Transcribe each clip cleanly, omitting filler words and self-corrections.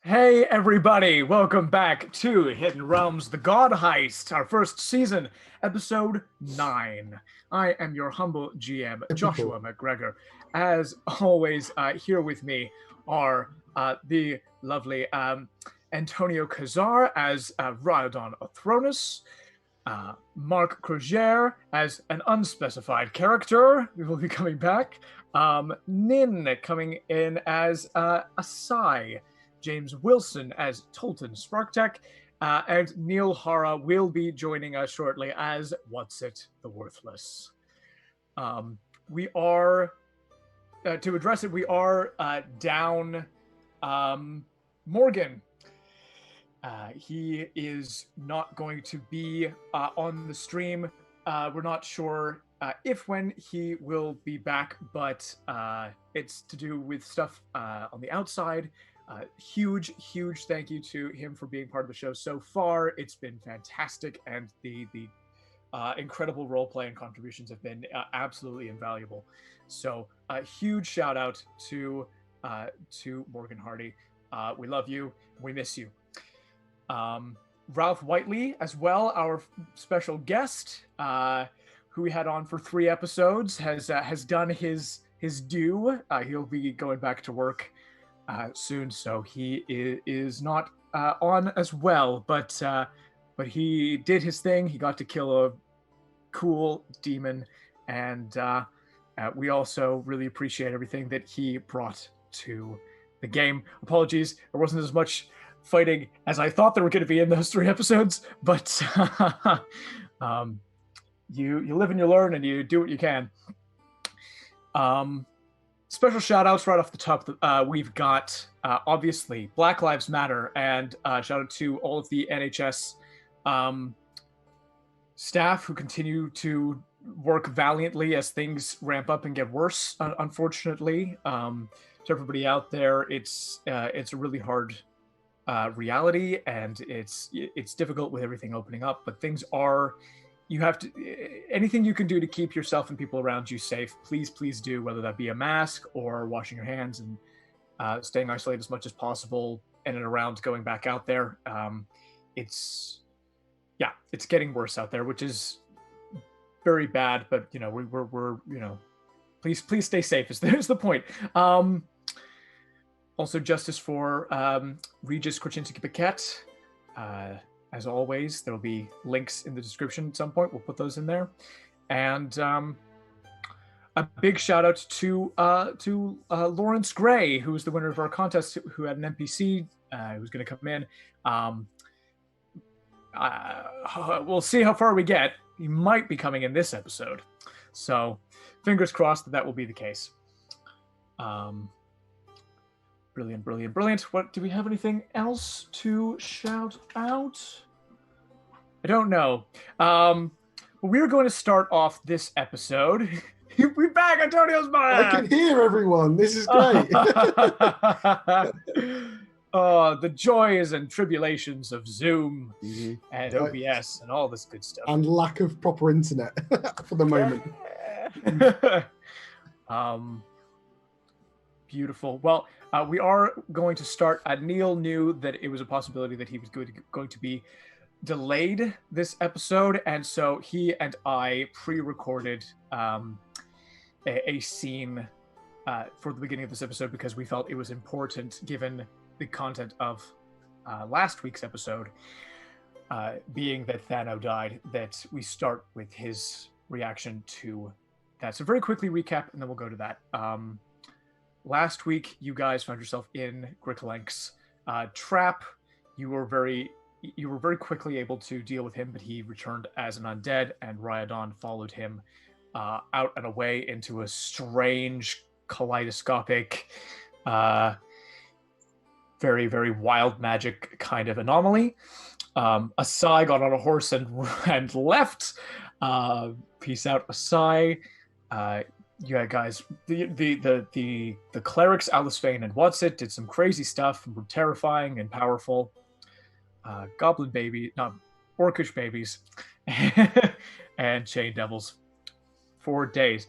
Hey everybody, welcome back to Hidden Realms, the God Heist, our first season, episode 9. I am your humble GM, Joshua McGregor. As always, here with me are the lovely Antonio Cazar as Rhydon Othronus, Mark Crozier as an unspecified character, who will be coming back, Nin coming in as Asai, James Wilson as Tolton Sparktech, and Neil Hara will be joining us shortly as Watsit the Worthless. We are, to address it, we are down Morgan. He is not going to be on the stream. We're not sure when he will be back, but it's to do with stuff on the outside. Huge thank you to him for being part of the show so far. It's been fantastic, and the incredible role play and contributions have been absolutely invaluable. So huge shout out to Morgan Hardy. We love you. We miss you. Ralph Whiteley as well, our special guest, who we had on for 3 episodes, has done his due. He'll be going back to work soon, so he is not on as well, but he did his thing. He got to kill a cool demon, and we also really appreciate everything that he brought to the game. Apologies, there wasn't as much fighting as I thought there were going to be in those 3 episodes, but you live and you learn, and you do what you can. Special shout outs right off the top. We've got obviously Black Lives Matter, and shout out to all of the NHS staff who continue to work valiantly as things ramp up and get worse, unfortunately. To everybody out there, it's a really hard reality, and it's difficult with everything opening up, but things are, you have to, anything you can do to keep yourself and people around you safe, please do, whether that be a mask or washing your hands and staying isolated as much as possible, in and around going back out there. It's getting worse out there, which is very bad, but we're please stay safe is the point. Also, justice for Regis, Korchinski, Paquet. As always, there will be links in the description at some point. We'll put those in there. And a big shout out to Lawrence Gray, who was the winner of our contest, who had an NPC who's going to come in. We'll see how far we get. He might be coming in this episode. So fingers crossed that will be the case. Brilliant. What, do we have anything else to shout out? I don't know. We're going to start off this episode. We're back, Antonio's back. I can hear everyone. This is great. The joys and tribulations of Zoom and OBS and all this good stuff. And lack of proper internet for the moment. Beautiful. Well, we are going to start. Neil knew that it was a possibility that he was going to be delayed this episode, and so he and I pre-recorded a scene for the beginning of this episode, because we felt it was important, given the content of last week's episode, being that Thano died, that we start with his reaction to that. So very quickly recap, and then we'll go to that. Last week, you guys found yourself in Gricklenk's trap. You were very quickly able to deal with him, but he returned as an undead, and Rhydon followed him out and away into a strange, kaleidoscopic, very, very wild magic kind of anomaly. Asai got on a horse and left. Peace out, Asai. Yeah, guys, the clerics Alisfane and Watsit did some crazy stuff, and were terrifying and powerful. Goblin baby, not orcish babies, and chain devils. 4 days.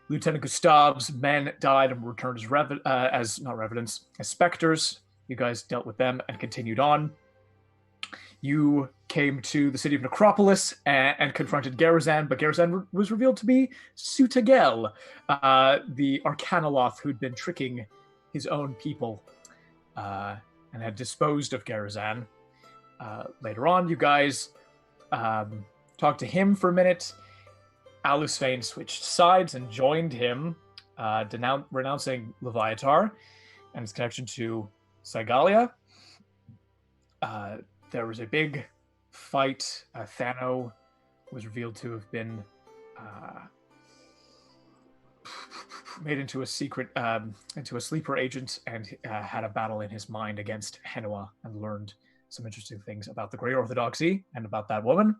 Lieutenant Gustav's men died and were returned as not revenants, as specters. You guys dealt with them and continued on. You came to the city of Necropolis and confronted Garazan, but Garazan was revealed to be Sutagel, the Arcanoloth who'd been tricking his own people and had disposed of Garazan. Later on, you guys talked to him for a minute. Alusvain switched sides and joined him, renouncing Leviatar and his connection to Sygalia. There was a big fight. Thano was revealed to have been made into a secret, into a sleeper agent, and had a battle in his mind against Henua, and learned some interesting things about the Grey Orthodoxy and about that woman,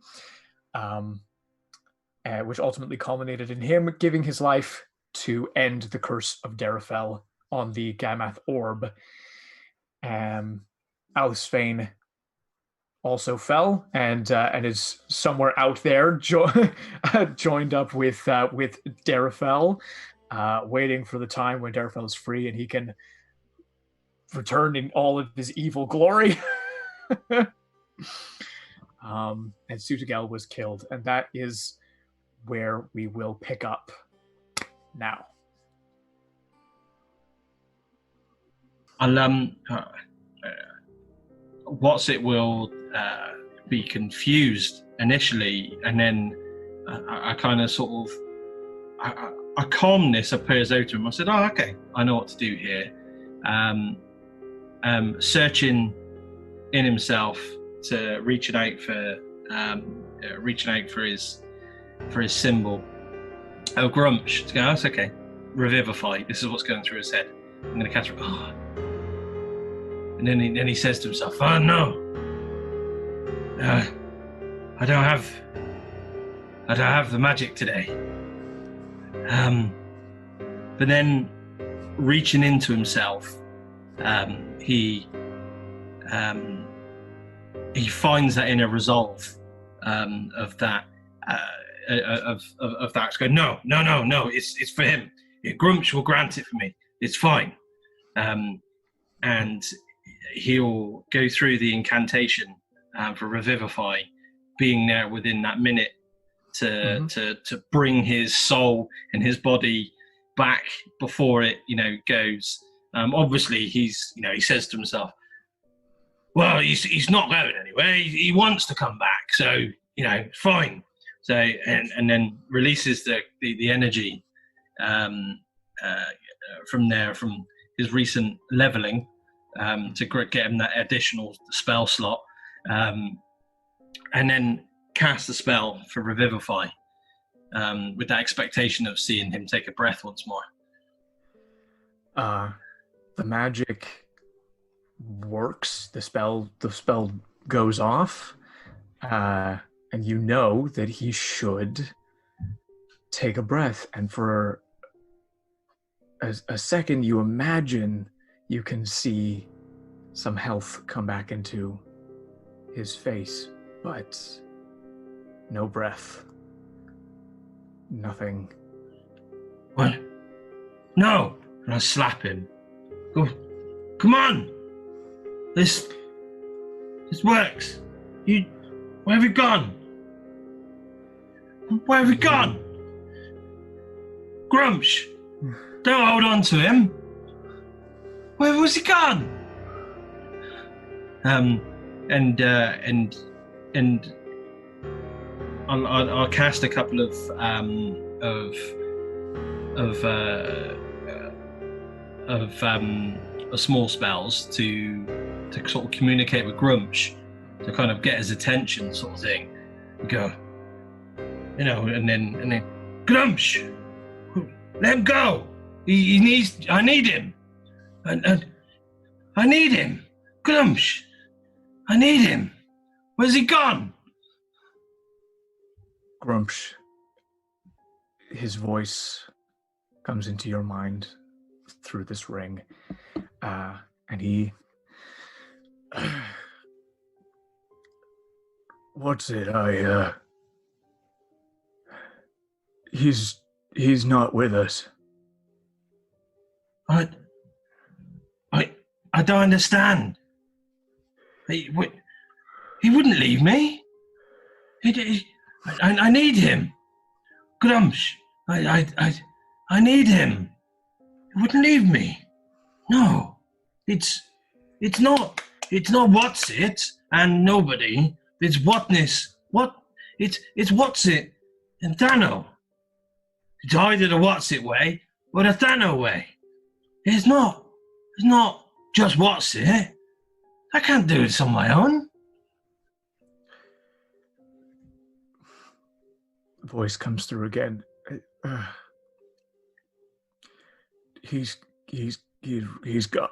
which ultimately culminated in him giving his life to end the curse of Darafel on the Gamath orb. Alusvain also fell and is somewhere out there, joined up with Darafel, waiting for the time when Darafel is free and he can return in all of his evil glory. And Sutagel was killed, and that is where we will pick up now. Watsit will be confused initially, and then I kind of sort of a calmness appears out to him. I said, "Oh, okay, I know what to do here." Searching in himself to reaching out for his symbol. Oh, Grumsh. To go, that's okay. Revivify. This is what's going through his head. I'm going to catch him. Oh. And then he says to himself, "Oh no, I don't have the magic today." But then, reaching into himself, he finds that inner resolve of that. Of that. It's going, no. It's for him. Grumsh will grant it for me. It's fine. And he'll go through the incantation for Revivify, being there within that minute to bring his soul and his body back before it, goes. Obviously, he says to himself, "Well, he's not going anywhere. He wants to come back, so fine." So and then releases the energy from his recent leveling to get him that additional spell slot, and then cast the spell for Revivify with that expectation of seeing him take a breath once more. The magic works. The spell goes off, and you know that he should take a breath. And for a second, you imagine you can see some health come back into his face, but no breath. Nothing. What? No! And I slap him. Go, come on! This works. Where have you gone? Where have you gone? Grumsh! Don't hold on to him. Where was he gone? And I'll cast a couple of small spells to sort of communicate with Grumsh, to kind of get his attention, sort of thing. And go, and then Grumsh, let him go. He needs. I need him. And I need him. Grumsh, I need him. Where's he gone? Grumsh, his voice comes into your mind through this ring, and he... What's it? He's He's not with us. I don't understand. He wouldn't leave me. I need him. Grumsh, I need him. He wouldn't leave me. No, it's not Watsit and nobody. It's Whatness. It's Watsit and Thano. It's either the Watsit way or the Thano way. It's not just Watsit. I can't do this on my own. Voice comes through again. He's got.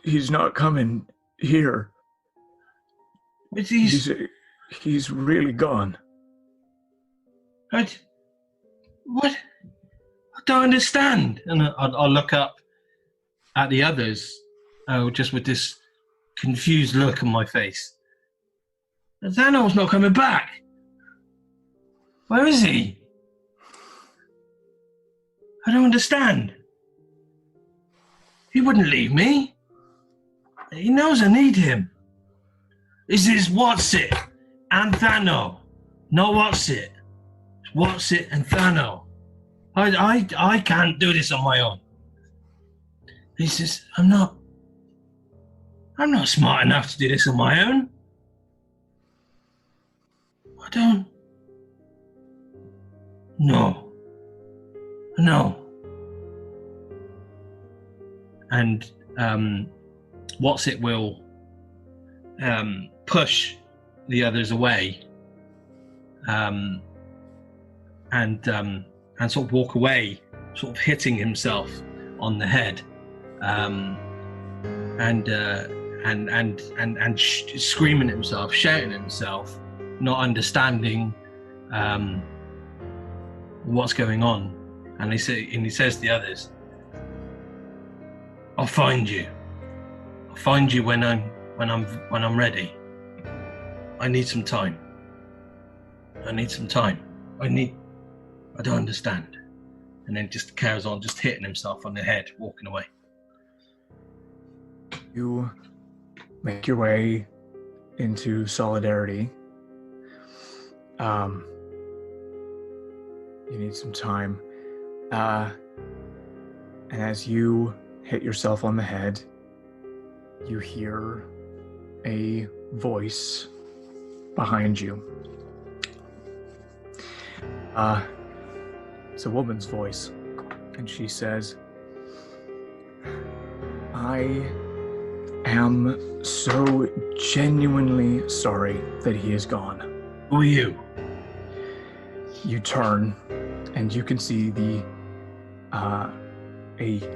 He's not coming here. He's really gone. What? I don't understand. And I'll look up at the others, just with this confused look on my face. Thano's not coming back. Where is he? I don't understand. He wouldn't leave me. He knows I need him. Is this Watsit and Thano? Not Watsit. It's Watsit and Thano. I can't do this on my own. He says, I'm not smart enough to do this on my own. I don't. No. And Watsit will push the others away, and sort of walk away, sort of hitting himself on the head, and screaming at himself, shouting at himself, not understanding what's going on. And he says to the others, I'll find you when I'm ready. I need some time. I don't understand. And then just carries on, just hitting himself on the head, walking away. You make your way into Solidarity. You need some time. And as you hit yourself on the head, you hear a voice behind you. It's a woman's voice, and she says, I am so genuinely sorry that he is gone. Who are you? You turn, and you can see an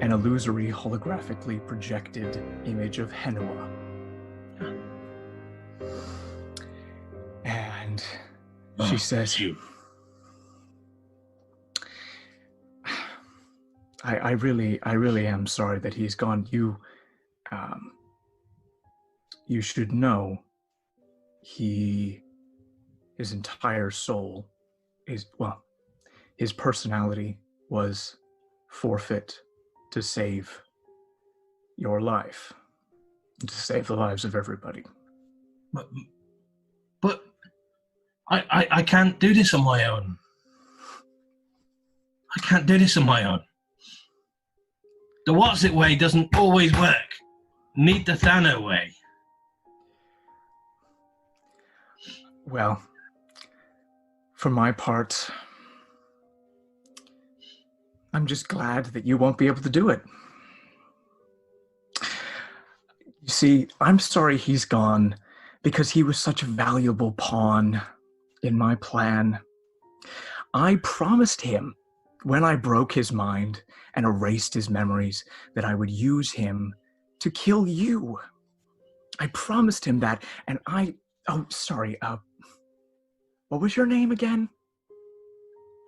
illusory, holographically projected image of Henua. And she says, you. I really am sorry that he's gone. You should know his entire soul his personality was forfeit to save your life, to save the lives of everybody. But I can't do this on my own. The Watsit way doesn't always work. Need the Thano way. Well, for my part, I'm just glad that you won't be able to do it. You see, I'm sorry he's gone because he was such a valuable pawn in my plan. I promised him when I broke his mind and erased his memories that I would use him to kill you. I promised him that, and what was your name again?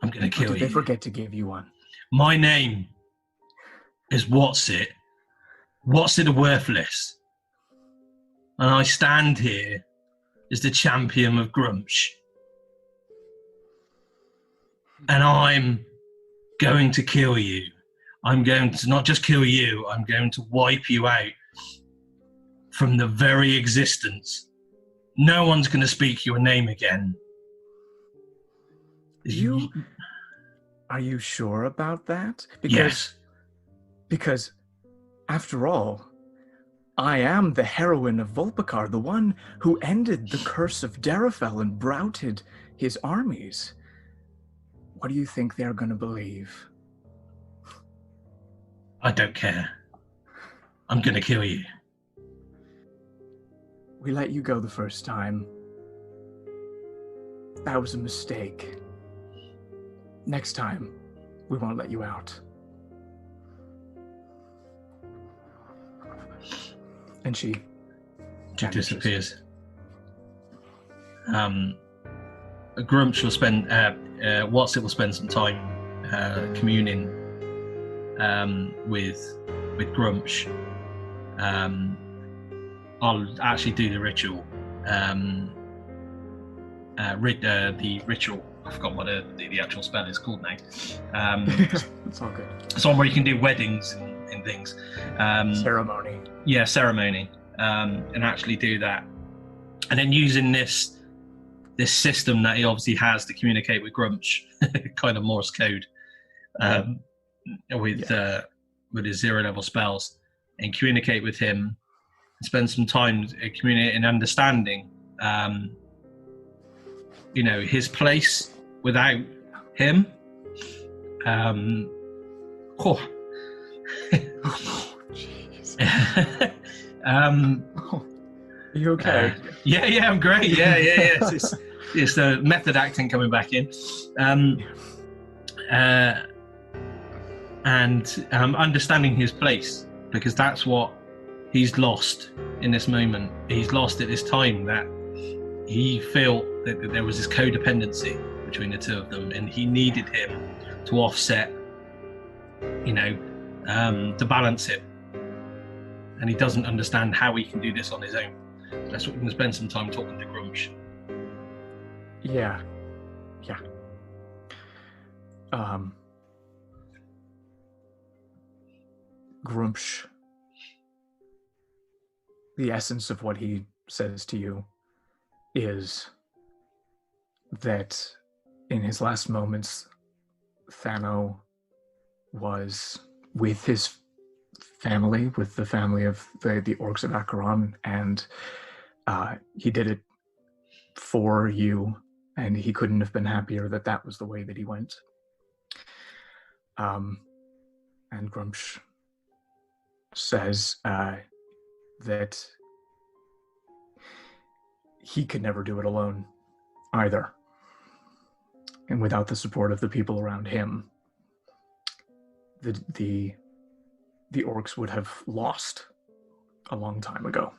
I'm going to kill you. Did they forget to give you one? My name is Watsit. Watsit the Worthless. And I stand here as the champion of Grumsh. and I'm going to kill you. I'm going to not just kill you, I'm going to wipe you out from the very existence. No one's going to speak your name again. Are you sure about that? Yes. Because, after all, I am the heroine of Volpakar, the one who ended the curse of Darafel and routed his armies. What do you think they're going to believe? I don't care. I'm going to kill you. We let you go the first time. That was a mistake. Next time, we won't let you out. And she disappears. Grumsh will spend, Watsit will spend some time communing with Grumsh. I'll actually do the ritual. The ritual. I forgot what the actual spell is called now. It's all good. It's one where you can do weddings and things. Ceremony. Yeah, ceremony. And actually do that. And then using this system that he obviously has to communicate with Grumsh, kind of Morse code, with his 0-level spells, and communicate with him, and spend some time communicating and understanding, his place without him. Jeez. Are you okay? Yeah, I'm great. Yeah. It's the method acting coming back in. And understanding his place, because that's what he's lost in this moment. He's lost at this time, that he felt that there was this codependency between the two of them, and he needed him to offset, to balance it. And he doesn't understand how he can do this on his own. So that's what we're going to spend some time talking to Grumsh. Yeah. Grumsh, the essence of what he says to you is that in his last moments, Thano was with his family, with the family of the orcs of Acheron, and he did it for you, and he couldn't have been happier that was the way that he went. And Grumsh says that he could never do it alone either. And without the support of the people around him, the orcs would have lost a long time ago.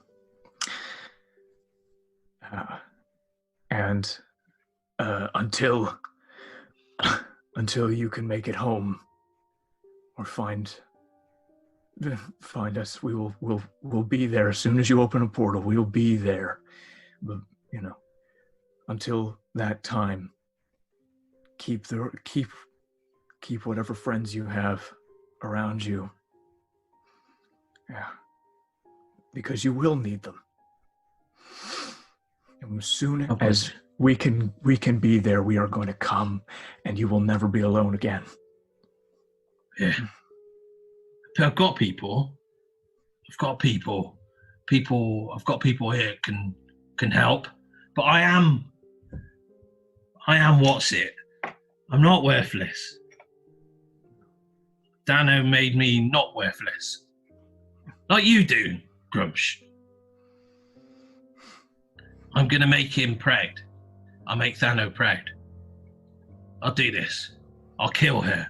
And until you can make it home or find us, we'll be there. As soon as you open a portal, we'll be there. But until that time, keep whatever friends you have around you. Yeah. Because you will need them. And as soon as we can be there, we are going to come, and you will never be alone again. Yeah. I've got people here can help, but I am Watsit. I'm not worthless. Dano made me not worthless. Like you do, Grumsh. I'm gonna make him proud. I'll make Thano proud. I'll do this. I'll kill her.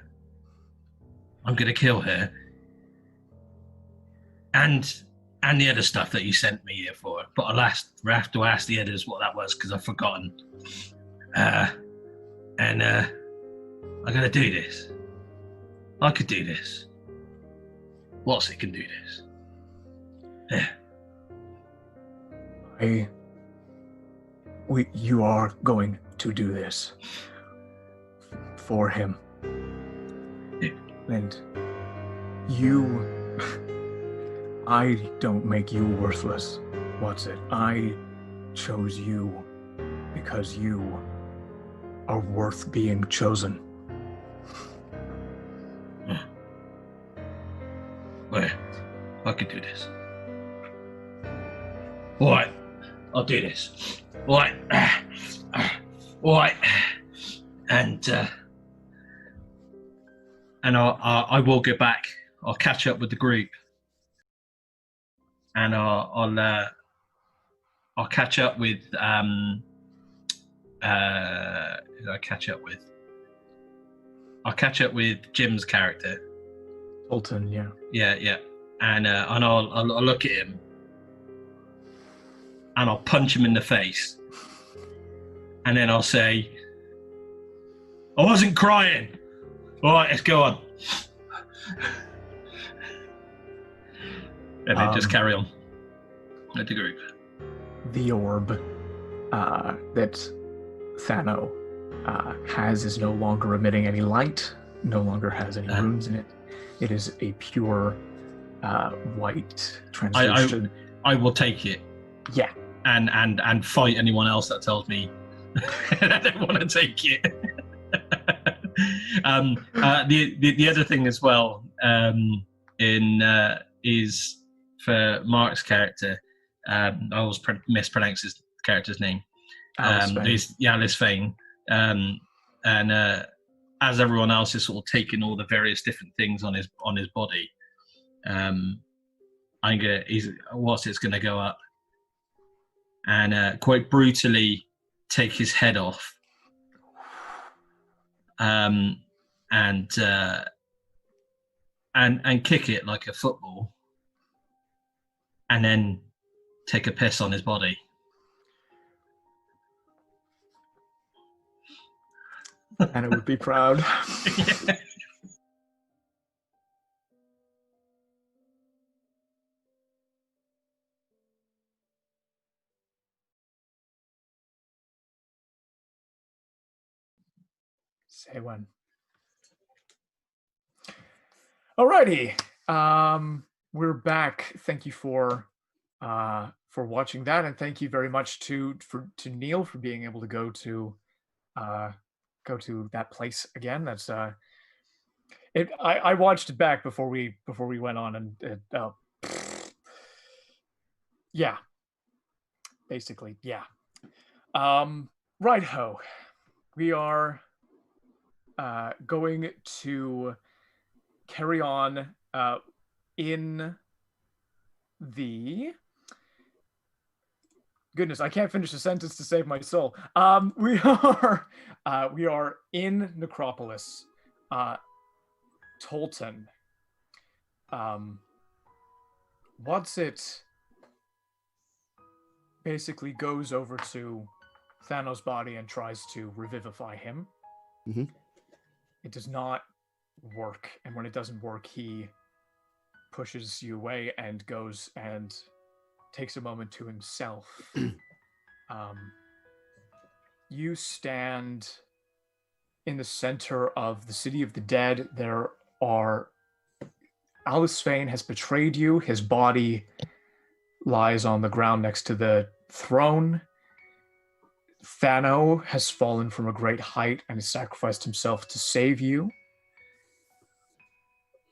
I'm gonna kill her. And the other stuff that you sent me here for. But I'll have to ask the others what that was, because I've forgotten. I'm gonna do this. I could do this. Watsit can do this. Yeah. You are going to do this. for him. Yeah. And you... I don't make you worthless, Watsit. I chose you because you are worth being chosen. Well, I could do this. All right, I'll do this. All right. All right. And I will get back. I'll catch up with the group. And I'll catch up with who do I catch up with? I'll catch up with Jim's character. Tolton, yeah. Yeah. And I'll look at him and I'll punch him in the face. And then I'll say, I wasn't crying. All right, let's go on. And then just carry on with the group. The orb that Thano has is no longer emitting any light, no longer has any runes in it. It is a pure white translucent. I will take it. Yeah. And fight anyone else that tells me I don't want to take it. The other thing as well is for Mark's character. I always mispronounce his character's name. Alice Fane. And as everyone else is sort of taking all the various different things on his body, Watsit's going to go up and quite brutally take his head off. And kick it like a football, and then take a piss on his body. And it would be proud. Yeah. Say when. Alrighty, we're back. Thank you for watching that, and thank you very much to Neil for being able to go to that place again. That's I watched it back before we went on, and yeah, basically, yeah. Right ho, we are going to carry on in the... Goodness, I can't finish a sentence to save my soul. We are in Necropolis. Tolton. Watsit basically goes over to Thanos' body and tries to revivify him. Mm-hmm. It does not work, and when it doesn't work, he pushes you away and goes and takes a moment to himself. You stand in the center of the city of the dead. There are... Alice Fane has betrayed you. His body lies on the ground next to the throne. Thano has fallen from a great height and has sacrificed himself to save you.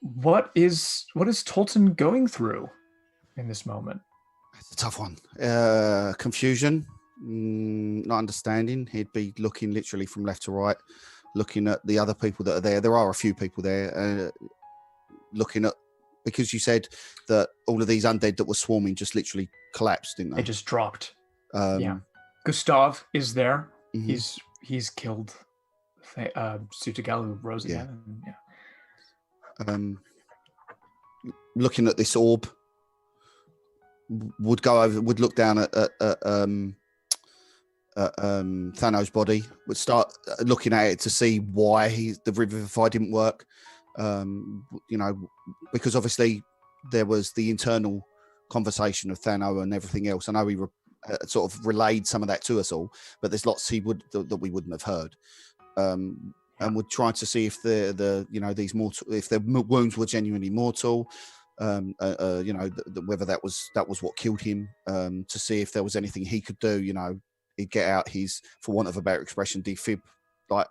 What is Tolton going through in this moment? It's a tough one. Confusion, not understanding. He'd be looking literally from left to right, looking at the other people that are there. There are a few people there, looking at, because you said that all of these undead that were swarming just literally collapsed, didn't they? They just dropped. Yeah. Gustav is there. Mm-hmm. He's killed Sutagal, who rose again. Yeah. Looking at this orb, would look down at Thanos' body, would start looking at it to see why the Revivify didn't work. Because obviously there was the internal conversation of Thano and everything else. I know he sort of relayed some of that to us all, but there's lots that we wouldn't have heard. And and would try to see if these mortal, if their wounds were genuinely mortal, whether that was what killed him, to see if there was anything he could do. He'd get out his, for want of a better expression, defib like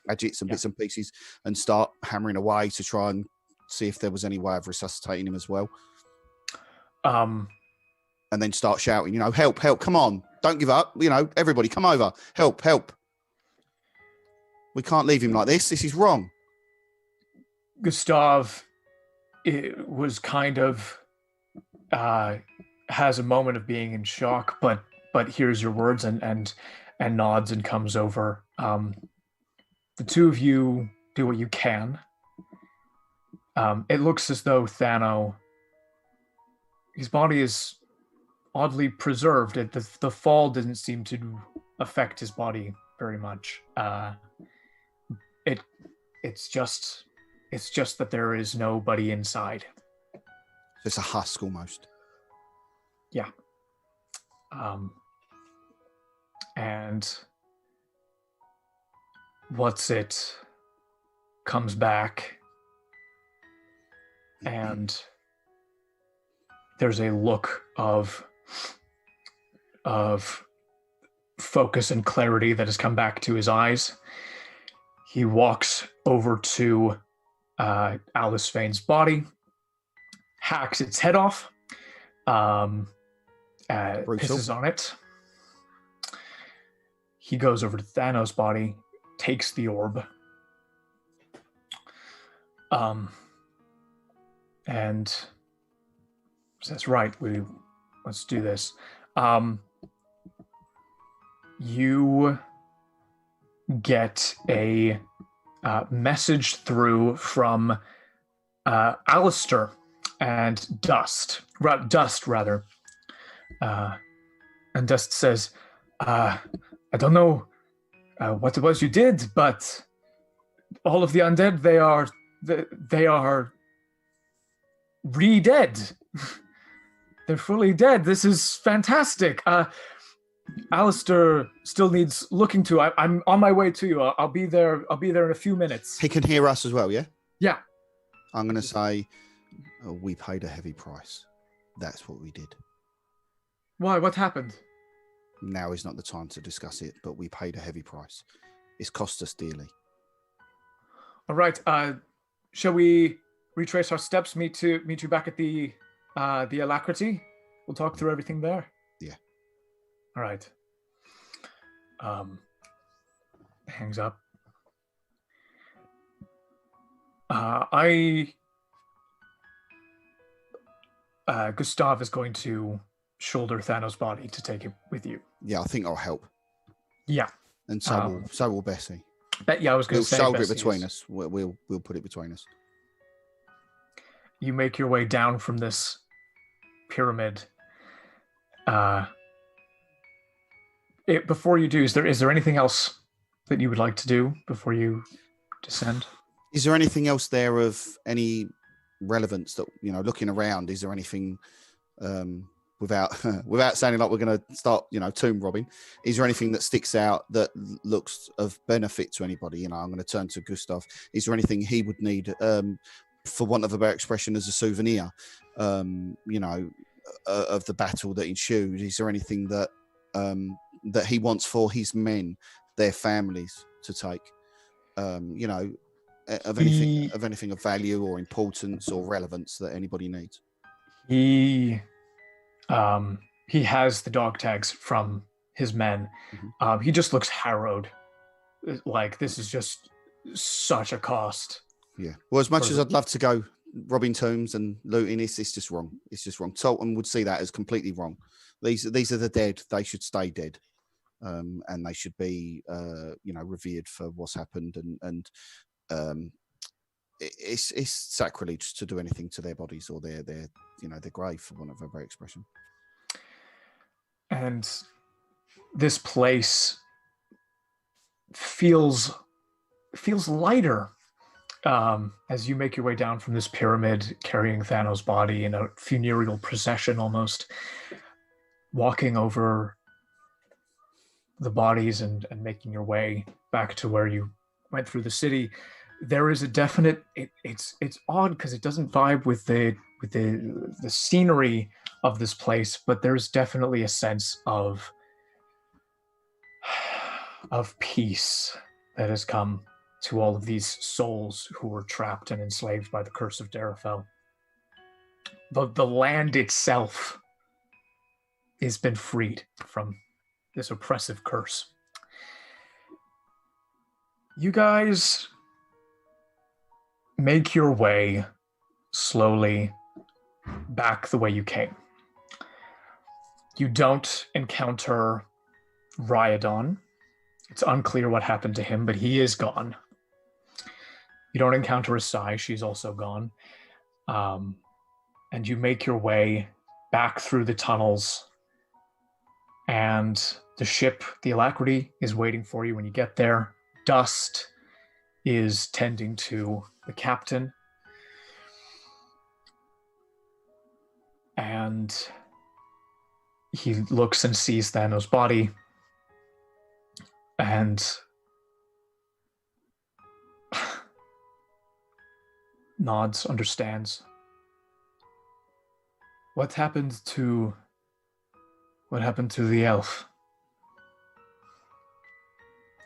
gadgets and bits and pieces, and start hammering away to try and see if there was any way of resuscitating him as well. And then start shouting, help, help, come on, don't give up, everybody come over, help, help. We can't leave him like this. This is wrong. Gustav was kind of has a moment of being in shock, but hears your words and nods and comes over. The two of you do what you can. It looks as though Thano, his body is oddly preserved. The fall didn't seem to affect his body very much. It's just that there is nobody inside. It's a husk almost. Yeah. And Watsit comes back, and there's a look of focus and clarity that has come back to his eyes. He walks over to Alice Fane's body, hacks its head off, pisses on it. He goes over to Thanos' body, takes the orb, and says, "Right, let's do this." You get a message through from Alistair and Dust, rather. And Dust says, I don't know what it was you did, but all of the undead, they are re-dead. They're fully dead. This is fantastic. Alistair still needs looking to. I'm on my way to you. I'll be there. I'll be there in a few minutes. He can hear us as well, yeah? Yeah. I'm going to say we paid a heavy price. That's what we did. Why? What happened? Now is not the time to discuss it, but we paid a heavy price. It's cost us dearly. All right. Shall we retrace our steps? Meet you back at the Alacrity. We'll talk through everything there. Yeah. All right. Hangs up. Gustav is going to shoulder Thanos' body to take it with you. Yeah, I think I'll help. Yeah. And so will Bessie. Yeah, I was going to say we'll shoulder it between us. We'll put it between us. You make your way down from this pyramid. Before you do, is there anything else that you would like to do before you descend? Is there anything else there of any relevance that, looking around, is there anything without sounding like we're going to start, tomb robbing, is there anything that sticks out that looks of benefit to anybody? I'm going to turn to Gustav. Is there anything he would need, for want of a better expression, as a souvenir, of the battle that ensued? Is there anything that that he wants for his men, their families, to take? Of anything of value or importance or relevance that anybody needs? He has the dog tags from his men. Mm-hmm. He just looks harrowed. Like, this is just such a cost. Yeah. Well, as much as I'd love to go robbing tombs and looting, it's just wrong. It's just wrong. Tolton would see that as completely wrong. These are the dead. They should stay dead. And they should be, revered for what's happened. And it's sacrilege to do anything to their bodies or their grave, for want of a better expression. And this place feels lighter as you make your way down from this pyramid, carrying Thanos' body in a funereal procession, almost walking over the bodies and making your way back to where you went through the city, there is a definite. It's odd because it doesn't vibe with the scenery of this place, but there's definitely a sense of peace that has come to all of these souls who were trapped and enslaved by the curse of Darafel. The land itself has been freed from this oppressive curse. You guys make your way slowly back the way you came. You don't encounter Ryodon. It's unclear what happened to him, but he is gone. You don't encounter Asai. She's also gone. And you make your way back through the tunnels, and the ship, the Alacrity, is waiting for you when you get there. Dust is tending to the captain. And he looks and sees Thanos' body and nods, understands. What happened to the elf?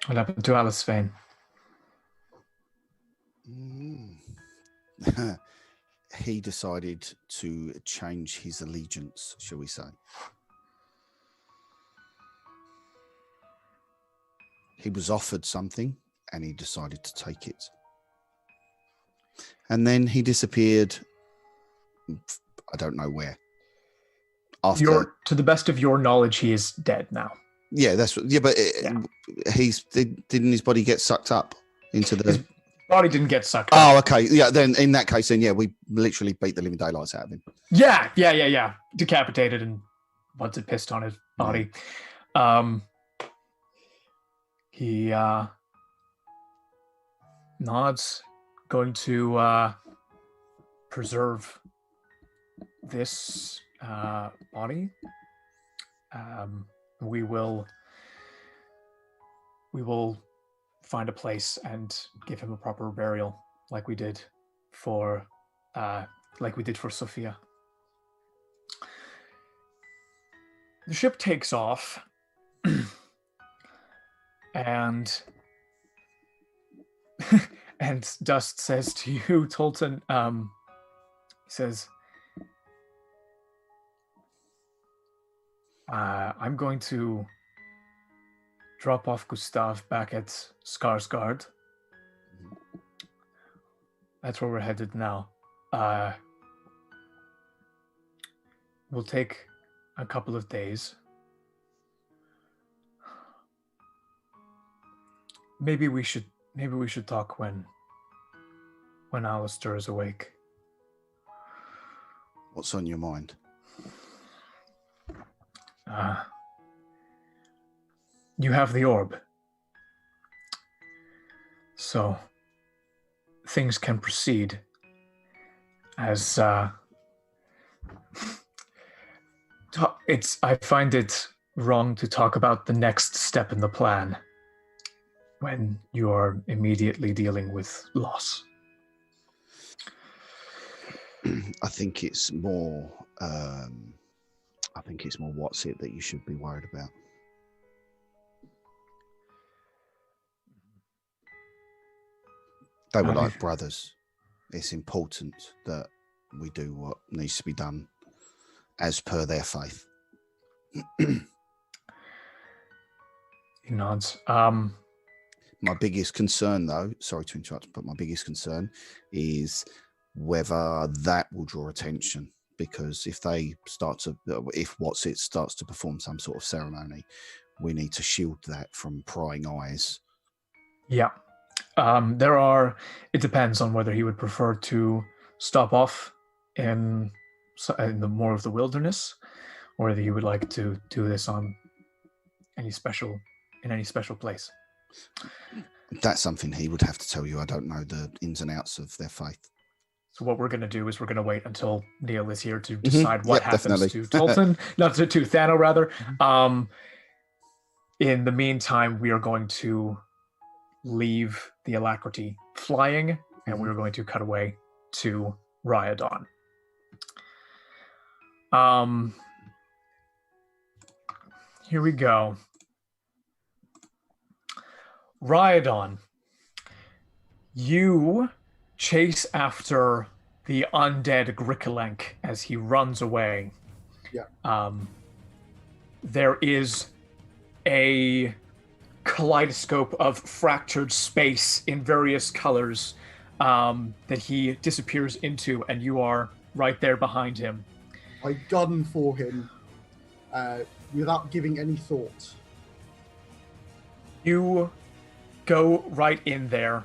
What happened to Alice Vane? He decided to change his allegiance, shall we say. He was offered something and he decided to take it. And then he disappeared. I don't know where. After, to the best of your knowledge, he is dead now. Yeah, didn't his body get sucked up into the... His body didn't get sucked up. Oh, okay. Yeah, then in that case, we literally beat the living daylights out of him. Yeah. Decapitated and Watsit pissed on his body. He nods, going to preserve this body. We will find a place and give him a proper burial, like we did for Sophia. The ship takes off, and Dust says to you, Tolton, he says, I'm going to drop off Gustav back at Skarsgård. That's where we're headed now. We'll take a couple of days. Maybe we should talk when Alistair is awake. What's on your mind? You have the orb, so things can proceed as I find it wrong to talk about the next step in the plan when you are immediately dealing with loss. I think it's more Watsit that you should be worried about. They were like brothers. It's important that we do what needs to be done as per their faith. He nods. My biggest concern, though, sorry to interrupt, but my biggest concern is whether that will draw attention. Because if Watsit starts to perform some sort of ceremony, we need to shield that from prying eyes. Yeah. It depends on whether he would prefer to stop off in the more of the wilderness, or whether he would like to do this in any special place. That's something he would have to tell you. I don't know the ins and outs of their faith. So what we're going to do is we're going to wait until Neil is here to decide what happens definitely. to Tolton, not to Thano rather. In the meantime, we are going to leave the Alacrity flying, and we're going to cut away to Riodon. Here we go. Riodon, you chase after the undead Grickelenk as he runs away. Yeah. There is a kaleidoscope of fractured space in various colors that he disappears into, and you are right there behind him. I gun for him without giving any thought. You go right in there,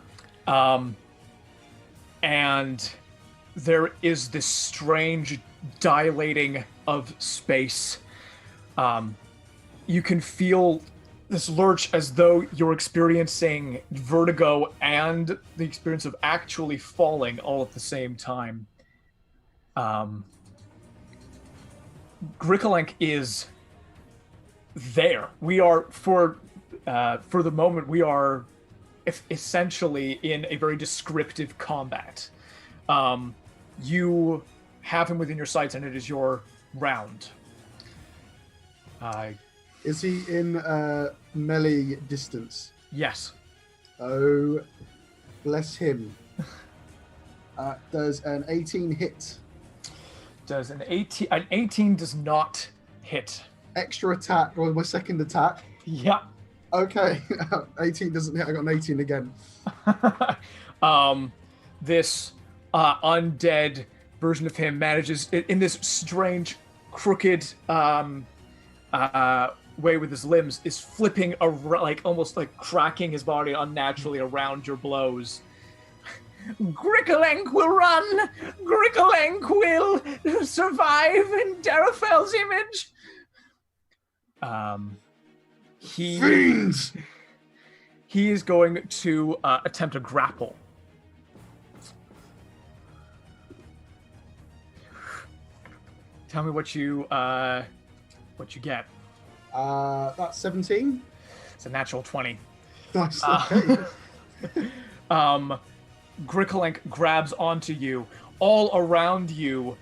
and there is this strange dilating of space. You can feel this lurch as though you're experiencing vertigo and the experience of actually falling all at the same time. Grickelenk is there. We are, for the moment, we are essentially in a very descriptive combat. You have him within your sights, and it is your round. Is he in melee distance? Yes. Oh, bless him. Does an 18 hit? Does an 18 does not hit. Extra attack, or my second attack? Yeah. Okay. 18 doesn't hit. I got an 18 again. This undead version of him manages, in this strange, crooked way with his limbs, is flipping around, like almost like cracking his body unnaturally around your blows. Grickelenk will run! Grickelenk will survive in Darafel's image! Fiends! He is going to attempt a grapple. Tell me what you get. That's 17. It's a natural 20. Nice. Okay. Grickelenk grabs onto you. All around you,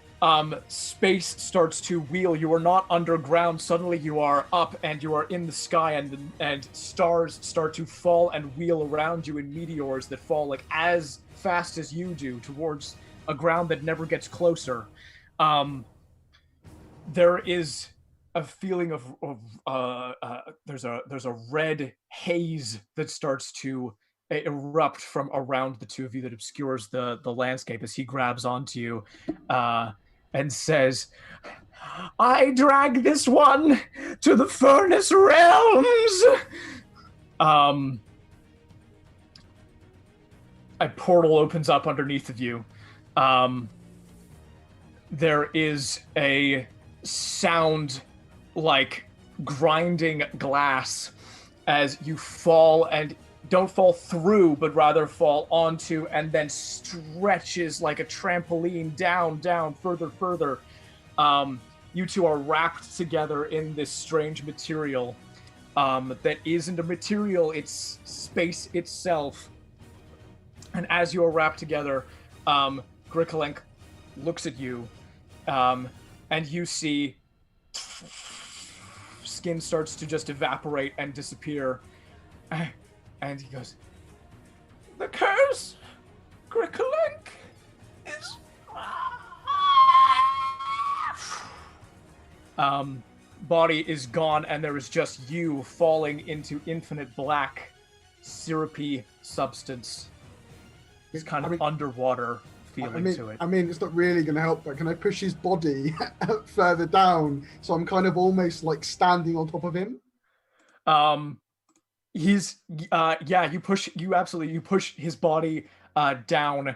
space starts to wheel. You are not underground. Suddenly you are up and you are in the sky, and stars start to fall and wheel around you in meteors that fall like as fast as you do towards a ground that never gets closer. There is a feeling of there's a red haze that starts to erupt from around the two of you that obscures the landscape as he grabs onto you and says, "I drag this one to the furnace realms." A portal opens up underneath of you. There is a sound like grinding glass as you fall, and don't fall through, but rather fall onto, and then stretches like a trampoline down, further. You two are wrapped together in this strange material that isn't a material, it's space itself. And as you are wrapped together, Grickelenk looks at you, and you see skin starts to just evaporate and disappear. And he goes, "The curse, Grickelenk, is..." Body is gone, and there is just you falling into infinite black, syrupy substance. It's kind of underwater feeling to it. I mean, it's not really going to help, but can I push his body further down so I'm kind of almost like standing on top of him? He's you push his body down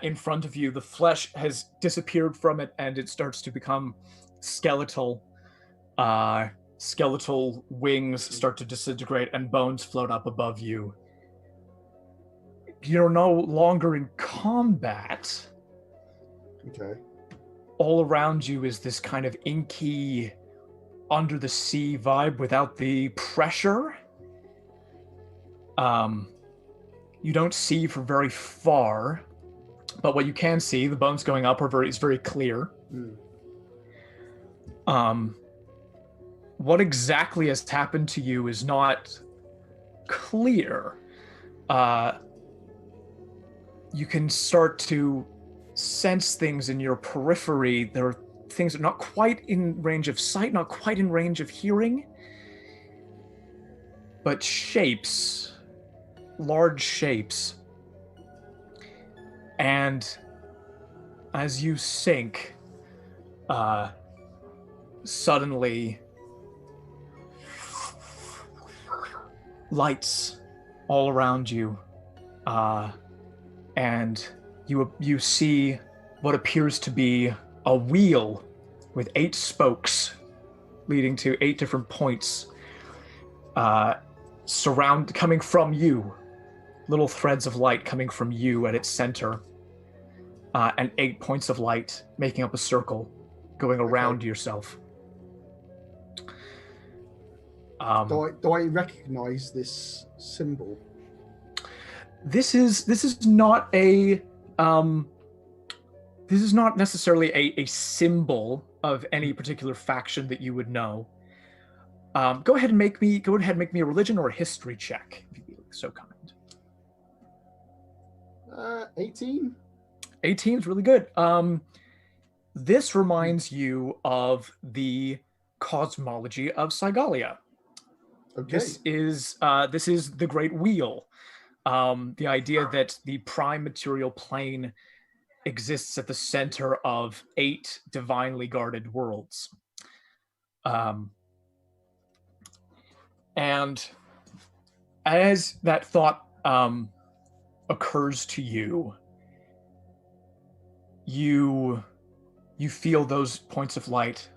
in front of you. The flesh has disappeared from it, and it starts to become skeletal. Skeletal wings start to disintegrate, and bones float up above you. You're no longer in combat. Okay. All around you is this kind of inky, under the sea vibe without the pressure. You don't see for very far, but what you can see, the bones going up is very clear. What exactly has happened to you is not clear. You can start to sense things in your periphery. There are things that are not quite in range of sight, not quite in range of hearing, but shapes, large shapes. And as you sink, suddenly lights all around you, and you see what appears to be a wheel with 8 spokes leading to 8 different points, coming from you, little threads of light coming from you at its center, and 8 points of light making up a circle going around yourself. Do I recognize this symbol? This is not a this is not necessarily a symbol of any particular faction that you would know. Go ahead and make me a religion or a history check, if you'd be so kind. 18. 18 is really good. This reminds you of the cosmology of Sygalia. Okay. This is the Great Wheel. The idea that the prime material plane exists at the center of 8 divinely guarded worlds. And as that thought occurs to you, you feel those points of light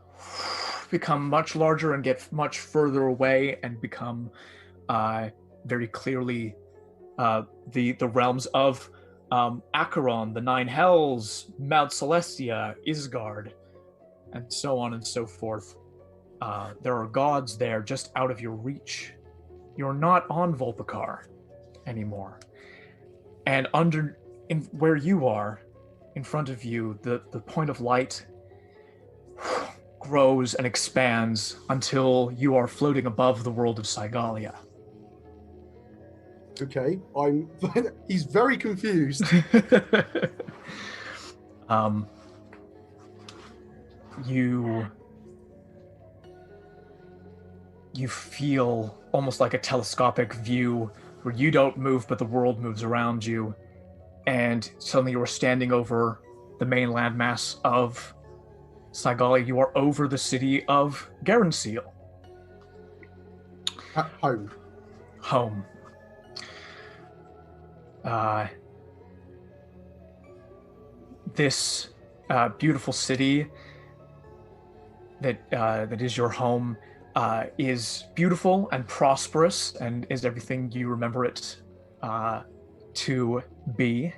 become much larger and get much further away and become very clearly the realms of Acheron, the 9 Hells, Mount Celestia, Isgard, and so on and so forth. There are gods there just out of your reach. You're not on Volpikar anymore. And where you are, in front of you, the point of light grows and expands until you are floating above the world of Sygalia. Okay, he's very confused. You feel almost like a telescopic view where you don't move, but the world moves around you. And suddenly you are standing over the mainland mass of Sygalia. You are over the city of Garanseal. Home. This beautiful city that is your home is beautiful and prosperous and is everything you remember it to be.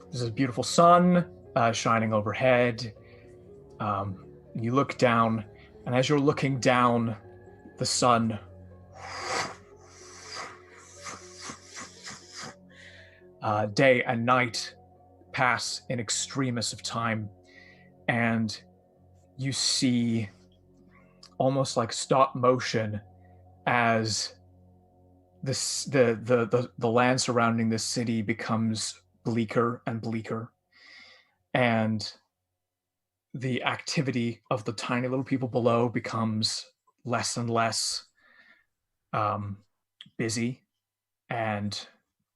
There's a beautiful sun shining overhead. You look down, and as you're looking down, the sun day and night pass in extremis of time, and you see almost like stop motion as the land surrounding this city becomes bleaker and bleaker, and the activity of the tiny little people below becomes less and less busy and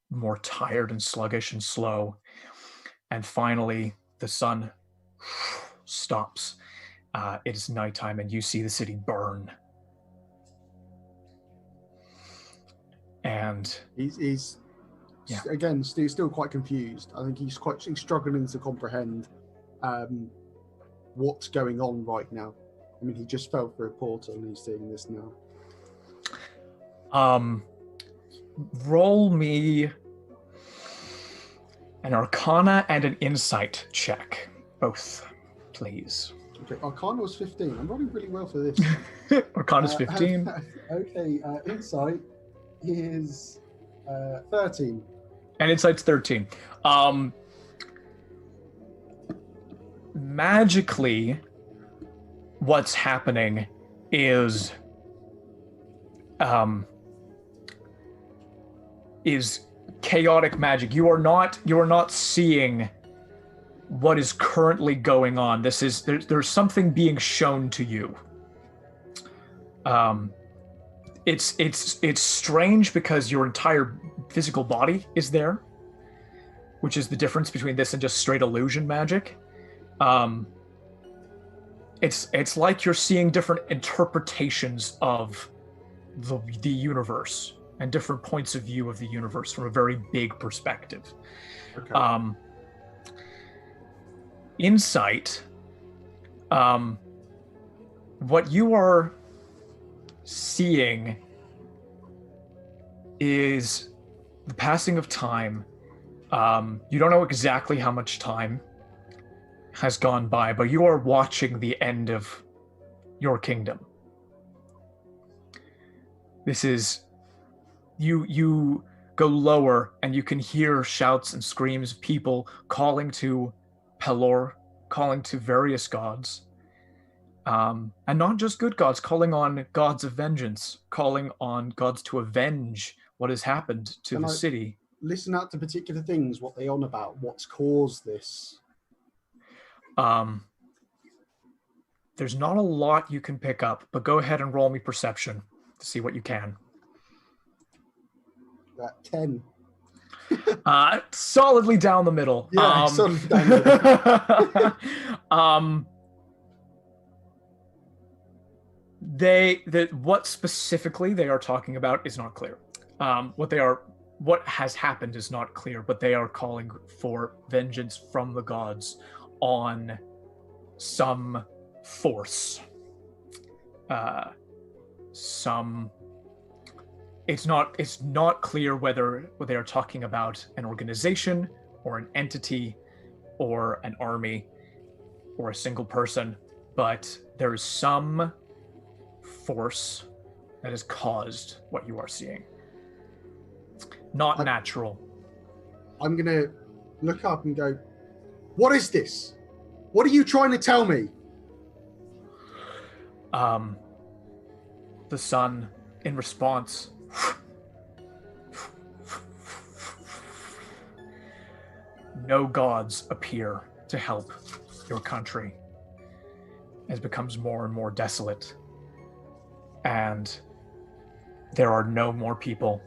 more tired and sluggish and slow. And finally, the sun stops. It is nighttime, and you see the city burn. And he's again still quite confused. I think he's struggling to comprehend what's going on right now. I mean, he just fell through a portal and he's seeing this now. Roll me an Arcana and an Insight check, both, please. Okay, Arcana was 15. I'm rolling really well for this. Arcana's 15. Okay, Insight is 13. And insight's 13. Magically, what's happening is chaotic magic. You are not seeing what is currently going on. There's something being shown to you. It's strange because your entire physical body is there, which is the difference between this and just straight illusion magic. It's like you're seeing different interpretations of the universe and different points of view of the universe from a very big perspective. Okay. Insight, what you are seeing is the passing of time. You don't know exactly how much time has gone by, but you are watching the end of your kingdom. This is you go lower and you can hear shouts and screams of people calling to Pelor, calling to various gods, and not just good gods, calling on gods of vengeance, calling on gods to avenge what has happened to the city. Listen out to particular things, what they on about, what's caused this. There's not a lot you can pick up, but go ahead and roll me perception to see what you can. 10. Solidly down the middle. Yeah, solidly down the middle. What specifically they are talking about is not clear. What has happened is not clear, but they are calling for vengeance from the gods on some force. It's not clear whether they are talking about an organization or an entity or an army or a single person, but there is some force that has caused what you are seeing. Not natural. I'm going to look up and go, what is this? What are you trying to tell me? The sun, in response, no gods appear to help your country as it becomes more and more desolate. And there are no more people.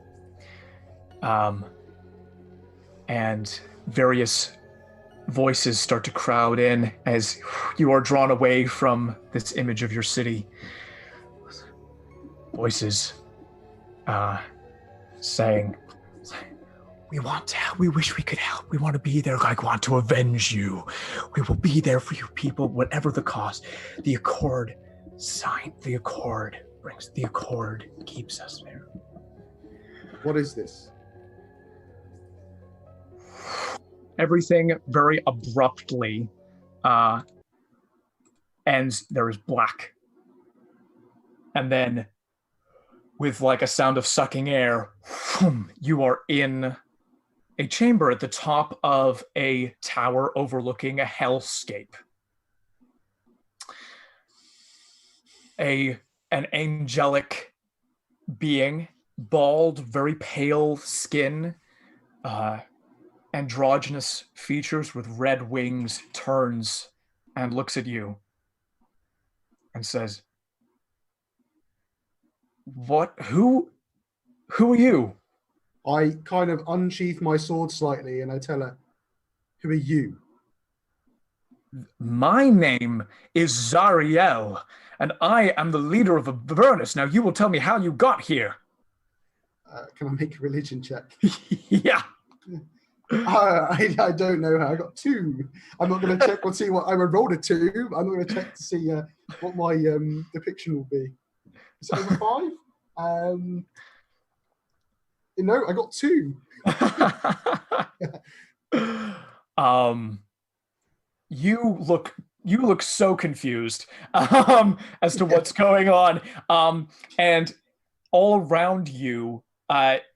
And various voices start to crowd in as you are drawn away from this image of your city. Voices saying, we want to help. We wish we could help. We want to be there. I want to avenge you. We will be there for you people, whatever the cost. The accord signed. The accord keeps us there. What is this? Everything very abruptly ends. There is black. And then with like a sound of sucking air, you are in a chamber at the top of a tower overlooking a hellscape. An angelic being, bald, very pale skin, androgynous features with red wings, turns and looks at you and says, who are you? I kind of unsheath my sword slightly and I tell her, who are you? My name is Zariel, and I am the leader of Avernus. Now you will tell me how you got here. Can I make a religion check? Yeah. I don't know how. I got 2. I'm not going to check or see what I would roll a 2. I'm not going to check to see what my depiction will be. Is it over 5? No, I got 2. You look so confused as to what's going on, and all around you,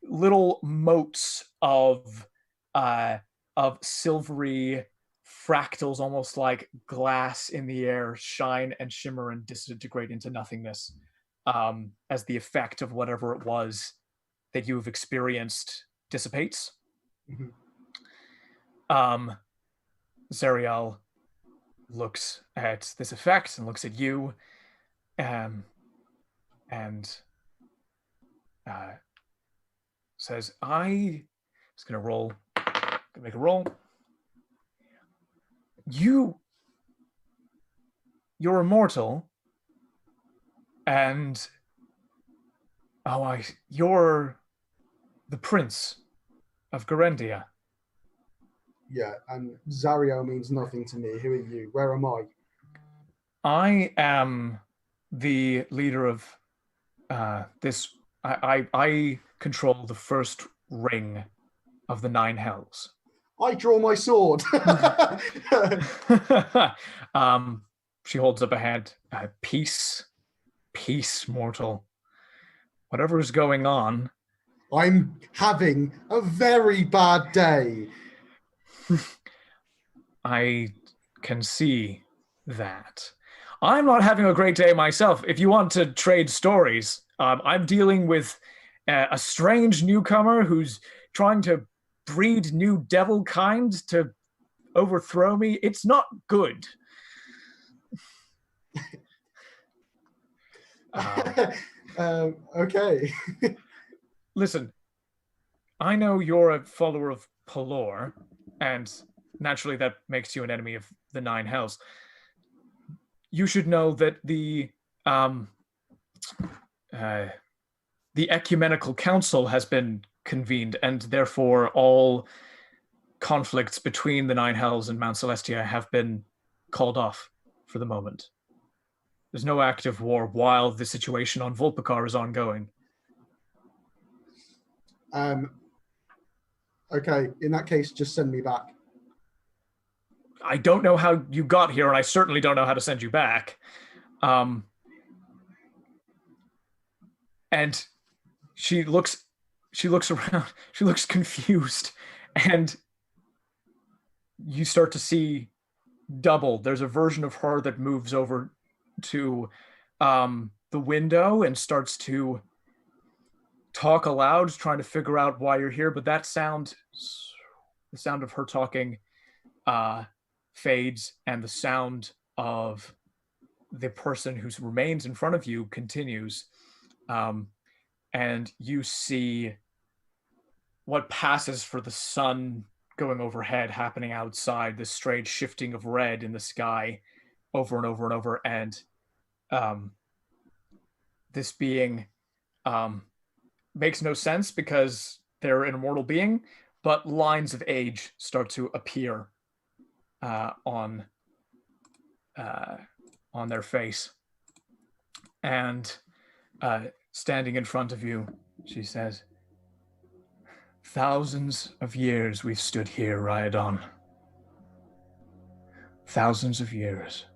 little motes of of silvery fractals, almost like glass in the air, shine and shimmer and disintegrate into nothingness, as the effect of whatever it was that you've experienced dissipates. Zariel looks at this effect and looks at you, and says, "I was gonna roll. Gonna make a roll. You're immortal, and you're the prince of Garandia." Yeah, and Zariel means nothing to me. Who are you? Where am I? I am the leader of this. I control the first ring of the 9 hells. I draw my sword. She holds up a hand. Peace, mortal. Whatever is going on. I'm having a very bad day. I can see that. I'm not having a great day myself. If you want to trade stories, I'm dealing with a strange newcomer who's trying to breed new devil kind to overthrow me. It's not good. Okay. Listen, I know you're a follower of Pelor, and naturally that makes you an enemy of the 9 hells. You should know that the ecumenical council has been convened, and therefore all conflicts between the 9 hells and Mount Celestia have been called off for the moment. There's no active war while the situation on Volpikar is ongoing. Okay, in that case, just send me back. I don't know how you got here, and I certainly don't know how to send you back. And she looks around, she looks confused, and you start to see double. There's a version of her that moves over to the window and starts to talk aloud, trying to figure out why you're here, but that sound, the sound of her talking, fades, and the sound of the person who remains in front of you continues, and you see what passes for the sun going overhead happening outside, this strange shifting of red in the sky over and over and over, and this being makes no sense because they're an immortal being, but lines of age start to appear on their face. And standing in front of you, she says, "Thousands of years we've stood here, Rhydon. Thousands of years.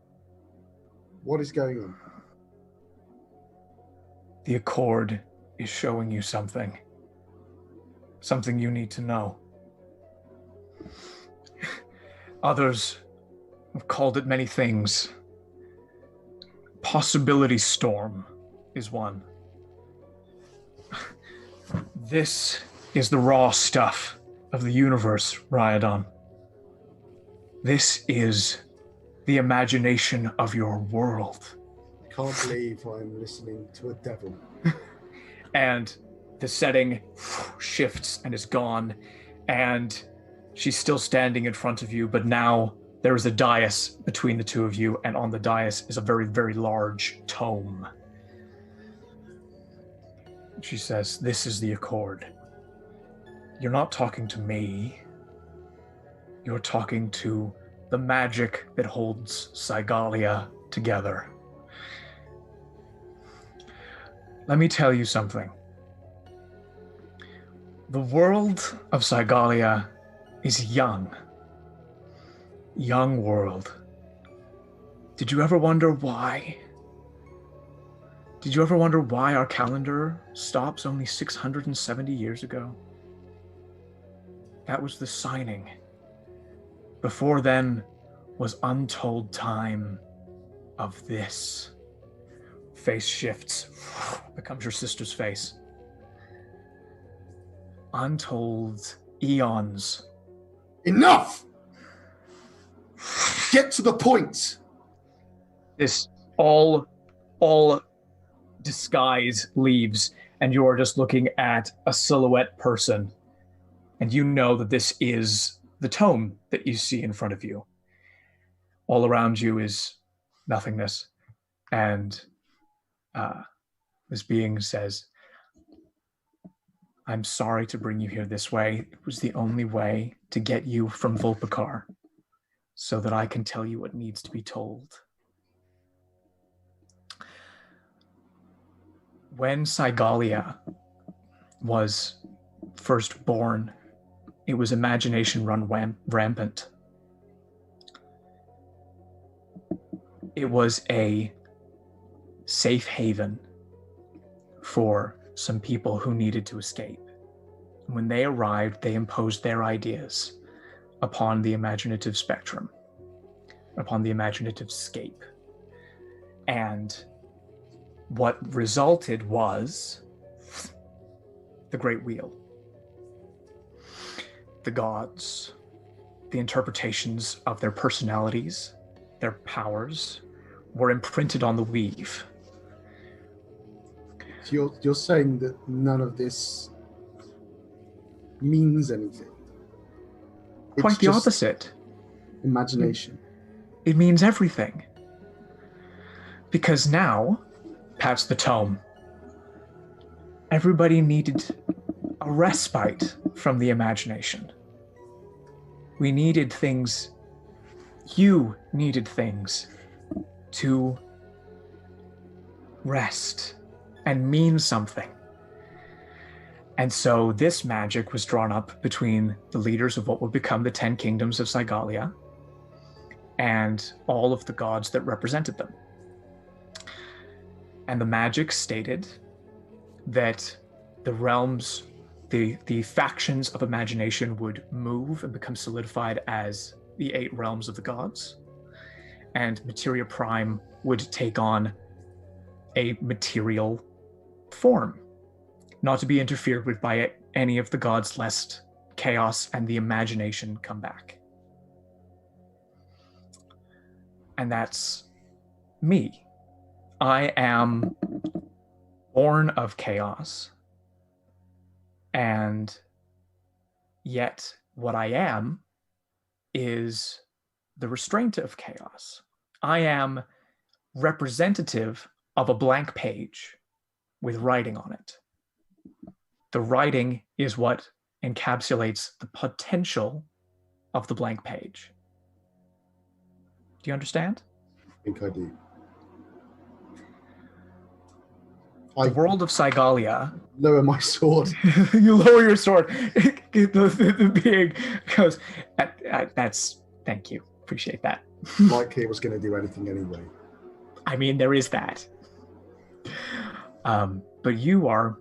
What is going on?" The Accord is showing you something. Something you need to know. Others have called it many things. Possibility storm is one. This is the raw stuff of the universe, Rhydon. This is the imagination of your world. I can't believe I'm listening to a devil. And the setting shifts and is gone, and she's still standing in front of you, but now there is a dais between the two of you, and on the dais is a very, very large tome. She says, "This is the Accord. You're not talking to me. You're talking to the magic that holds Sygalia together. Let me tell you something. The world of Sygalia is young. Young world. Did you ever wonder why? Did you ever wonder why our calendar stops only 670 years ago? That was the signing. Before then was untold time of this. Face shifts, becomes your sister's face. Untold eons. Enough! Get to the point! This all disguise leaves, and you're just looking at a silhouette person. And you know that this is the tome that you see in front of you. All around you is nothingness. And this being says, I'm sorry to bring you here this way. It was the only way to get you from Volpakar so that I can tell you what needs to be told. When Sygalia was first born, it was imagination run rampant. It was a safe haven for some people who needed to escape. When they arrived, they imposed their ideas upon the imaginative spectrum, upon the imaginative scape. And what resulted was the Great Wheel. The gods, the interpretations of their personalities, their powers, were imprinted on the weave. So you're saying that none of this means anything? It's Quite the just opposite. Imagination. It means everything. Because now, pats the tome, everybody needed a respite from the imagination. We needed things, you needed things to rest and mean something. And so this magic was drawn up between the leaders of what would become the 10 kingdoms of Sygalia and all of the gods that represented them. And the magic stated that the realms, the factions of imagination would move and become solidified as the 8 realms of the gods. And Materia Prime would take on a material form, not to be interfered with by any of the gods, lest chaos and the imagination come back. And that's me. I am born of chaos, and yet what I am is the restraint of chaos. I am representative of a blank page with writing on it. The writing is what encapsulates the potential of the blank page. Do you understand? I think I do. The world of Sygalia. Lower my sword. You lower your sword. The being goes, that's, thank you. Appreciate that. Like he was going to do anything anyway. I mean, there is that. But you are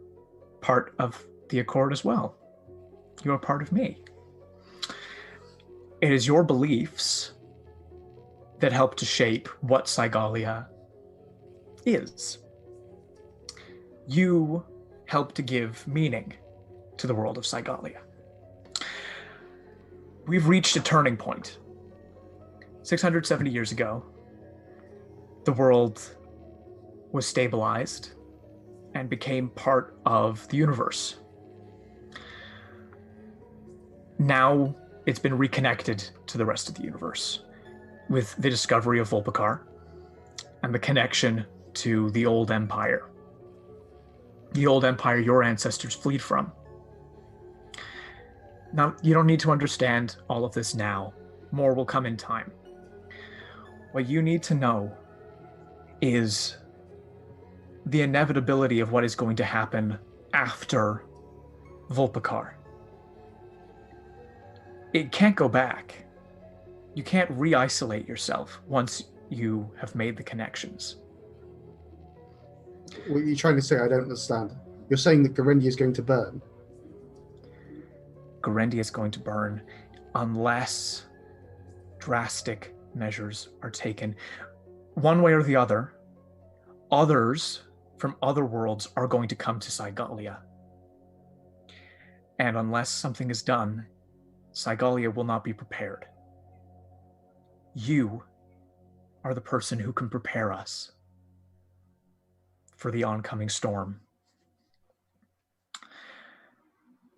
part of the Accord as well. You are part of me. It is your beliefs that help to shape what Sygalia is. You help to give meaning to the world of Sygalia. We've reached a turning point. 670 years ago, the world was stabilized and became part of the universe. Now it's been reconnected to the rest of the universe with the discovery of Volpakar and the connection to the old empire. The old empire your ancestors fled from. Now, you don't need to understand all of this now. More will come in time. What you need to know is the inevitability of what is going to happen after Volpakar. It can't go back. You can't re-isolate yourself once you have made the connections. What are you trying to say? I don't understand. You're saying that Garendia is going to burn? Gorendia is going to burn unless drastic measures are taken. One way or the other, others from other worlds are going to come to Sygalia. And unless something is done, Sygalia will not be prepared. You are the person who can prepare us for the oncoming storm.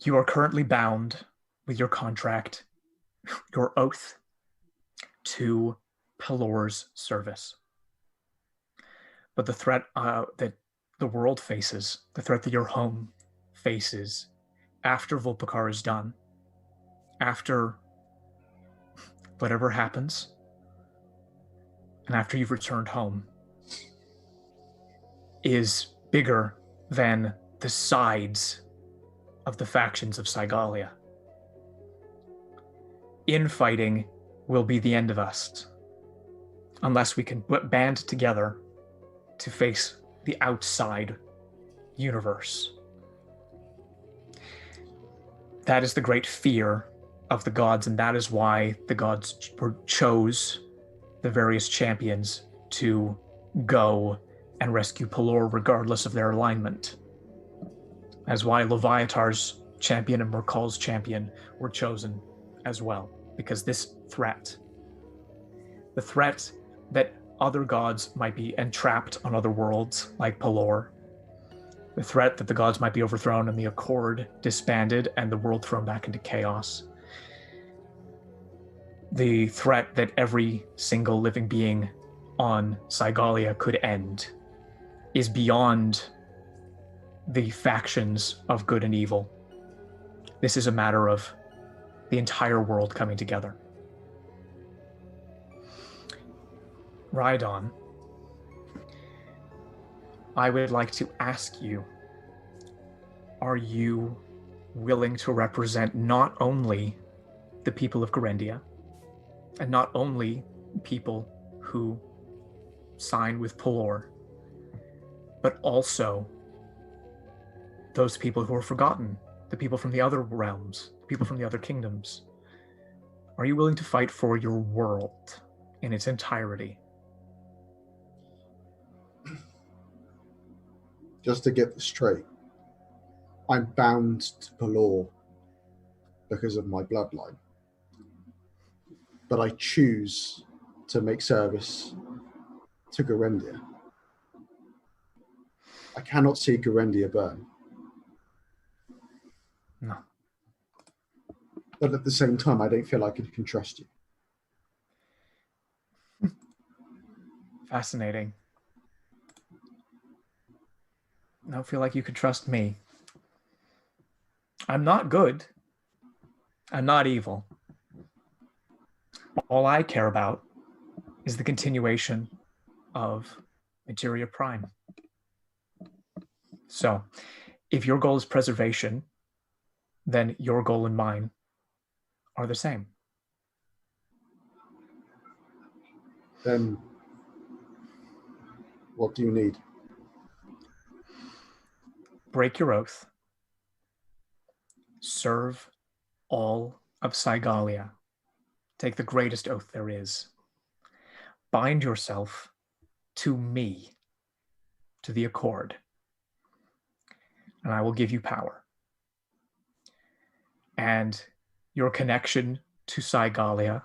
You are currently bound with your contract, your oath, to Pelor's service. But the threat that the world faces, the threat that your home faces after Volpakar is done, after whatever happens, and after you've returned home, is bigger than the sides of the factions of Sygalia. Infighting will be the end of us, unless we can band together to face the outside universe. That is the great fear of the gods, and that is why the gods chose the various champions to go and rescue Pelor regardless of their alignment. That's why Leviatar's champion and Merkal's champion were chosen as well, because this threat, the threat that other gods might be entrapped on other worlds like Pelor, the threat that the gods might be overthrown and the Accord disbanded and the world thrown back into chaos, the threat that every single living being on Sygalia could end, is beyond the factions of good and evil. This is a matter of the entire world coming together. Rhydon, I would like to ask you, are you willing to represent not only the people of Gorendia, and not only people who sign with Pelor, but also those people who are forgotten, the people from the other realms, the people from the other kingdoms? Are you willing to fight for your world in its entirety? Just to get this straight, I'm bound to Pelor because of my bloodline, but I choose to make service to Gorendia. I cannot see Gorendia burn. No. But at the same time, I don't feel like I can trust you. Fascinating. I don't feel like you could trust me. I'm not good. I'm not evil. All I care about is the continuation of Materia Prime. So, if your goal is preservation, then your goal and mine are the same. Then what do you need? Break your oath. Serve all of Sygalia. Take the greatest oath there is. Bind yourself to me, to the Accord, and I will give you power. And your connection to Sygalia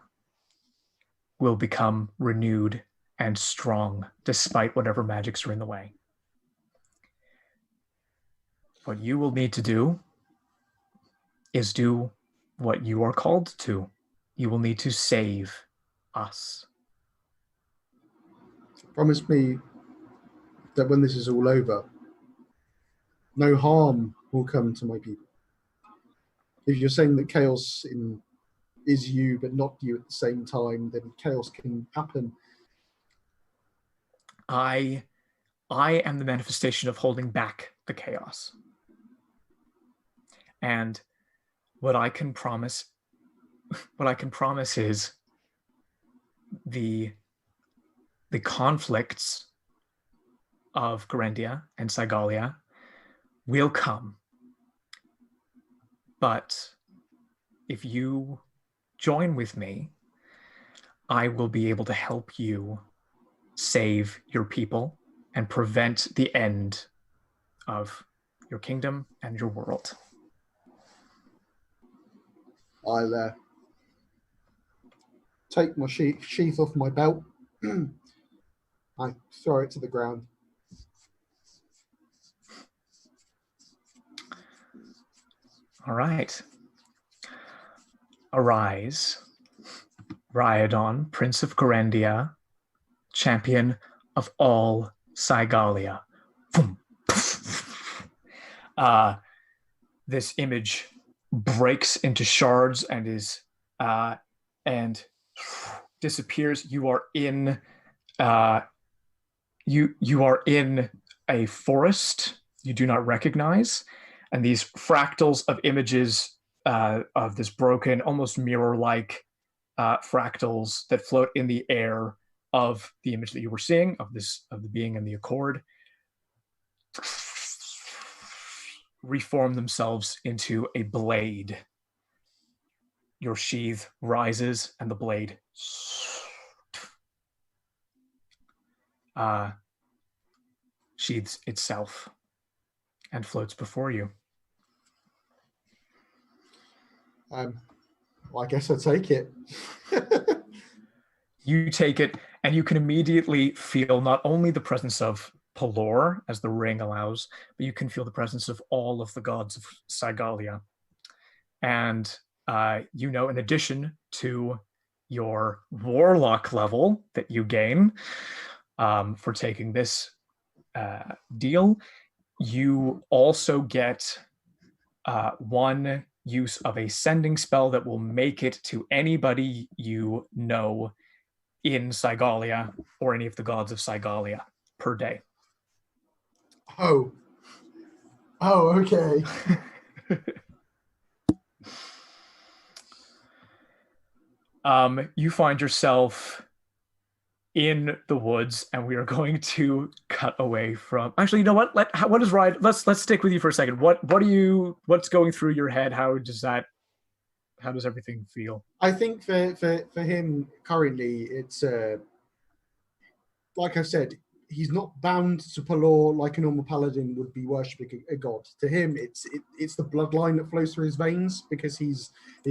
will become renewed and strong despite whatever magics are in the way. What you will need to do is do what you are called to. You will need to save us. Promise me that when this is all over, no harm will come to my people. If you're saying that chaos is you, but not you at the same time, then chaos can happen. I am the manifestation of holding back the chaos. And what I can promise is the conflicts of Gorendia and Sygalia will come. But if you join with me, I will be able to help you save your people and prevent the end of your kingdom and your world. I'll take my sheath off my belt. I throw it to the ground. All right. Arise, Rhydon, Prince of Corendia, champion of all Sygalia. This image breaks into shards and is and disappears. You are in you are in a forest you do not recognize, and these fractals of images of this broken, almost mirror-like fractals that float in the air of the image that you were seeing of the being in the accord reform themselves into a blade. Your sheath rises and the blade sheathes itself and floats before you. Well, I guess I'll take it. You take it, and you can immediately feel not only the presence of Pelor, as the ring allows, but you can feel the presence of all of the gods of Sygalia. And in addition to your warlock level that you gain for taking this deal, you also get one use of a sending spell that will make it to anybody you know in Sygalia or any of the gods of Sygalia per day. Oh, okay. You find yourself in the woods, and we are going to cut away from. Actually, you know what? What is Ride? Let's stick with you for a second. What's going through your head? How does everything feel? I think for him currently, it's like I've said, he's not bound to Pelor like a normal paladin would be worshipping a god. To him, it's the bloodline that flows through his veins, because he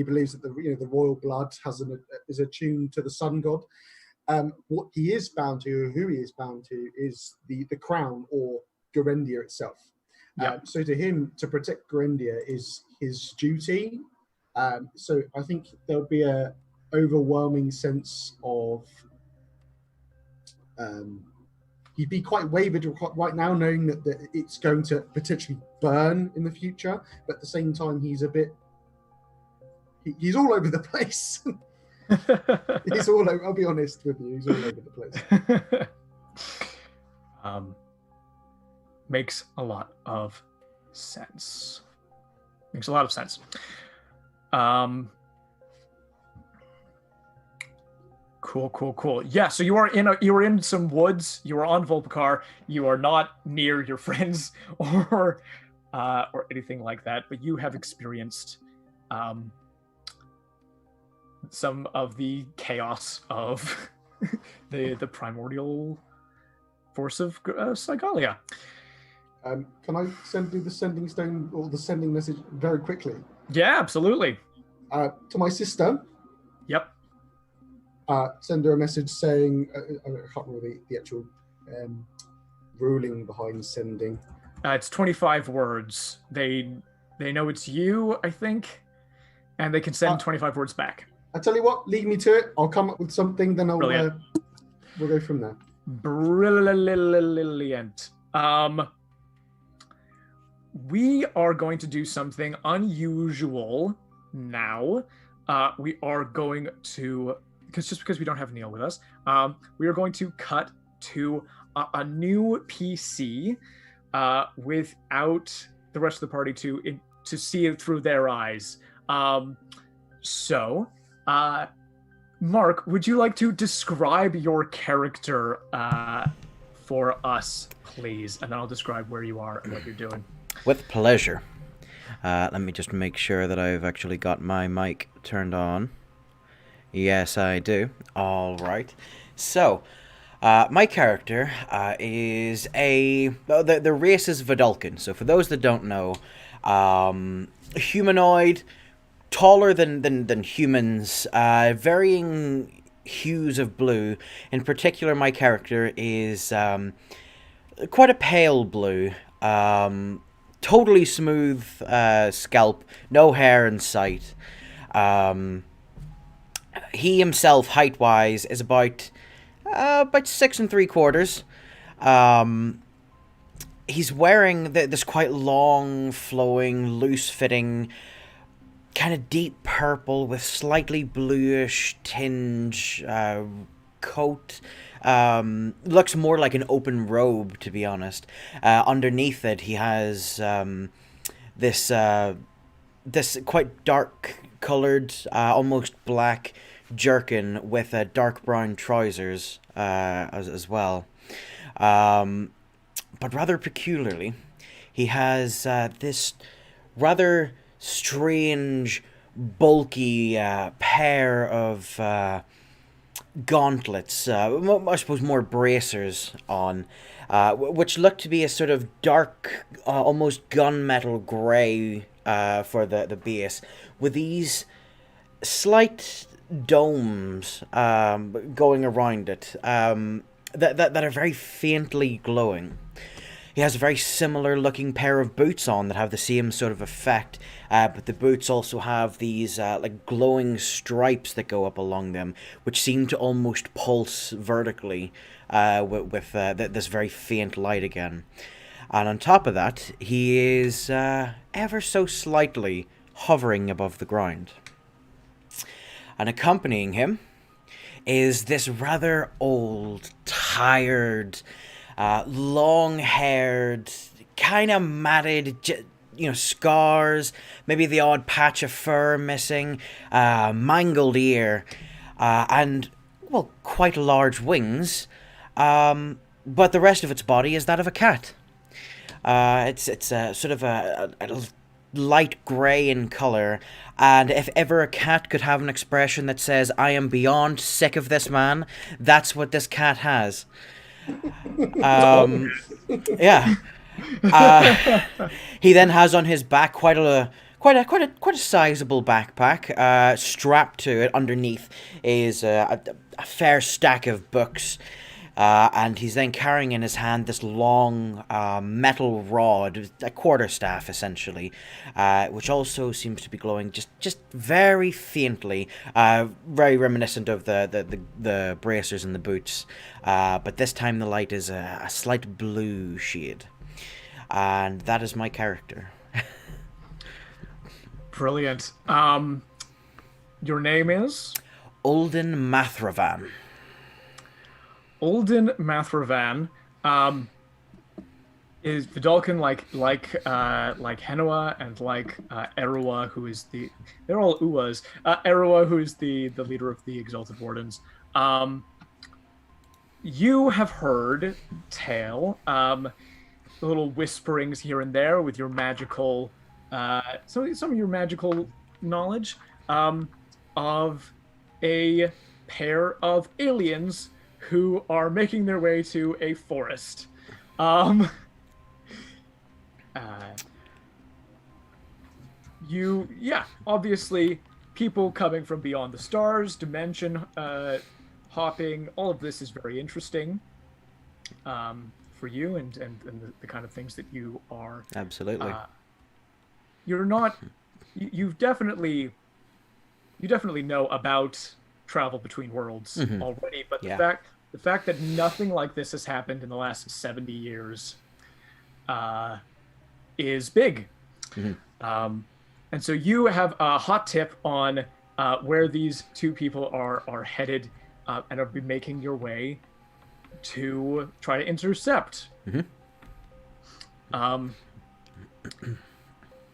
believes that the royal blood is attuned to the sun god. What he is bound to, who he is bound to, is the crown or Gorendia itself. Yep. So to him, to protect Gorendia is his duty. So I think there'll be a overwhelming sense of he'd be quite wavered right now, knowing that it's going to potentially burn in the future, but at the same time he's all over the place. He's all over, I'll be honest with you, he's all over the place. Makes a lot of sense. Cool. Yeah, so you are in some woods. You are on Volpakar. You are not near your friends or anything like that, but you have experienced some of the chaos of the primordial force of Sygalia. Can I do the sending stone or the sending message very quickly? Yeah, absolutely. To my sister. Yep. Send her a message saying, I can't remember the actual ruling behind sending. It's 25 words. They know it's you, I think, and they can send 25 words back. I tell you what, leave me to it. I'll come up with something, then we'll go from there. Brilliant. We are going to do something unusual now. We are going to, because we don't have Neil with us, we are going to cut to a new PC without the rest of the party to see it through their eyes. So, Mark, would you like to describe your character for us, please? And then I'll describe where you are and what you're doing. With pleasure. Let me just make sure that I've actually got my mic turned on. Yes, I do. All right. So, my character is the race is Vidalcan. So, for those that don't know, humanoid, taller than humans, varying hues of blue. In particular, my character is quite a pale blue. Totally smooth scalp, no hair in sight. He himself, height-wise, is about 6 3/4. He's wearing this quite long, flowing, loose-fitting, kind of deep purple with slightly bluish tinge coat. Looks more like an open robe, to be honest. Underneath it, he has this quite dark colored, almost black jerkin with dark brown trousers as well. But rather peculiarly, he has this rather strange, bulky pair of gauntlets, I suppose more bracers on, which look to be a sort of dark, almost gunmetal grey for the base, with these slight domes going around it that are very faintly glowing. He has a very similar looking pair of boots on that have the same sort of effect, but the boots also have these like glowing stripes that go up along them, which seem to almost pulse vertically with this very faint light again. And on top of that, he is ever so slightly hovering above the ground. And accompanying him is this rather old, tired, long-haired, kind of matted, scars, maybe the odd patch of fur missing, mangled ear, and, well, quite large wings, but the rest of its body is that of a cat. It's sort of a light grey in colour, and if ever a cat could have an expression that says, "I am beyond sick of this man," that's what this cat has. Yeah. He then has on his back quite a sizable backpack. Strapped to it underneath is a fair stack of books. And he's then carrying in his hand this long metal rod, a quarterstaff essentially, which also seems to be glowing just very faintly, very reminiscent of the bracers and the boots. But this time the light is a slight blue shade. And that is my character. Brilliant. Your name is? Olden Mathravan. Olden Mathravan. Is Vidalcan like Henua and like Erua, who is they're all Uas. Erua, who is the leader of the Exalted Wardens. You have heard tale, little whisperings here and there with your magical, some of your magical knowledge, of a pair of aliens who are making their way to a forest. Obviously, people coming from beyond the stars, dimension hopping, all of this is very interesting for you and the kind of things that you are. Absolutely. You're not. You definitely know about travel between worlds already, but the fact that nothing like this has happened in the last 70 years is big. And so you have a hot tip on where these two people are headed and are making your way to try to intercept.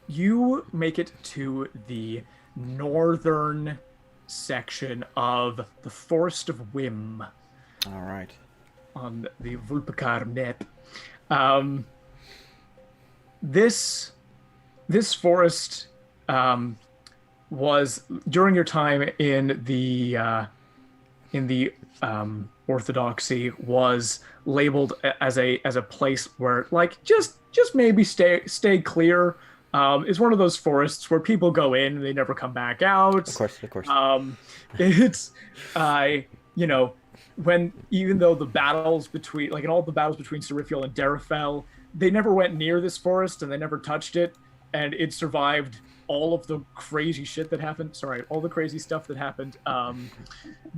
You make it to the northern section of the Forest of Whim. All right. On the Vulpikar Nep. This this forest was during your time in the Orthodoxy was labeled as a place where like just maybe stay clear. It's one of those forests where people go in and they never come back out. Of course. It's you know, when even though the battles between like in all the battles between Seriphiel and Darafel, they never went near this forest and they never touched it, and it survived all of the crazy shit that happened. Sorry, all the crazy stuff that happened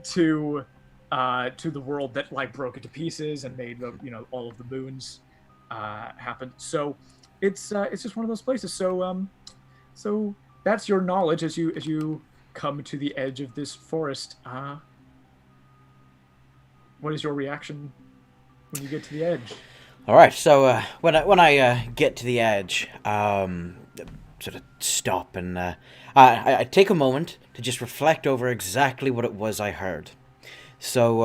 to the world that like broke it to pieces and made the all of the moons happen. So it's just one of those places. So that's your knowledge as you come to the edge of this forest. What is your reaction when you get to the edge? All right. So when I get to the edge, sort of stop and I take a moment to just reflect over exactly what it was I heard. So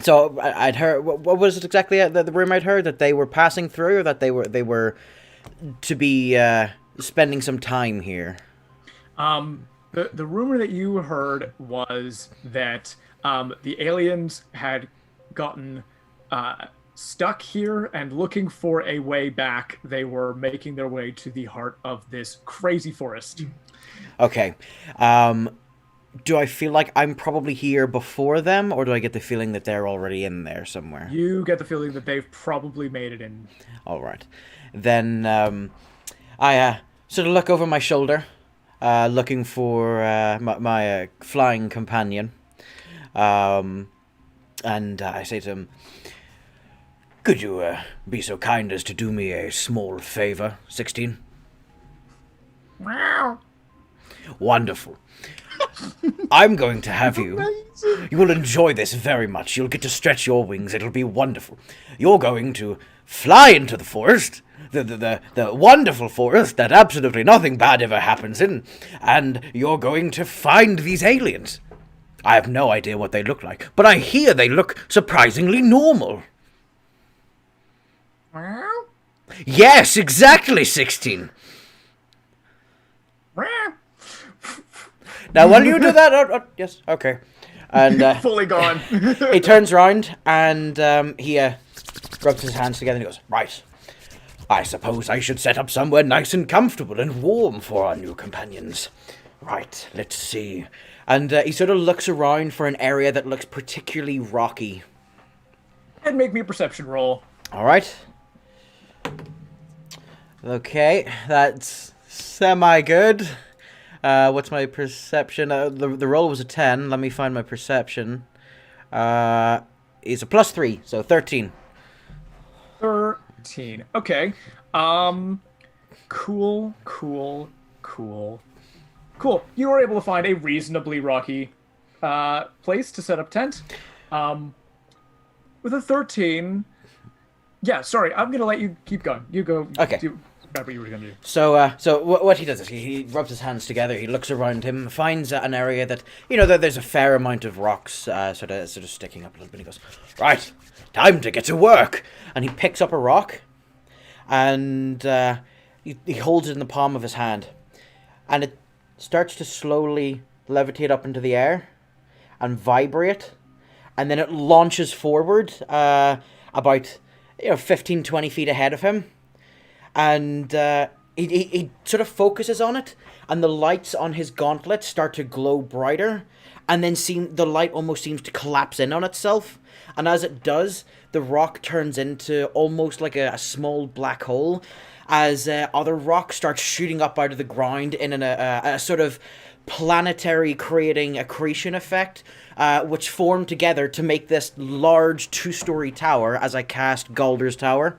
I'd heard. What was it exactly the room I'd heard, that they were passing through, or that they were to be spending some time here? The rumor that you heard was that the aliens had gotten stuck here, and looking for a way back, they were making their way to the heart of this crazy forest. Okay. Do I feel like I'm probably here before them, or do I get the feeling that they're already in there somewhere? You get the feeling that they've probably made it in. All right. Then I sort of look over my shoulder, looking for my flying companion. And I say to him, "Could you be so kind as to do me a small favor, 16? Wow. Wonderful. I'm going to have you. You will enjoy this very much. You'll get to stretch your wings. It'll be wonderful. You're going to fly into the forest, the wonderful forest that absolutely nothing bad ever happens in, and you're going to find these aliens. I have no idea what they look like, but I hear they look surprisingly normal." Wow. Yes, exactly, 16. Now, while you do that, yes, okay. And Fully gone. he turns around and he rubs his hands together and he goes, "Right. I suppose I should set up somewhere nice and comfortable and warm for our new companions. Right, let's see." And he sort of looks around for an area that looks particularly rocky. And make me a perception roll. All right. Okay, that's semi-good. What's my perception? The roll was a 10. Let me find my perception. It's a +3, so 13. 13. Okay. Cool. You were able to find a reasonably rocky place to set up tent. With a 13. Yeah, sorry. I'm gonna let you keep going. You go. Okay. Do what you were gonna do. So what he does is he rubs his hands together. He looks around him, finds an area that there's a fair amount of rocks, sort of sticking up a little bit. He goes, "Right, time to get to work." And he picks up a rock, and he holds it in the palm of his hand, and it starts to slowly levitate up into the air and vibrate, and then it launches forward about 15, 20 feet ahead of him. And he sort of focuses on it, and the lights on his gauntlet start to glow brighter, and then the light almost seems to collapse in on itself. And as it does, the rock turns into almost like a small black hole, as other rocks start shooting up out of the ground in a sort of planetary creating accretion effect, which form together to make this large 2-story tower as I cast Galder's Tower.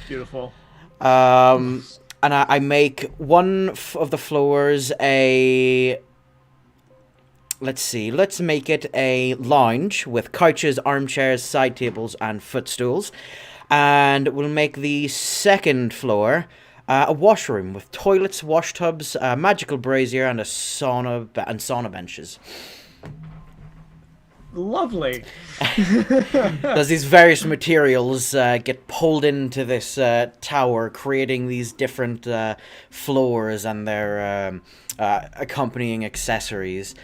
Beautiful. And I make one of the floors let's make it a lounge with couches, armchairs, side tables, and footstools. And we'll make the second floor a washroom with toilets, wash tubs, a magical brazier, and sauna benches. Lovely. As these various materials get pulled into this tower, creating these different floors and their accompanying accessories,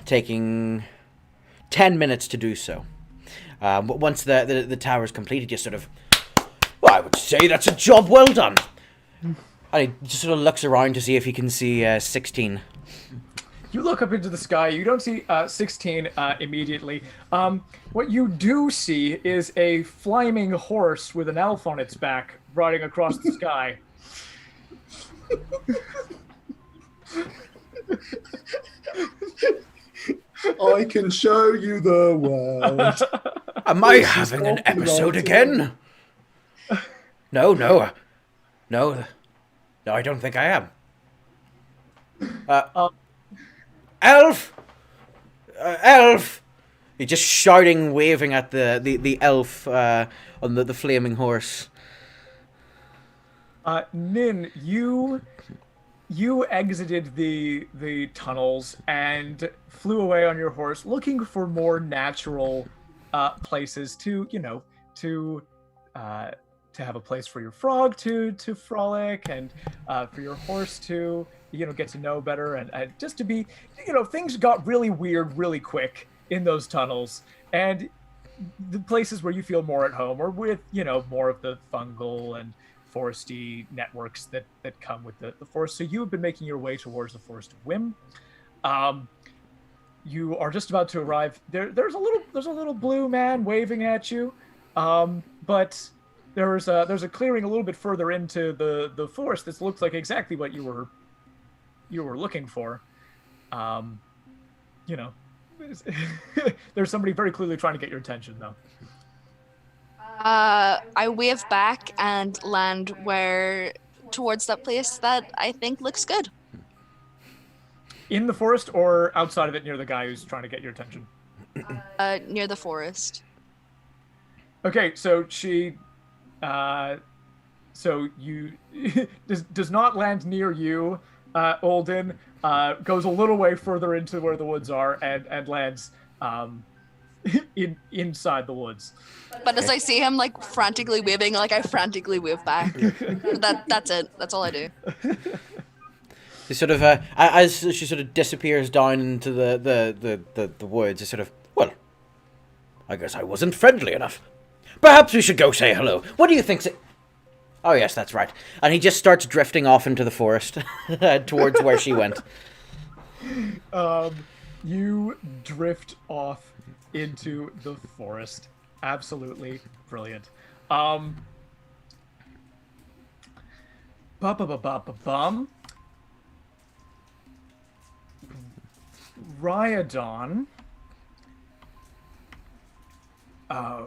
taking 10 minutes to do so. But once the tower is completed, you sort of, well, I would say that's a job well done. And he just sort of looks around to see if he can see 16. You look up into the sky. You don't see 16 immediately. What you do see is a flaming horse with an elf on its back riding across the sky. I can show you the world. Am I having an episode again? No, I don't think I am. Elf! Elf! You're just shouting, waving at the elf on the flaming horse. Nin, you exited the tunnels and flew away on your horse, looking for more natural places to have a place for your frog to frolic, and for your horse to get to know better, and just to be, things got really weird really quick in those tunnels, and the places where you feel more at home are with more of the fungal and foresty networks that come with the forest. So you have been making your way towards the Forest of Whim. You are just about to arrive. There's a little blue man waving at you, but there's a clearing a little bit further into the forest. This looks like exactly what you were looking for. There's somebody very clearly trying to get your attention, though. I wave back and land towards that place that I think looks good. In the forest or outside of it, near the guy who's trying to get your attention? Near the forest. Okay, so she, so you does not land near you, Olden. Goes a little way further into where the woods are and lands inside the woods. But as I see him frantically waving, I frantically wave back. That's it. That's all I do. She sort of, as she sort of disappears down into the woods, it's sort of, well, I guess I wasn't friendly enough. Perhaps we should go say hello. What do you think? Oh yes, that's right. And he just starts drifting off into the forest towards where she went. You drift off into the forest. Absolutely brilliant. Ryadon.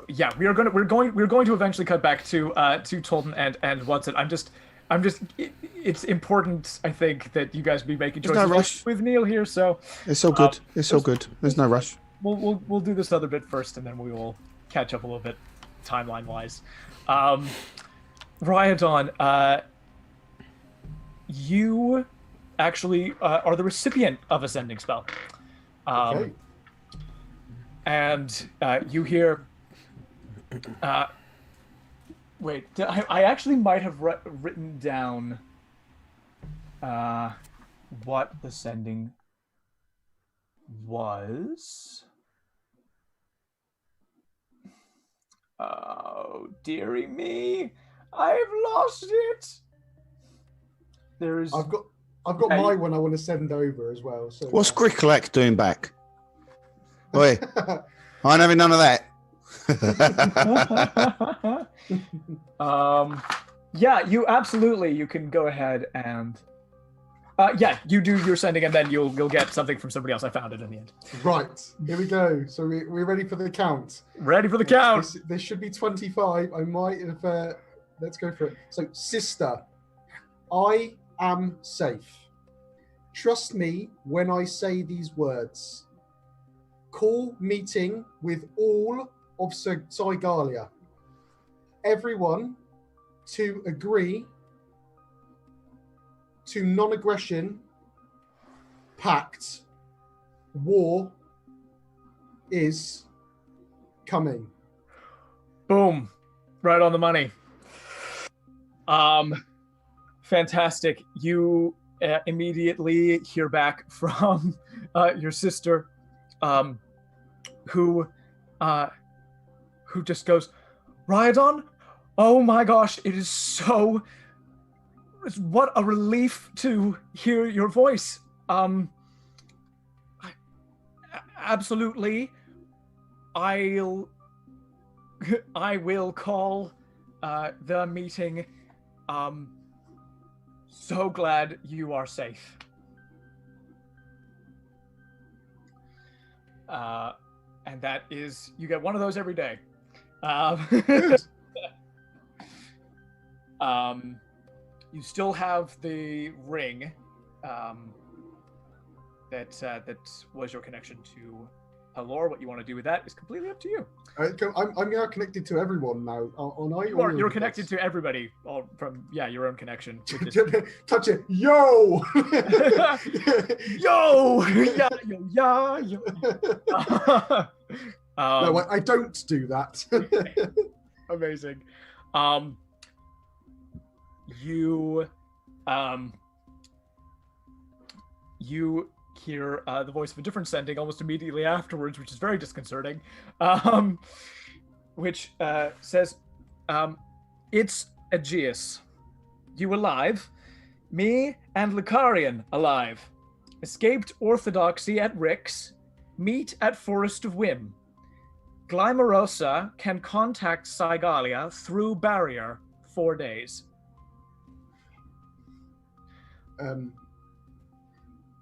Yeah, we're going to eventually cut back to Tolton and Watsit. I'm just it's important, I think, that you guys be making choices. There's no rush with Neil here, so it's all good. It's all good. There's no rush. We'll do this other bit first, and then we will catch up a little bit timeline wise. Ryadon, you actually are the recipient of a sending spell. Okay. And you hear. Wait, I actually might have written down what the sending was. Oh, dearie me, I've lost it. There's. I've got my one I want to send over as well. So What's Gricklack doing back? Oi, I ain't having none of that. Yeah, you can go ahead and you do your sending, and then you'll get something from somebody else. I found it in the end. Right, here we go. So we're ready for the count. Ready for the count. There should be 25. I might have. Let's go for it. So, sister, I am safe. Trust me when I say these words. Call meeting with all of Sygalia. Everyone to agree to non-aggression, pact, war, is coming. Boom. Right on the money. Fantastic. You immediately hear back from your sister, who just goes, Rhydon, oh my gosh, it is so... What a relief to hear your voice. Absolutely. I will call the meeting. So glad you are safe. And that is, you get one of those every day. You still have the ring that was your connection to Halor. What you want to do with that is completely up to you. I'm now connected to everyone now. You're connected to everybody from your own connection. Touch it, yo, yo, yo. No, I don't do that. Amazing. You hear the voice of a different sending almost immediately afterwards, which is very disconcerting, which says, it's Aegeus. You alive? Me and Licarian alive. Escaped Orthodoxy at Rix. Meet at Forest of Whim. Glymerosa can contact Sygalia through barrier 4 days.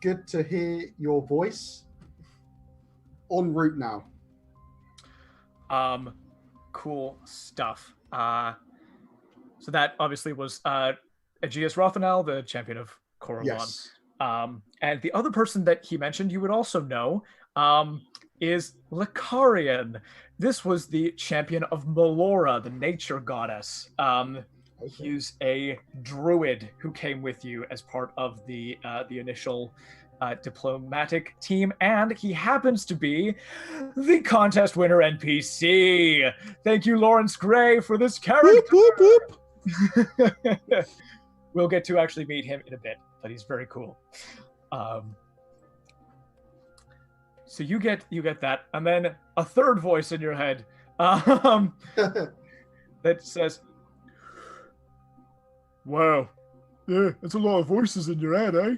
Good to hear your voice. En route now. Cool stuff. So that obviously was Aegeus Rothanel, the champion of Koromon. Yes. And the other person that he mentioned you would also know is Licarian. This was the champion of Melora, the nature goddess. He's a druid who came with you as part of the initial diplomatic team, and he happens to be the contest winner NPC. Thank you, Lawrence Gray, for this character. Whoop, whoop, whoop. We'll get to actually meet him in a bit, but he's very cool. So you get that, and then a third voice in your head that says, wow, yeah, that's a lot of voices in your head, eh?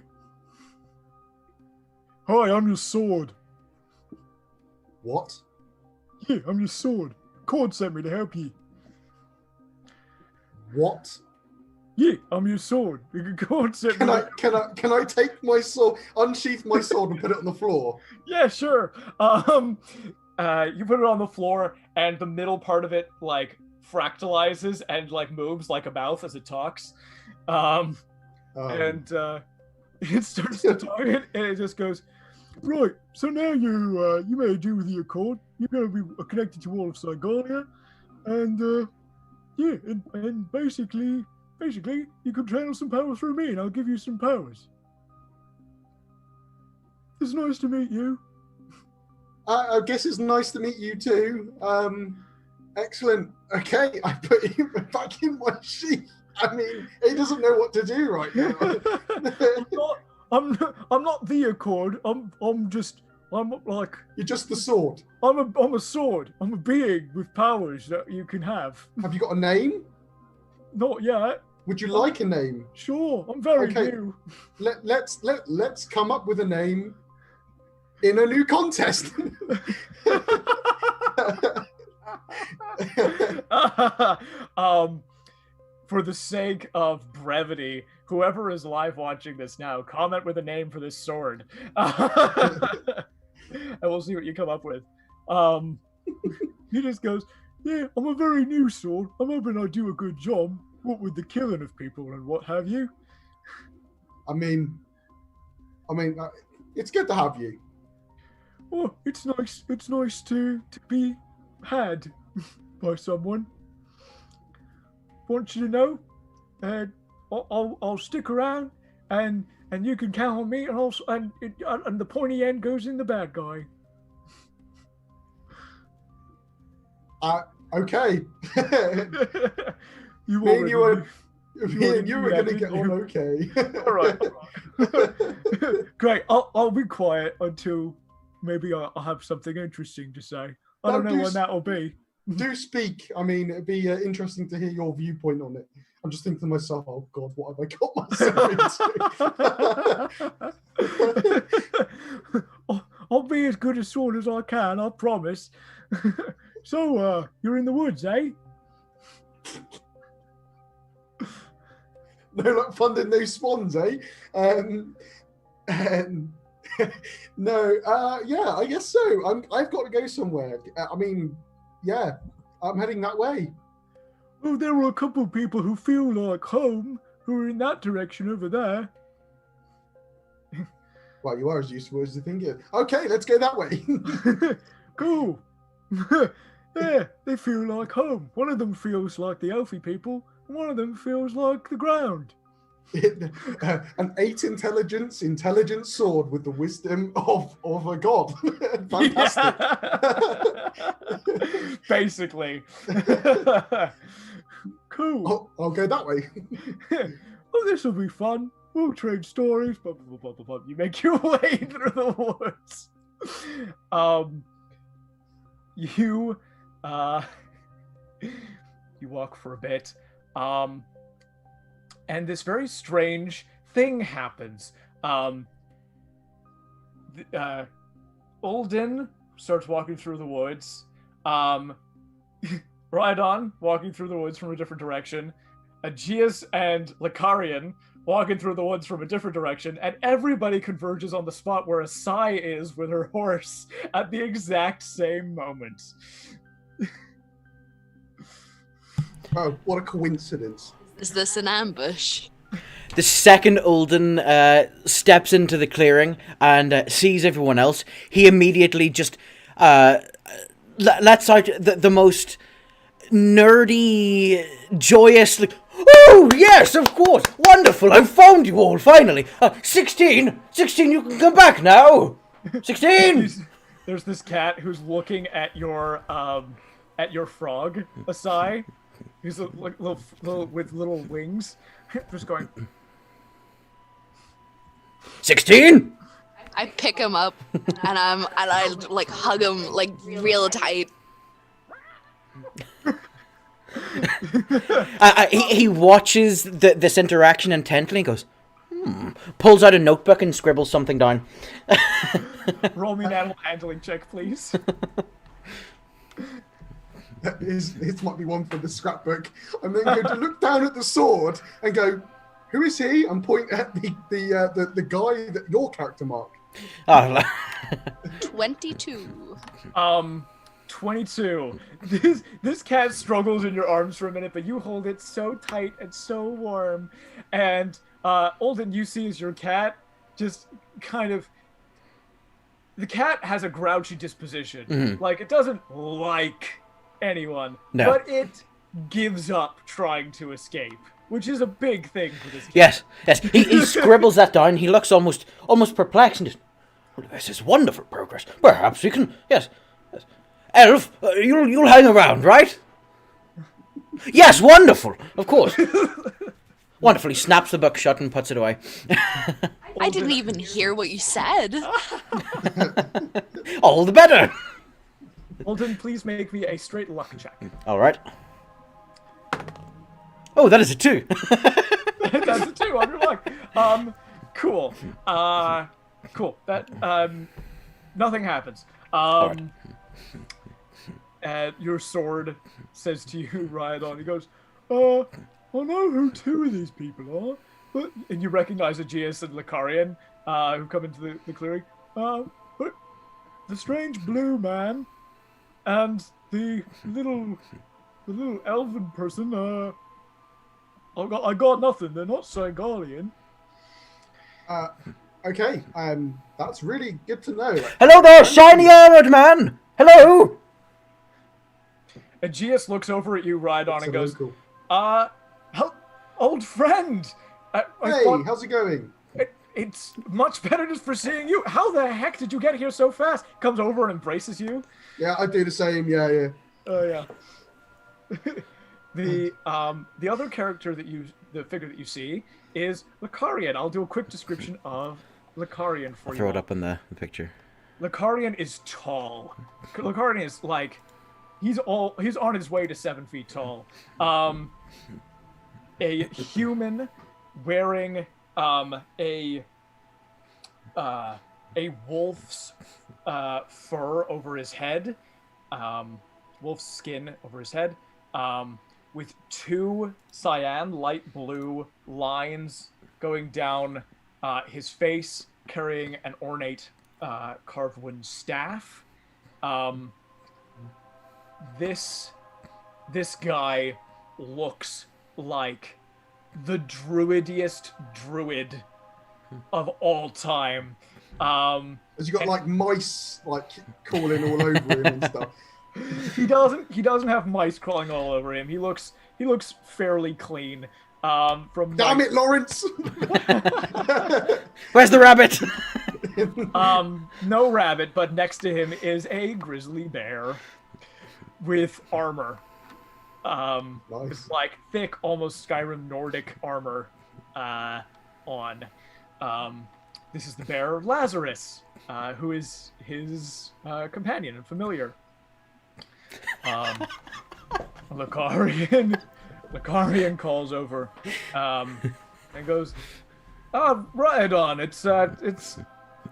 Hi, I'm your sword. What? Yeah, I'm your sword. Cord sent me to help you. What? Yeah, I'm your sword. Cord sent me. Can I take my sword, unsheath my sword, and put it on the floor? Yeah, sure. You put it on the floor, and the middle part of it like fractalizes and like moves like a mouth as it talks, and it starts to talk, and it just goes, right. So now you may do with your cord. You're going to be connected to all of Sygalia, and and basically you can channel some power through me, and I'll give you some powers. It's nice to meet you. I guess it's nice to meet you too. Excellent. Okay, I put him back in my sheath. I mean, he doesn't know what to do right now. I'm not the Accord. I'm like, you're just the sword. I'm a sword. I'm a being with powers that you can have. Have you got a name? Not yet. Would you like a name? Sure. I'm very new. Let's come up with a name in a new contest. For the sake of brevity, whoever is live watching this now, comment with a name for this sword. And we'll see what you come up with. He just goes, yeah, I'm a very new sword. I'm hoping I do a good job. What with the killing of people and what have you. I mean, it's good to have you. Oh, it's nice. It's nice to be had by someone. Want you to know, I'll stick around, and you can count on me, and the pointy end goes in the bad guy. Okay. You Me and you already were, me and you were yeah, going to get didn't on you? okay. All right. Great. I'll be quiet until maybe I'll have something interesting to say. I don't know when that'll be. Do speak. I mean, it'd be interesting to hear your viewpoint on it. I'm just thinking to myself, oh God, what have I got myself into? I'll be as good as soon as I can, I promise. So, you're in the woods, eh? No luck funding those swans, eh? No, yeah, I guess so. I've got to go somewhere. I mean, yeah, I'm heading that way. Well, there were a couple of people who feel like home who are in that direction over there. Well, you are as useful as you think it. Okay, let's go that way. Cool. Yeah, they feel like home. One of them feels like the elfy people, and one of them feels like the ground. An 8 intelligent sword with the wisdom of a god. Fantastic. Basically. Cool. I'll go that way. Oh, this will be fun. We'll trade stories. Blah, blah, blah, blah, blah. You make your way through the woods. You walk for a bit. And this very strange thing happens. Ulden starts walking through the woods. Rhydon walking through the woods from a different direction. Aegeus and Licarian walking through the woods from a different direction, and everybody converges on the spot where Asai is with her horse at the exact same moment. Oh, what a coincidence. Is this an ambush? The second Ulden steps into the clearing and sees everyone else, he immediately just lets out the most nerdy, joyous, like, oh, yes, of course, wonderful, I found you all, finally. 16, you can come back now. 16! There's this cat who's looking at your frog, Asai. He's little with little wings, just going. 16. I pick him up and I like hug him like real tight. He watches this interaction intently and goes, pulls out a notebook and scribbles something down. Roll me an animal handling check, please. This might be one for the scrapbook. I'm then going to look down at the sword and go, who is he? And point at the guy that your character marked. 22. 22. This cat struggles in your arms for a minute, but you hold it so tight and so warm. And Ulden, you see as your cat just kind of. The cat has a grouchy disposition. Mm-hmm. Like, it doesn't like anyone, but it gives up trying to escape, which is a big thing for this cat. Yes. He scribbles that down. He looks almost perplexed and just, oh, this is wonderful progress. Perhaps we can, yes. Elf, you'll hang around, right? Yes, wonderful, of course. Wonderful. He snaps the book shut and puts it away. I didn't even hear what you said. All the better. Ulden, please make me a straight luck check. All right. Oh, that is a 2. That's a 2 on your luck. Cool. Cool. That nothing happens. Your sword says to you, Rhydon, he goes, I know who 2 of these people are, and you recognize Aegeus and Licarian, who come into the clearing. But the strange blue man and the little elven person, I got nothing. They're not Sygalian. Okay, that's really good to know. Hello there, shiny armored man. Hello. Aegeus looks over at you, Rhydon, and goes, old friend. Hey, how's it going? It's much better just for seeing you. How the heck did you get here so fast? Comes over and embraces you. Yeah, I do the same. Yeah. Oh yeah. The other character the figure that you see is Lucarian. I'll do a quick description of Lucarian for you. Throw it up in the picture. Lucarian is tall. Lucarian is like he's on his way to 7 feet tall. A human wearing a wolf's fur over his head, wolf's skin over his head, with 2 cyan light blue lines going down his face, carrying an ornate carved wooden staff. This guy looks like the druidiest druid of all time. Has he got like mice like crawling all over him and stuff? He doesn't have mice crawling all over him. He looks fairly clean. Damn it, Lawrence! Where's the rabbit? No rabbit, but next to him is a grizzly bear with armor. Nice. With like thick, almost Skyrim Nordic armor on. This is the bear Lazarus, who is his companion and familiar. Lucarian calls over and goes, "Oh, right on. It's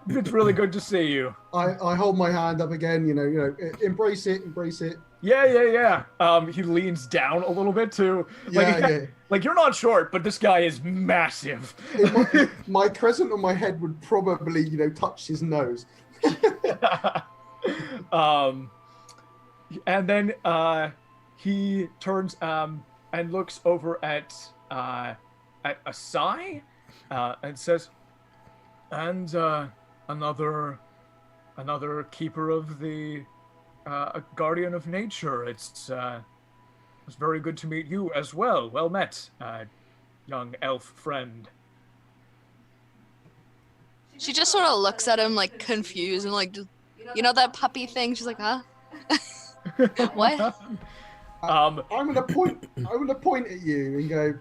really good to see you." I hold my hand up again. You know, embrace it. Yeah. He leans down a little bit too. Like you're not short, but this guy is massive. My crescent on my head would probably, touch his nose. And then he turns and looks over at Asai and says, "And another keeper of the a guardian of nature. It's very good to meet you as well. Well met, young elf friend." She just sort of looks at him like confused and like, that puppy thing. She's like, huh? What? I'm gonna point at you and go,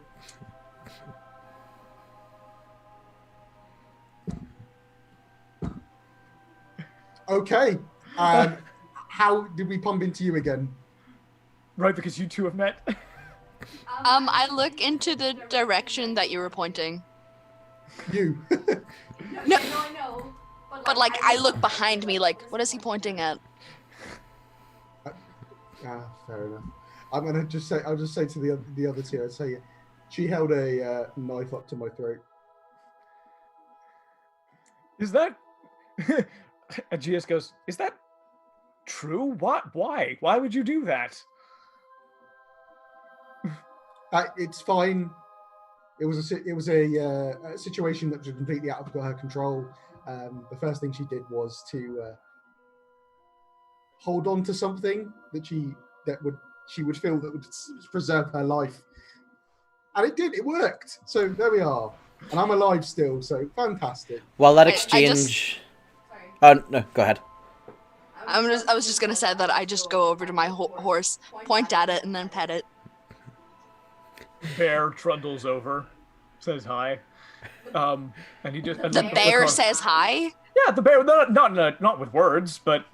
okay. How did we bump into you again? Right, because you two have met. I look into the direction that you were pointing. You. No, I know. But like, I look behind me, like, what is he pointing at? Fair enough. I'll just say to the other two, I'd say, she held a knife up to my throat. Is that? Aegeus goes, "Is that true? What? Why? Why would you do that?" It's fine. It was a situation that was completely out of her control. The first thing she did was to hold on to something that she would feel that would preserve her life, and it did. It worked. So there we are, and I'm alive still. So fantastic. Well, that exchange. Oh no, go ahead. I was just gonna say that I just go over to my horse, point at it, and then pet it. Bear trundles over, says hi, and he just. And the bear says hi. Yeah, the bear. Not with words, but.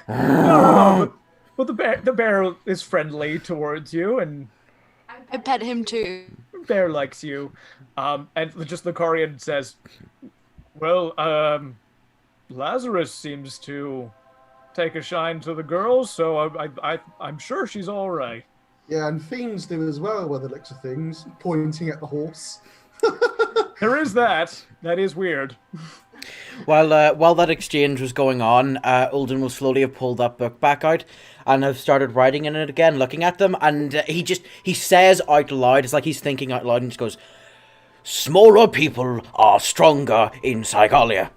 No. But the bear is friendly towards you, and. I pet him too. Bear likes you, and just Lucarian says, "Well, Lazarus seems to take a shine to the girls, so I'm sure she's all right." Yeah, and fiends do as well, by the looks of things, pointing at the horse. There is that. That is weird. While that exchange was going on, Ulden will slowly have pulled that book back out and have started writing in it again, looking at them, and he says out loud, it's like he's thinking out loud, and just goes, "Smaller people are stronger in Sygalia."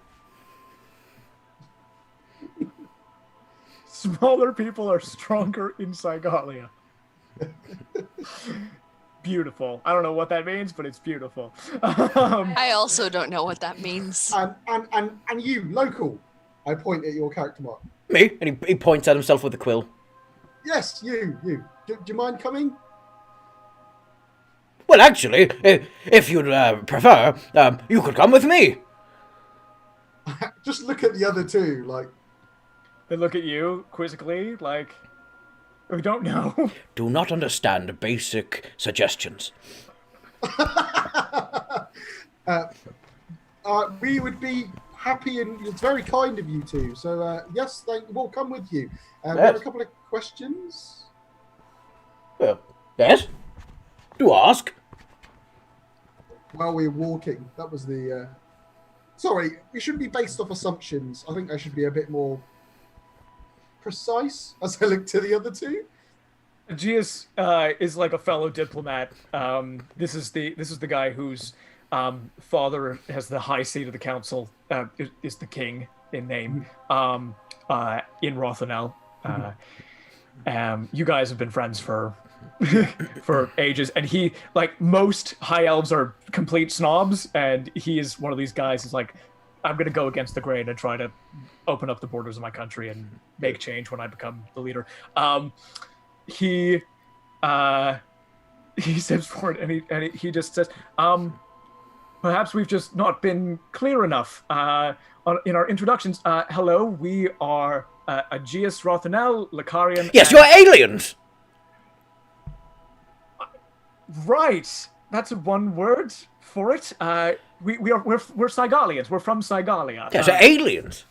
Smaller people are stronger in Sygalia. Beautiful. I don't know what that means, but it's beautiful. I also don't know what that means. And you, local. I point at your character mark. Me? And he points at himself with a quill. Yes, you. Do you mind coming? Well, actually, if you'd prefer, you could come with me. Just look at the other two, like. They look at you quizzically, like, we don't know. Do not understand basic suggestions. We would be happy, and it's very kind of you two. So, yes, we'll come with you. We have a couple of questions. Well, yes. Do ask. While we're walking, that was the... Sorry, we shouldn't be based off assumptions. I think I should be a bit more precise as I look to the other two. Regis is like a fellow diplomat. This is the guy whose father has the high seat of the council. Is the king in name. In Rothanel. You guys have been friends for ages, and he, like most high elves, are complete snobs, and he is one of these guys who's like, I'm gonna go against the grain and try to open up the borders of my country and make change when I become the leader. He steps forward and he just says, perhaps we've just not been clear enough in our introductions. Hello, we are Aegeus Rothanel, Licarian. Yes, you're aliens. Right, that's one word for it. We're Sygalians. We're from Sygalia. Yes, you're aliens.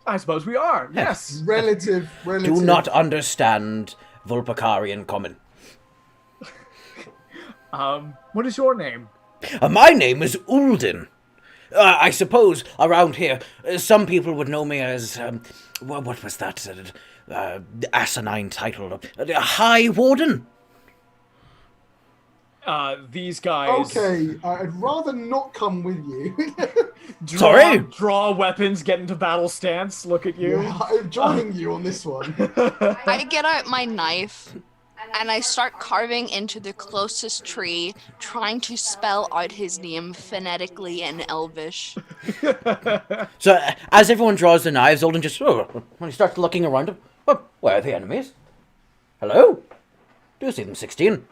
I suppose we are. Yes. Relative. Do not understand Vulpicarian common. What is your name? My name is Uldin. I suppose around here, some people would know me as, what was that asinine title? High Warden? These guys... Okay, I'd rather not come with you. Sorry? Draw weapons, get into battle stance, look at you. Yeah, I'm joining you on this one. I get out my knife and I start carving into the closest tree, trying to spell out his name phonetically in Elvish. So, as everyone draws their knives, Uldin just, when he starts looking around him, where are the enemies? Hello? Do you see them, 16?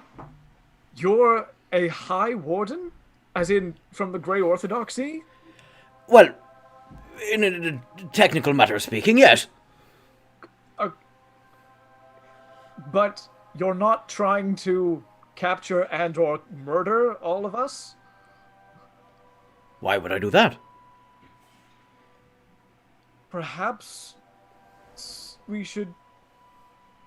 You're a High Warden? As in, from the Grey Orthodoxy? Well, in a technical matter of speaking, yes. But you're not trying to capture and or murder all of us? Why would I do that? Perhaps we should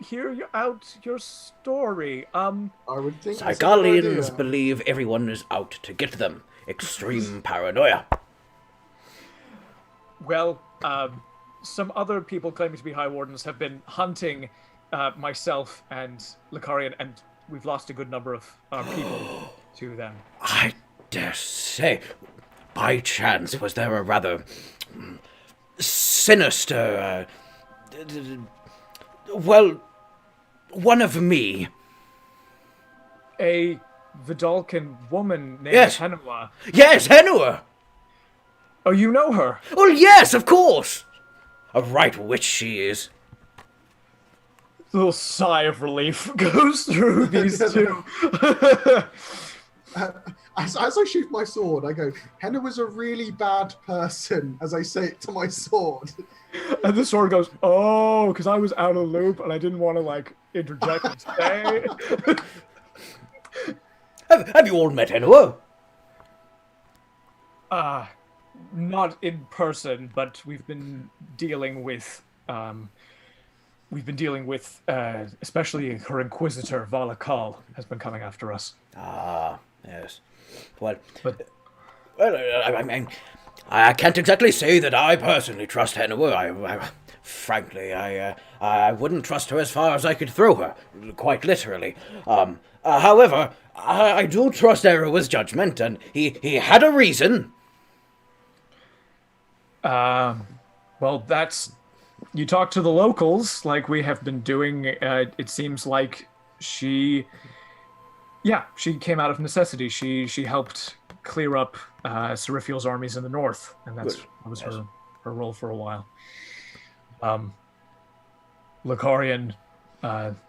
hear out your story. I would think Sygalians believe everyone is out to get them. Extreme paranoia. Well, some other people claiming to be High Wardens have been hunting myself and Licarian, and we've lost a good number of our people to them. I dare say. By chance, was there a rather sinister, well, one of me? A Vidalcan woman named Henua. Yes, Henua! Oh, you know her? Well, yes, of course! A right witch she is. A little sigh of relief goes through these two. As I shoot my sword, I go, Henna was a really bad person, as I say it to my sword. And the sword goes, oh, because I was out of loop and I didn't want to, like, interject and say. Have you all met Henua? Not in person, but we've been dealing with, especially her inquisitor, Valakal, has been coming after us. Ah, yes. Well, I mean, I can't exactly say that I personally trust Henua. Frankly, I wouldn't trust her as far as I could throw her, quite literally. However, I do trust Erua's judgment, and he had a reason. Well, that's... You talk to the locals, like we have been doing. It seems like she came out of necessity. She helped clear up Seriphiel's armies in the north, and that was her role for a while. Licarian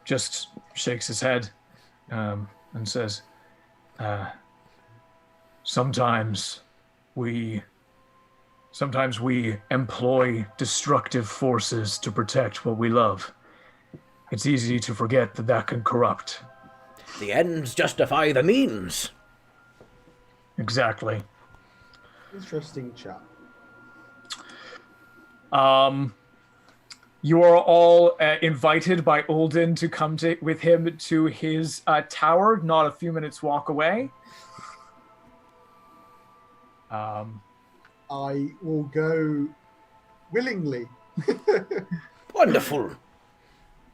just shakes his head and says, Sometimes we employ destructive forces to protect what we love. It's easy to forget that can corrupt. The ends justify the means. Exactly. Interesting chat. You are all invited by Olden to come with him to his tower, not a few minutes walk away. I will go willingly. Wonderful.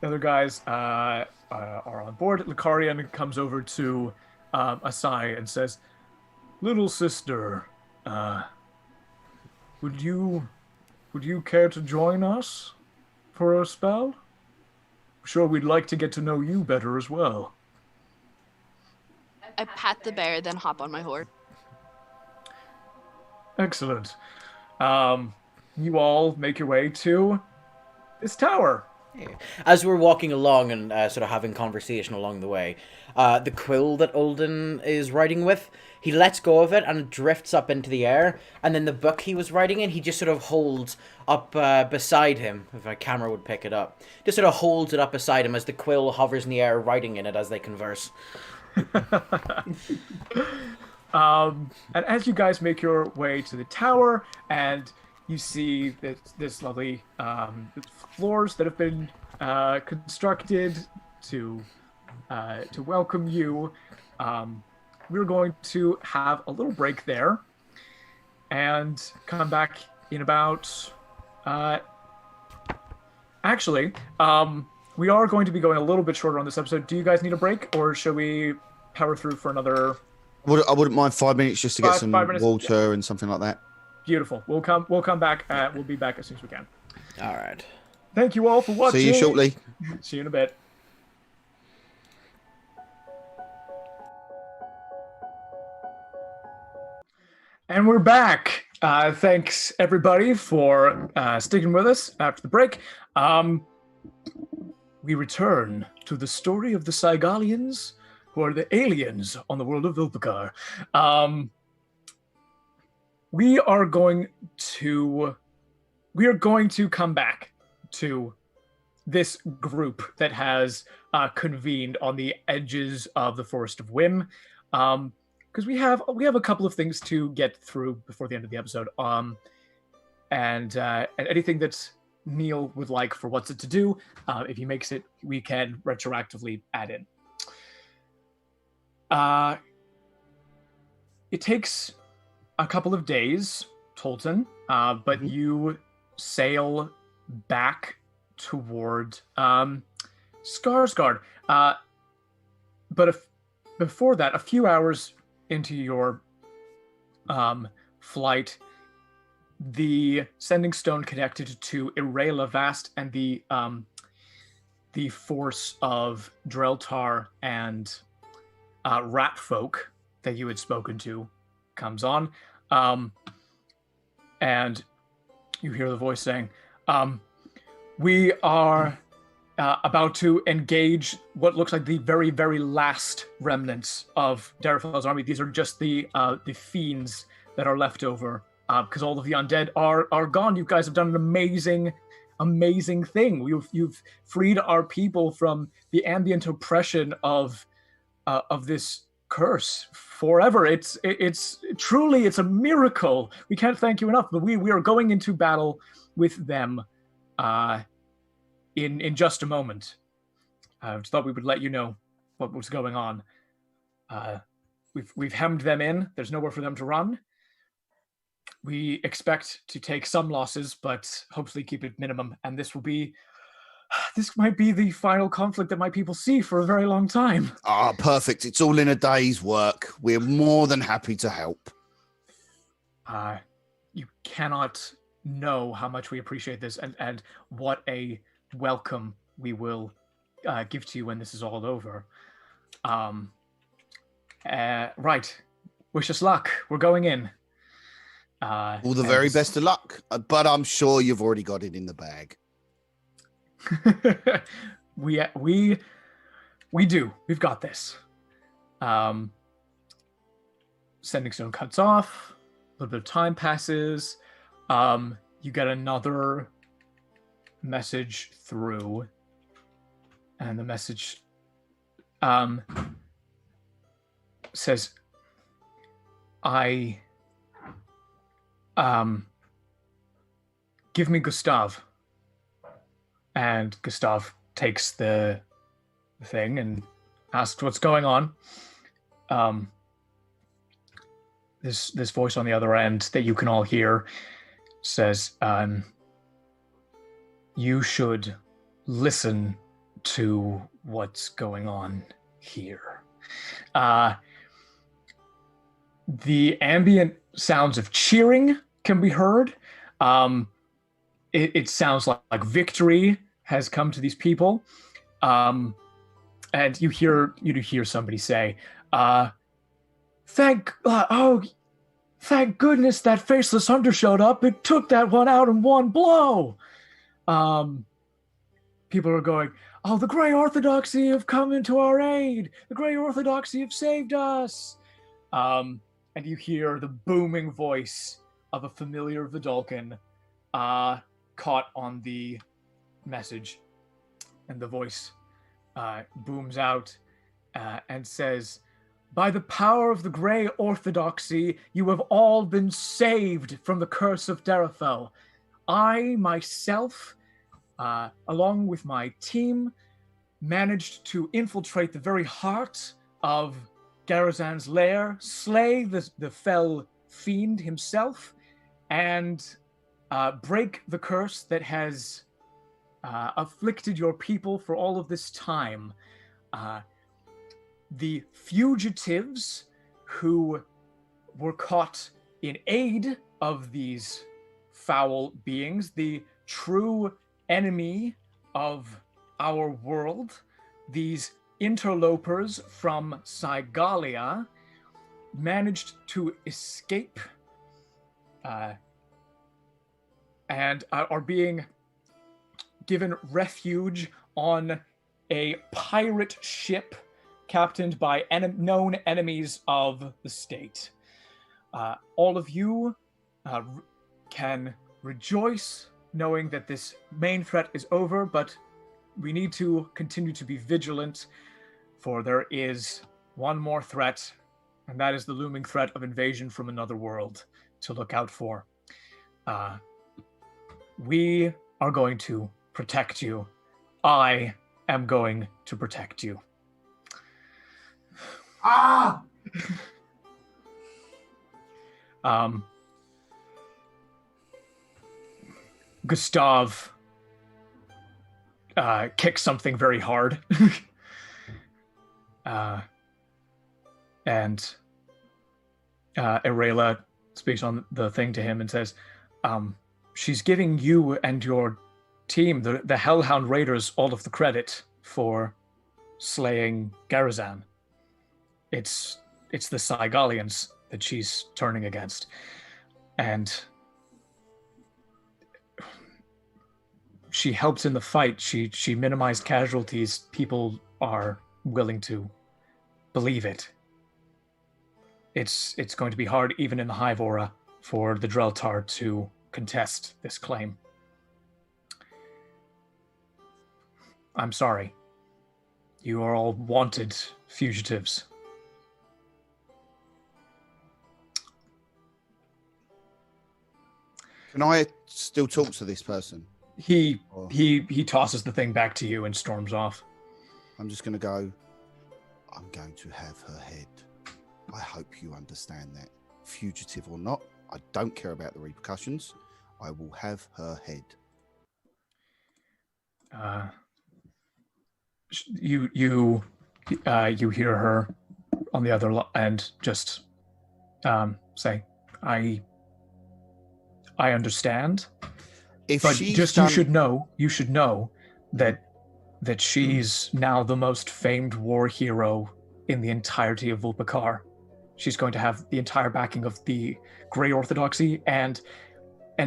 The other guys are on board. Lucarian comes over to Asai and says, "Little sister, would you care to join us for a spell? Sure, we'd like to get to know you better as well." I pat the bear, then hop on my horse. Excellent. You all make your way to this tower. As we're walking along and sort of having conversation along the way, the quill that Olden is writing with, he lets go of it and it drifts up into the air, and then the book he was writing in, he just sort of holds up beside him, if a camera would pick it up. Just sort of holds it up beside him as the quill hovers in the air, writing in it as they converse. And as you guys make your way to the tower, and you see this lovely floors that have been constructed to welcome you, we're going to have a little break there and come back in about... Actually, we are going to be going a little bit shorter on this episode. Do you guys need a break, or should we power through for another... I wouldn't mind 5 minutes just to get some water and something like that. Beautiful. We'll come back. We'll be back as soon as we can. All right. Thank you all for watching. See you shortly. See you in a bit. And we're back. Thanks everybody for sticking with us after the break. We return to the story of the Sygalians, who are the aliens on the world of Vilpikar. We are going to come back to this group that has convened on the edges of the Forest of Whim, because we have a couple of things to get through before the end of the episode. And anything that Neil would like for Watsit to do, if he makes it, we can retroactively add in. It takes a couple of days, Tolton, but you sail back toward Skarsgård. But before that, a few hours into your flight, the sending stone connected to Irela Vast and the force of Dreltar and rat folk that you had spoken to comes on, and you hear the voice saying, we are about to engage what looks like the very, very last remnants of Darafel's army. These are just the fiends that are left over, because all of the undead are gone. You guys have done an amazing thing. You've freed our people from the ambient oppression of this curse forever. It's truly a miracle. We can't thank you enough. But we are going into battle with them in just a moment. I just thought we would let you know what was going on. We've hemmed them in. There's nowhere for them to run. We expect to take some losses, but hopefully keep it minimum. And this might be the final conflict that my people see for a very long time. Ah, perfect. It's all in a day's work. We're more than happy to help. You cannot know how much we appreciate this and what a welcome we will give to you when this is all over. Right. Wish us luck. We're going in. All the very best of luck. But I'm sure you've already got it in the bag. we do. We've got this. Sending stone cuts off. A little bit of time passes. You get another message through, and the message says, give me Gustav. And Gustav takes the thing and asks what's going on. This voice on the other end that you can all hear says, you should listen to what's going on here. The ambient sounds of cheering can be heard. It sounds like victory has come to these people. And you hear somebody say, thank goodness that faceless hunter showed up. It took that one out in one blow. People are going, oh, the Grey Orthodoxy have come into our aid. The Grey Orthodoxy have saved us. And you hear the booming voice of a familiar Vidalcan caught on the message. And the voice booms out and says, by the power of the Grey Orthodoxy, you have all been saved from the curse of Derafel. I, myself, along with my team, managed to infiltrate the very heart of Garazan's lair, slay the fell fiend himself, and break the curse that has afflicted your people for all of this time. The fugitives who were caught in aid of these foul beings, the true enemy of our world, these interlopers from Sygalia, managed to escape and are being given refuge on a pirate ship captained by known enemies of the state. All of you can rejoice knowing that this main threat is over, but we need to continue to be vigilant, for there is one more threat, and that is the looming threat of invasion from another world to look out for. We are going to protect you. I am going to protect you. Gustav kicks something very hard. And Erela speaks on the thing to him and says, she's giving you and your team, the Hellhound Raiders, all of the credit for slaying Garazan. It's the Sygalians that she's turning against. And she helped in the fight. She minimized casualties. People are willing to believe it. It's going to be hard, even in the Hive Aura, for the Dreltar to contest this claim. I'm sorry. You are all wanted fugitives. Can I still talk to this person? He tosses the thing back to you and storms off. I'm just going to go, I'm going to have her head. I hope you understand that. Fugitive or not, I don't care about the repercussions. I will have her head. You hear her on the other end just say, I understand. But just you should know that she's now the most famed war hero in the entirety of Vulpakar. She's going to have the entire backing of the Grey Orthodoxy, and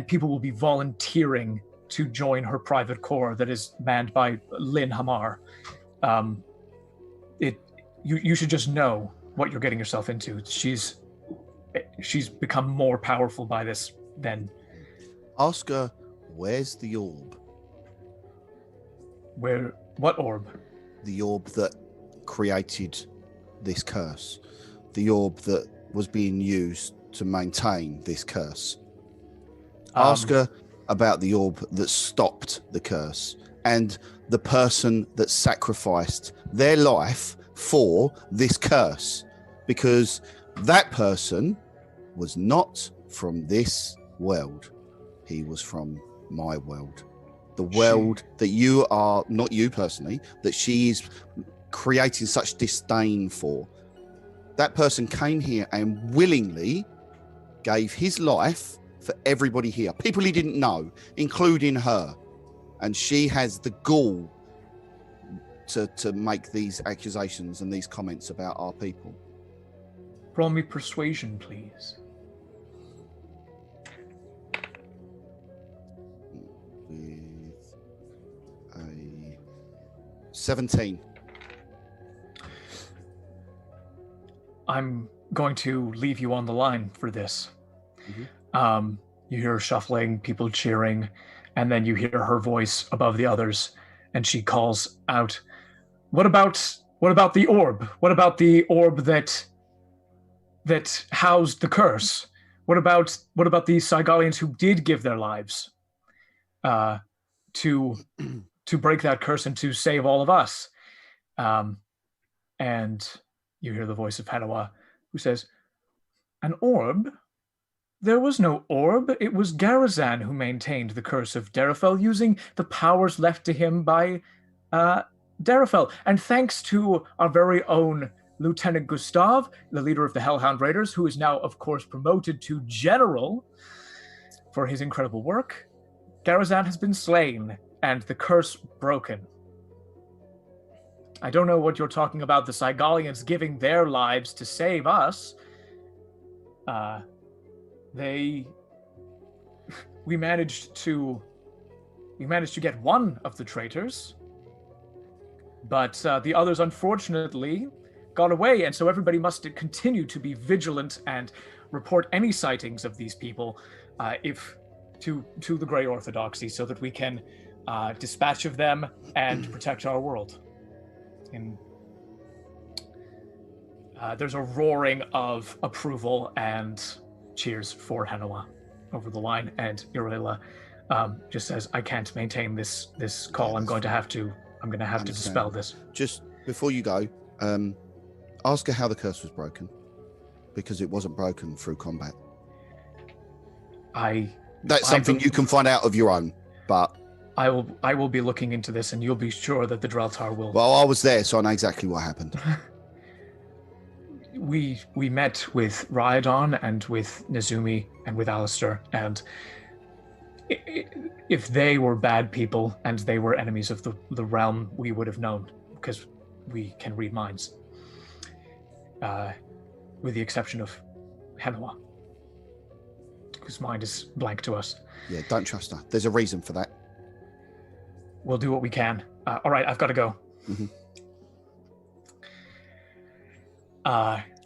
people will be volunteering to join her private corps that is manned by Lynn Hamar. You should just know what you're getting yourself into. She's become more powerful by this than... Ask her, where's the orb? Where? What orb? The orb that created this curse. The orb that was being used to maintain this curse. Ask her about the orb that stopped the curse and the person that sacrificed their life for this curse, because that person was not from this world. He was from my world. The world that you are, not you personally, that she is creating such disdain for. That person came here and willingly gave his life for everybody here, people he didn't know, including her. And she has the gall to make these accusations and these comments about our people. Roll me persuasion, please. With a 17. I'm going to leave you on the line for this. You hear shuffling, people cheering, and then you hear her voice above the others, and she calls out, What about the orb? What about the orb that housed the curse? What about the Sygalians who did give their lives to break that curse and to save all of us? And you hear the voice of Hanawa, who says, An orb? There was no orb. It was Garazan who maintained the curse of Derafel using the powers left to him by Derafel. And thanks to our very own Lieutenant Gustav, the leader of the Hellhound Raiders, who is now, of course, promoted to General for his incredible work, Garazan has been slain and the curse broken. I don't know what you're talking about, the Sygalians giving their lives to save us. We managed to get one of the traitors, but the others unfortunately got away, and so everybody must continue to be vigilant and report any sightings of these people to the Grey Orthodoxy, so that we can dispatch of them and protect our world. And there's a roaring of approval and cheers for Hanawa over the line, and Irolela just says, I can't maintain this call. I'm going to have to dispel this. Just before you go, ask her how the curse was broken, because it wasn't broken through combat. That's something you can find out of your own, but I will be looking into this, and you'll be sure that the Dreltar will. Well, I was there, so I know exactly what happened. We met with Rhydon and with Nezumi and with Alistair, and if they were bad people and they were enemies of the realm, we would have known, because we can read minds. With the exception of Hanawa, whose mind is blank to us. Yeah, don't trust her. There's a reason for that. We'll do what we can. All right, I've got to go. Mm-hmm.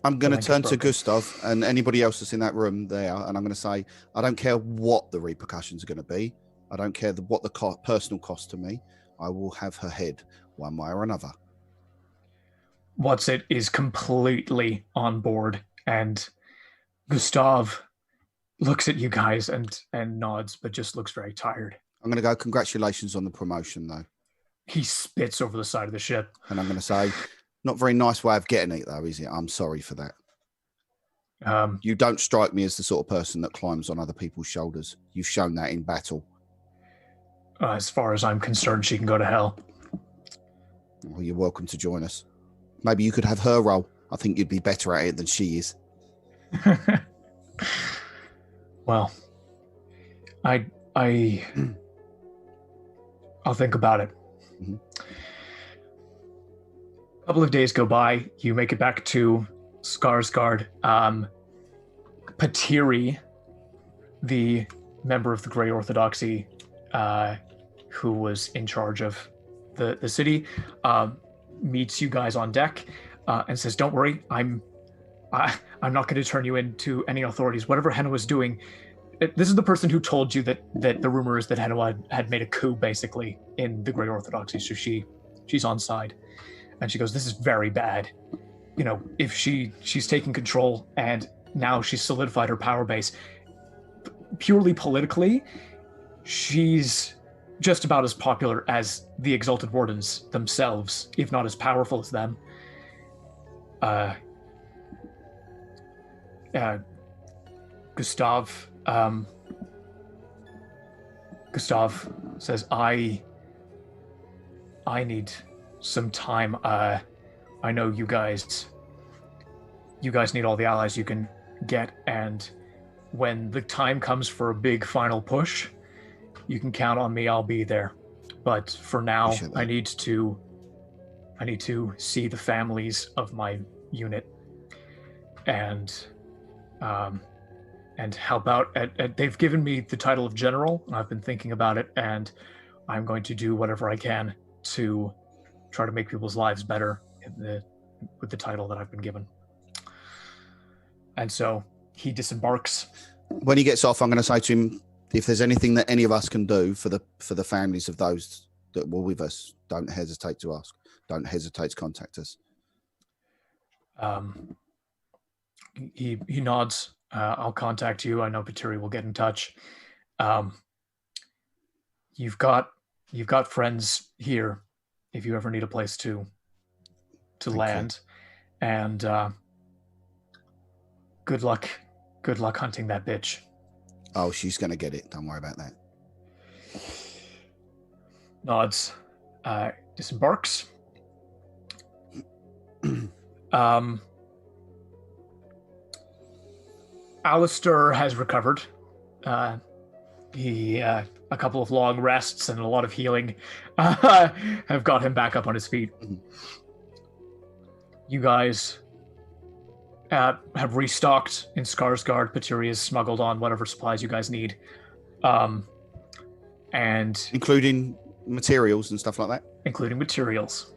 I'm going to turn to Gustav and anybody else that's in that room there, and I'm going to say, I don't care what the repercussions are going to be. I don't care what the personal cost to me. I will have her head one way or another. Watsit is completely on board, and Gustav looks at you guys and nods, but just looks very tired. I'm going to go, congratulations on the promotion, though. He spits over the side of the ship. And I'm going to say, not very nice way of getting it, though, is it? I'm sorry for that. You don't strike me as the sort of person that climbs on other people's shoulders. You've shown that in battle. As far as I'm concerned, she can go to hell. Well, you're welcome to join us. Maybe you could have her role. I think you'd be better at it than she is. Well, I'll think about it. Mm-hmm. A couple of days go by. You make it back to Skarsgård. Patiri, the member of the Grey Orthodoxy, who was in charge of the city, meets you guys on deck and says, "Don't worry, I'm not going to turn you into any authorities. Whatever Henna was doing, this is the person who told you that the rumor is that Henna had made a coup, basically, in the Grey Orthodoxy. So she's on side." And she goes, "This is very bad. You know, if she's taking control and now she's solidified her power base, purely politically, she's just about as popular as the Exalted Wardens themselves, if not as powerful as them. Gustav says, I need some time. I know you guys need all the allies you can get, and when the time comes for a big final push, you can count on me. I'll be there. But for now, I need to see the families of my unit and help out. They've given me the title of general, and I've been thinking about it, and I'm going to do whatever I can to try to make people's lives better with the title that I've been given." And so he disembarks. When he gets off, I'm going to say to him, if there's anything that any of us can do for the families of those that were with us, don't hesitate to ask. Don't hesitate to contact us. He nods. I'll contact you. I know Paturi will get in touch. You've got friends here if you ever need a place to land. And good luck hunting that bitch. Oh, she's going to get it. Don't worry about that. Nods. Disembarks. Alistair has recovered. He a couple of long rests and a lot of healing have got him back up on his feet. You guys have restocked in Skarsgård. Paturi has smuggled on whatever supplies you guys need. And including materials and stuff like that? Including materials.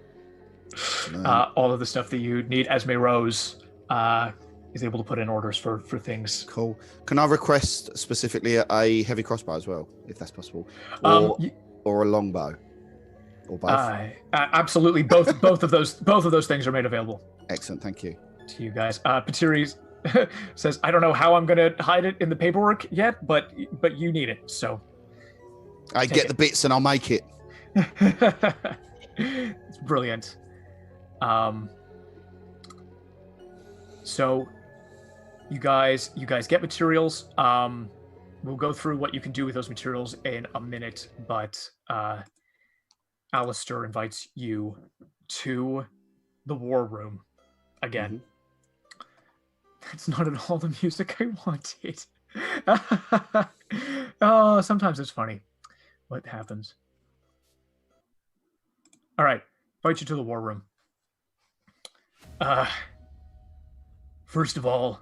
All of the stuff that you need. Esme Rose is able to put in orders for things. Cool. Can I request specifically a heavy crossbow as well, if that's possible? Or a longbow? Or both? Absolutely. Both of those things are made available. Excellent, thank you. To you guys. Paturi says, "I don't know how I'm going to hide it in the paperwork yet, but you need it, so." I get the bits and I'll make it. It's brilliant. So you guys get materials. We'll go through what you can do with those materials in a minute, but Alistair invites you to the war room again. Mm-hmm. That's not at all the music I wanted. Oh, sometimes it's funny what happens. All right, invite you to the war room. First of all,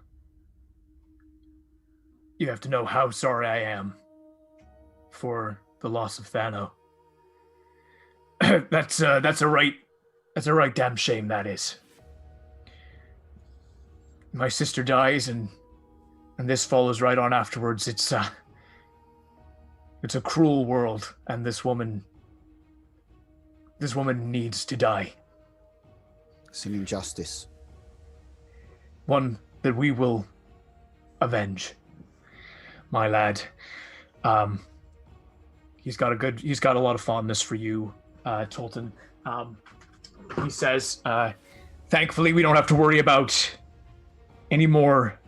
you have to know how sorry I am for the loss of Thano. That's a right damn shame, that is. My sister dies, and this follows right on afterwards. It's a cruel world, and this woman needs to die. It's an injustice. One that we will avenge. My lad. He's got a lot of fondness for you, Tolton. He says, thankfully we don't have to worry about any more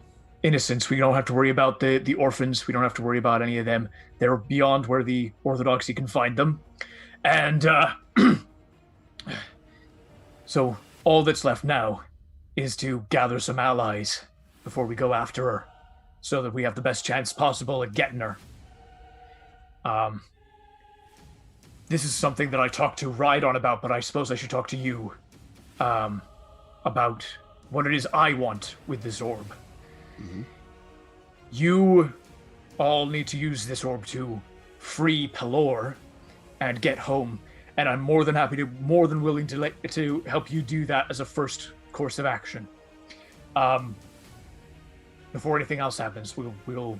innocents. We don't have to worry about the orphans. We don't have to worry about any of them. They're beyond where the Orthodoxy can find them. And so all that's left now is to gather some allies before we go after her, so that we have the best chance possible at getting her. This is something that I talked to Rydon about, but I suppose I should talk to you about what it is I want with this orb. Mm-hmm. You all need to use this orb to free Pelor and get home. And I'm more than willing to help you do that as a first course of action. Before anything else happens, we'll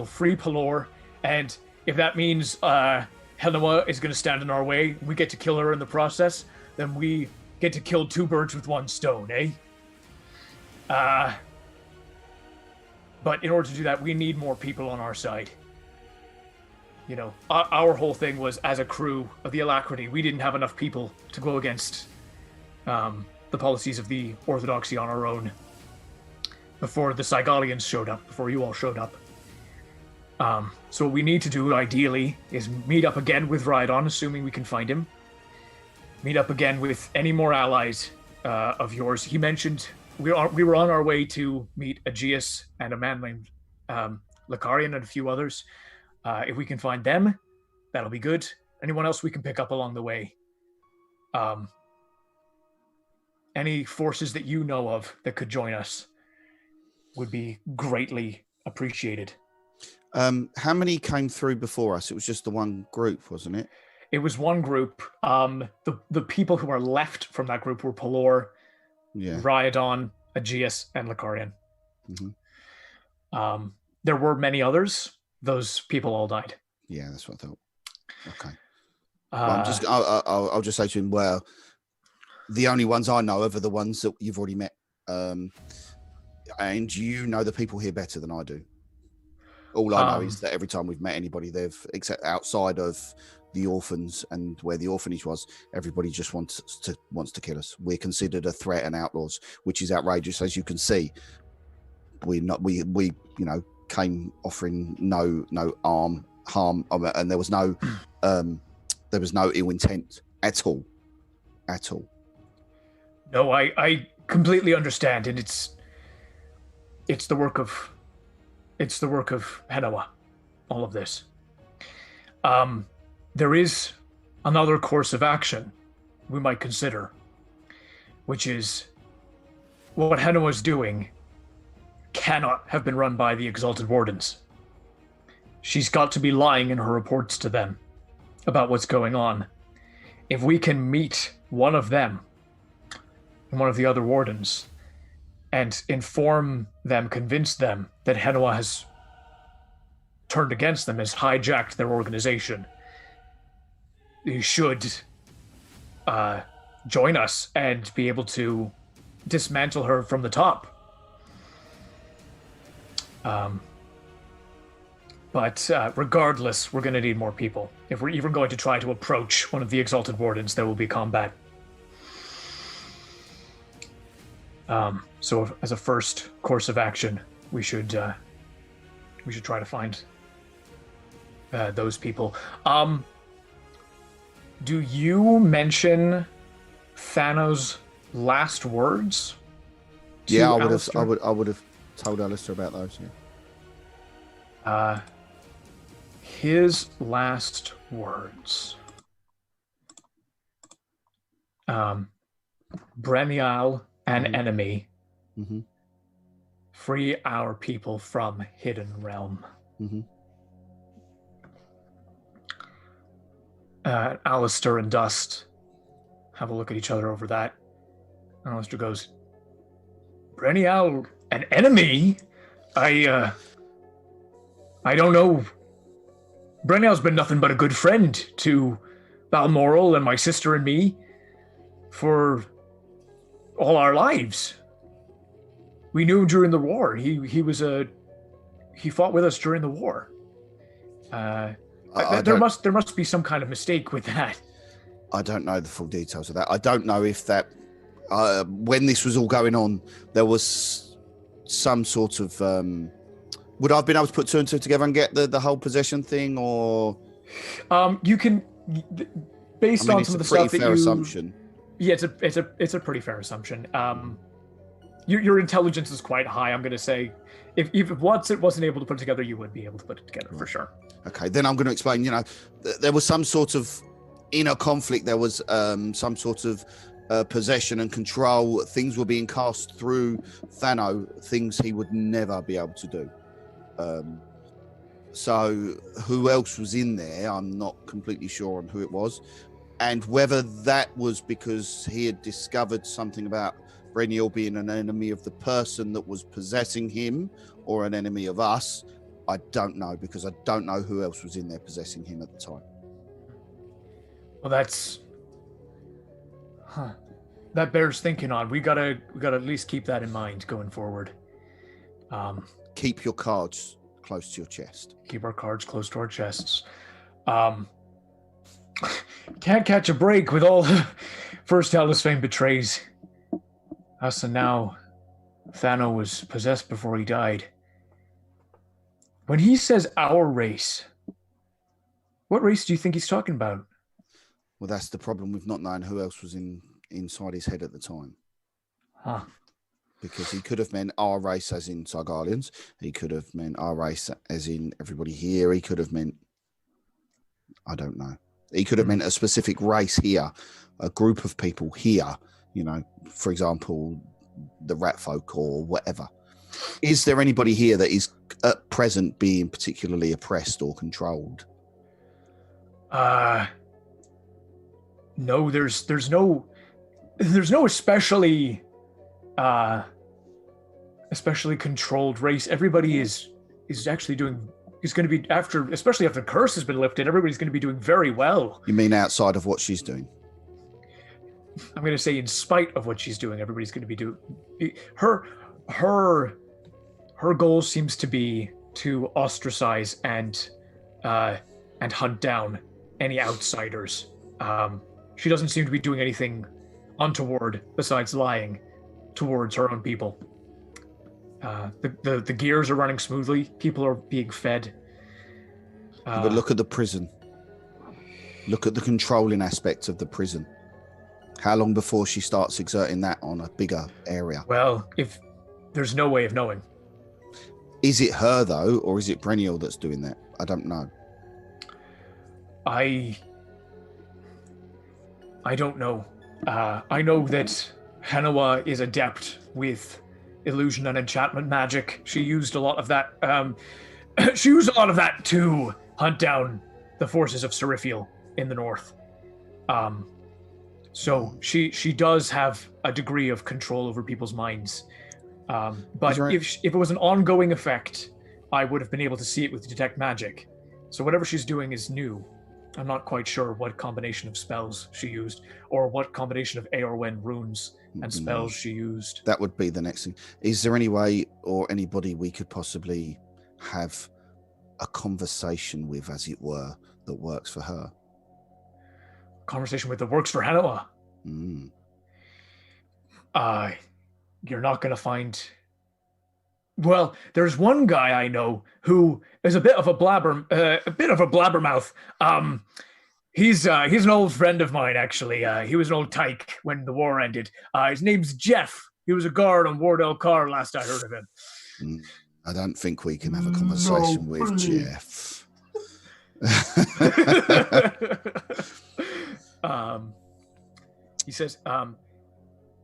free Pelor, and if that means Helena is going to stand in our way, we get to kill her in the process, then we get to kill 2 birds with 1 stone, eh? But in order to do that, we need more people on our side. You know, our whole thing was, as a crew of the Alacrity, we didn't have enough people to go against the policies of the Orthodoxy on our own. Before the Sygalians showed up, before you all showed up. So what we need to do, ideally, is meet up again with Rhydon, assuming we can find him. Meet up again with any more allies of yours. He mentioned we were on our way to meet Aegeus and a man named Licarian and a few others. If we can find them, that'll be good. Anyone else we can pick up along the way. Any forces that you know of that could join us would be greatly appreciated. How many came through before us? It was just the one group, wasn't it? It was one group. The people who are left from that group were Pelor, Rhydon, Aegeus, and Licarian. Mm-hmm. There were many others. Those people all died. Yeah, that's what I thought. Okay. I'll just say to him, well, the only ones I know of are the ones that you've already met. And you know the people here better than I do. All I know is that every time we've met anybody, except outside of the orphans and where the orphanage was, everybody just wants to kill us. We're considered a threat and outlaws, which is outrageous. As you can see, we came offering no harm, and there was no ill intent at all. No, I completely understand, and it's the work of Henoa, all of this. There is another course of action we might consider, which is what Henoa is doing cannot have been run by the Exalted Wardens. She's got to be lying in her reports to them about what's going on. If we can meet one of them, one of the other wardens, and inform them, convince them that Henoa has turned against them, has hijacked their organization, you should join us and be able to dismantle her from the top. But regardless, we're going to need more people. If we're even going to try to approach one of the Exalted Wardens, there will be combat. So as a first course of action, we should try to find those people. Do you mention Thanos' last words? Yeah, I would have told Alistair about those. Yeah. His last words. Brenial, an enemy. Mm-hmm. Free our people from Hidden Realm. Mm-hmm. Alistair and Dust have a look at each other over that. And Alistair goes, Brenial, an enemy? I don't know. Brenial's been nothing but a good friend to Balmoral and my sister and me for all our lives. We knew him during the war. He fought with us during the war. There must be some kind of mistake with that. I don't know the full details of that. I don't know if that when this was all going on, there was some sort of would I have been able to put 2 and 2 together and get the whole possession thing, or you can, based on some of the stuff that you. Assumption. Yeah, it's a pretty fair assumption. Your intelligence is quite high. I'm going to say, if Watsit wasn't able to put it together, you would be able to put it together for sure. Okay, then I'm going to explain. There was some sort of inner conflict. There was some sort of possession and control. Things were being cast through Thano, things he would never be able to do. So who else was in there? I'm not completely sure on who it was, and whether that was because he had discovered something about Breniel being an enemy of the person that was possessing him, or an enemy of us. I don't know, because I don't know who else was in there possessing him at the time. Well, that bears thinking on. We gotta at least keep that in mind going forward. Keep your cards close to your chest. Keep our cards close to our chests. Can't catch a break with all first Hellas fame betrays us, and now Thano was possessed before he died. When he says our race, what race do you think he's talking about? Well, that's the problem with not knowing who else was inside his head at the time. Huh. Because he could have meant our race as in Sygalians. He could have meant our race as in everybody here. He could have meant, I don't know. He could have meant a specific race here, a group of people here, you know, for example, the rat folk or whatever. Is there anybody here that is at present being particularly oppressed or controlled? No, there's no especially controlled race. Everybody is actually doing. Is going to be especially after the curse has been lifted. Everybody's going to be doing very well. You mean outside of what she's doing? I'm going to say in spite of what she's doing, everybody's going to be doing. Her goal seems to be to ostracize and hunt down any outsiders. She doesn't seem to be doing anything untoward besides lying towards her own people. The gears are running smoothly. People are being fed. But look at the prison. Look at the controlling aspect of the prison. How long before she starts exerting that on a bigger area? Well, if there's no way of knowing. Is it her, though, or is it Breniel that's doing that? I don't know. I don't know. I know that Hanawa is adept with illusion and enchantment magic. She used a lot of that. She used a lot of that to hunt down the forces of Seriphiel in the north. So she does have a degree of control over people's minds. But if it was an ongoing effect, I would have been able to see it with detect magic. So whatever she's doing is new. I'm not quite sure what combination of spells she used, or what combination of Aorwen runes and spells she used. That would be the next thing. Is there any way or anybody we could possibly have a conversation with, as it were, that works for her? Conversation with that works for Hanawa? You're not going to find... Well, there's one guy I know who is a bit of a blabbermouth. He's an old friend of mine, actually. He was an old tyke when the war ended. His name's Jeff. He was a guard on Wardell Carr last I heard of him. I don't think we can have a conversation with Jeff. He says,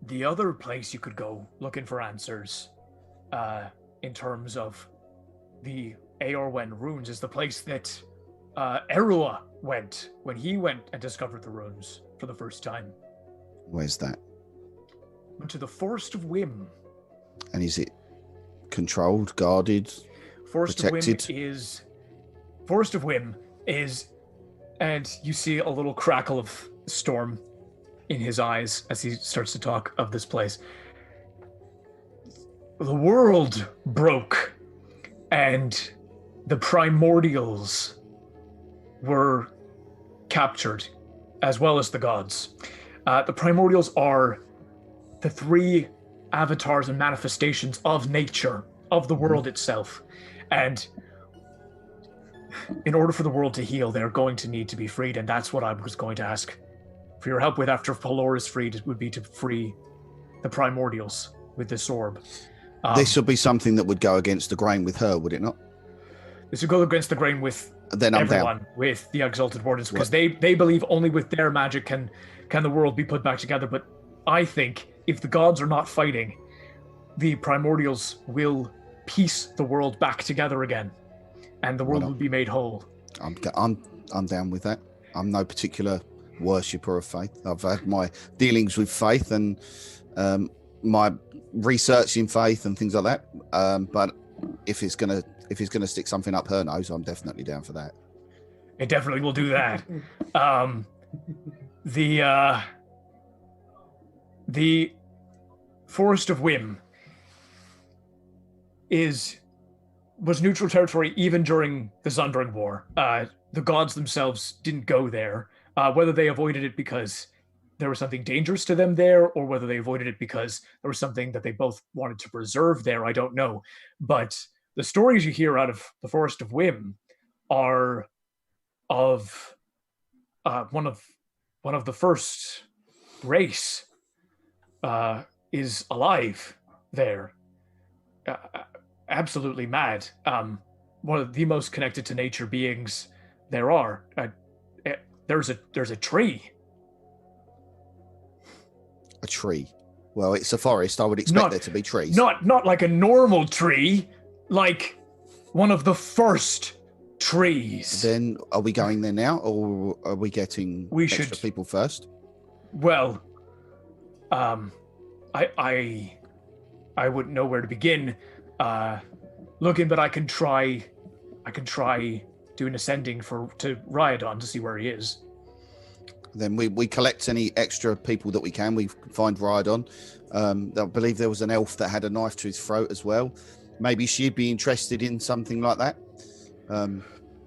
the other place you could go looking for answers, in terms of the Aorwen runes, is the place that Erua went when he went and discovered the runes for the first time. Where's that? Went to the Forest of Whim. And is it controlled, guarded, protected? Forest of Whim is, and you see a little crackle of storm in his eyes as he starts to talk of this place. The world broke, and the primordials were captured, as well as the gods. The primordials are the three avatars and manifestations of nature, of the world itself. And in order for the world to heal, they're going to need to be freed, and that's what I was going to ask for your help with after Pelor is freed. It would be to free the primordials with this orb. This would be something that would go against the grain with her, would it not? This would go against the grain with everyone, with the Exalted Wardens, because they believe only with their magic can the world be put back together. But I think if the gods are not fighting, the primordials will piece the world back together again. and the world will be made whole. I'm down with that. I'm no particular worshipper of faith. I've had my dealings with faith and my research in faith and things like that. But if it's gonna stick something up her nose, I'm definitely down for that. It definitely will do that. The Forest of Whim was neutral territory even during the Zundering War. The gods themselves didn't go there. Whether they avoided it because there was something dangerous to them there, or whether they avoided it because there was something that they both wanted to preserve there, I don't know. But the stories you hear out of the Forest of Whim are of one of the first race is alive there. Absolutely mad. One of the most connected to nature beings there are. There's a tree. A tree. Well, it's a forest. I would expect there to be trees. Not like a normal tree, like one of the first trees. Then are we going there now, or are we getting extra people first? Well, I wouldn't know where to begin looking, but I can try doing ascending to Riodon to see where he is. Then we collect any extra people that we can. We find Riodon. I believe there was an elf that had a knife to his throat as well. Maybe she'd be interested in something like that.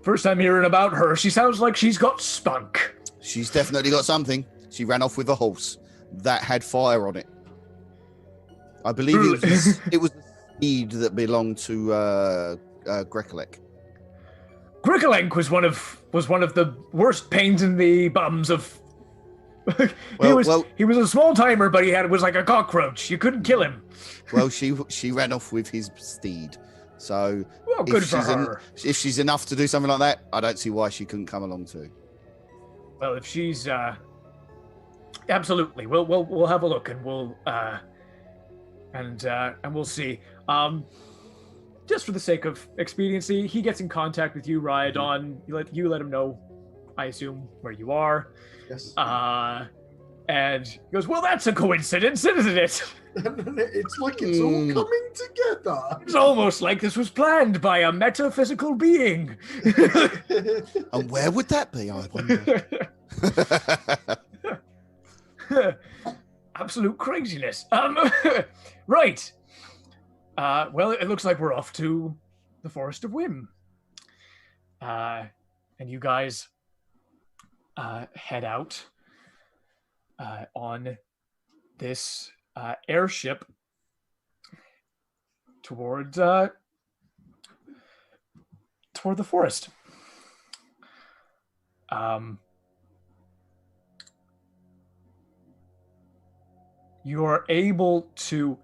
First time hearing about her. She sounds like she's got spunk. She's definitely got something. She ran off with a horse that had fire on it. I believe it was the steed that belonged to Grekolek. Grekolek was one of the worst pains in the bums of. He was a small timer, but was like a cockroach. You couldn't kill him. Well, she ran off with his steed. So good for her. If she's enough to do something like that, I don't see why she couldn't come along too. Well, if she's absolutely, we'll have a look and we'll see. Just for the sake of expediency, he gets in contact with you, Riodon. You let him know, I assume, where you are. Yes. And he goes, well, that's a coincidence, isn't it? It's like it's all coming together. It's almost like this was planned by a metaphysical being. And where would that be, I wonder? Absolute craziness. Right. Well, it looks like we're off to the Forest of Whim. And you guys head out on this airship toward the forest. You are able to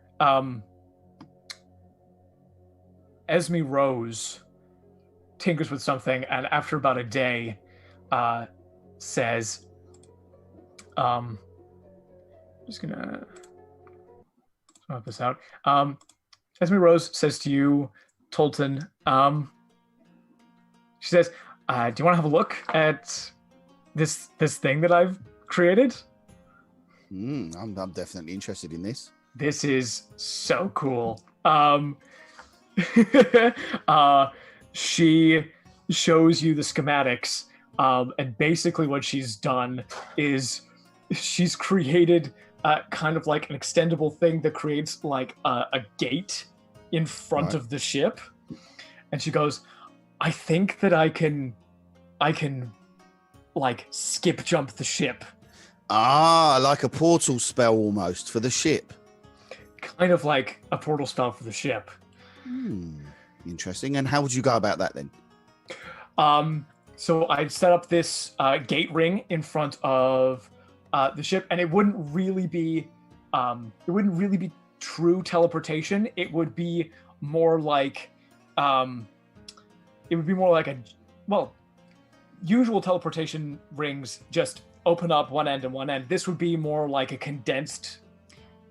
Esme Rose tinkers with something, and after about a day says, just gonna sort this out. Esme Rose says to you, Tolton, she says, do you want to have a look at this thing that I've created? I'm definitely interested in this. This is so cool. She shows you the schematics, and basically what she's done is she's created kind of like an extendable thing that creates like a gate in front of the ship. And she goes, I think that I can like skip jump the ship. Like a portal spell almost for the ship. Kind of like a portal spell for the ship. Interesting. And how would you go about that then? So I'd set up this gate ring in front of the ship, and it wouldn't really be true teleportation. It would be more like usual teleportation rings just open up one end and one end. This would be more like a condensed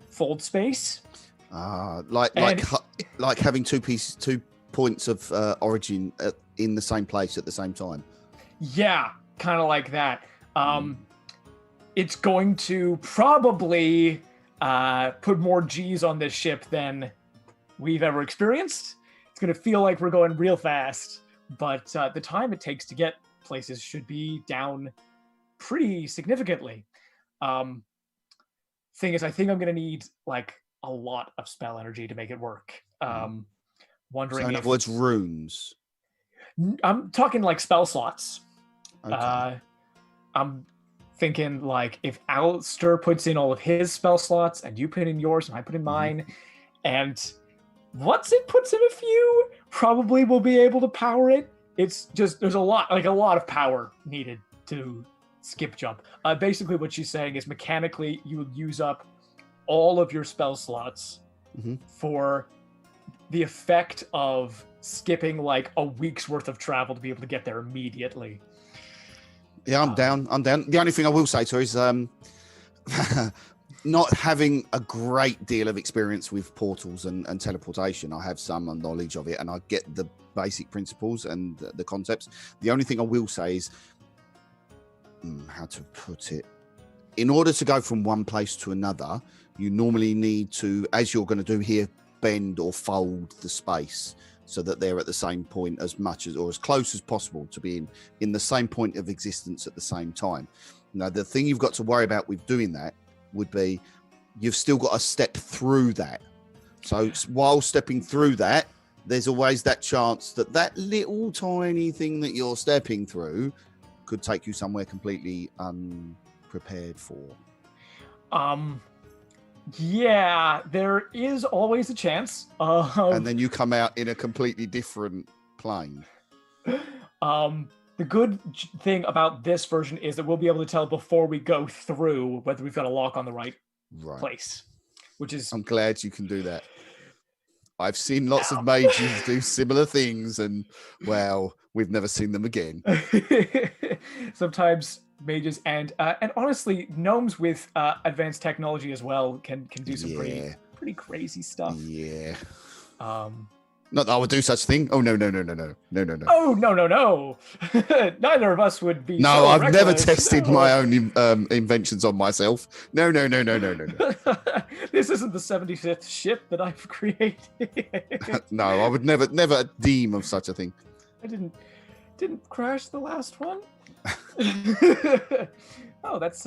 fold space. Like having two points of origin in the same place at the same time. Yeah, kind of like that. It's going to probably put more G's on this ship than we've ever experienced. It's going to feel like we're going real fast, but the time it takes to get places should be down pretty significantly. Thing is, I think I'm going to need like a lot of spell energy to make it work. Wondering So in if other words, runes. I'm talking like spell slots. Okay. I'm thinking like if Alistair puts in all of his spell slots and you put in yours and I put in mine, and Watsit puts in a few, probably we'll be able to power it. It's just there's a lot of power needed to skip jump. Basically what she's saying is mechanically you would use up all of your spell slots for the effect of skipping like a week's worth of travel to be able to get there immediately. Yeah, I'm down. The only thing I will say to her is not having a great deal of experience with portals and teleportation. I have some knowledge of it and I get the basic principles and the concepts. The only thing I will say is, how to put it, in order to go from one place to another, you normally need to, as you're going to do here, bend or fold the space so that they're at the same point as much as or as close as possible to being in the same point of existence at the same time. Now, the thing you've got to worry about with doing that would be you've still got to step through that. So while stepping through that, there's always that chance that that little tiny thing that you're stepping through could take you somewhere completely unprepared for. Yeah, there is always a chance. And then you come out in a completely different plane. The good thing about this version is that we'll be able to tell before we go through whether we've got a lock on the right place, which is... I'm glad you can do that. I've seen lots of mages do similar things and, well, we've never seen them again. Sometimes mages and honestly, gnomes with advanced technology as well can do some pretty crazy stuff. Yeah. Not that I would do such a thing. Oh, no. Oh, no. Neither of us would be. No, so I've reckless. never tested my own inventions on myself. No. This isn't the 75th ship that I've created. No, I would never deem of such a thing. I didn't crash the last one. Oh, that's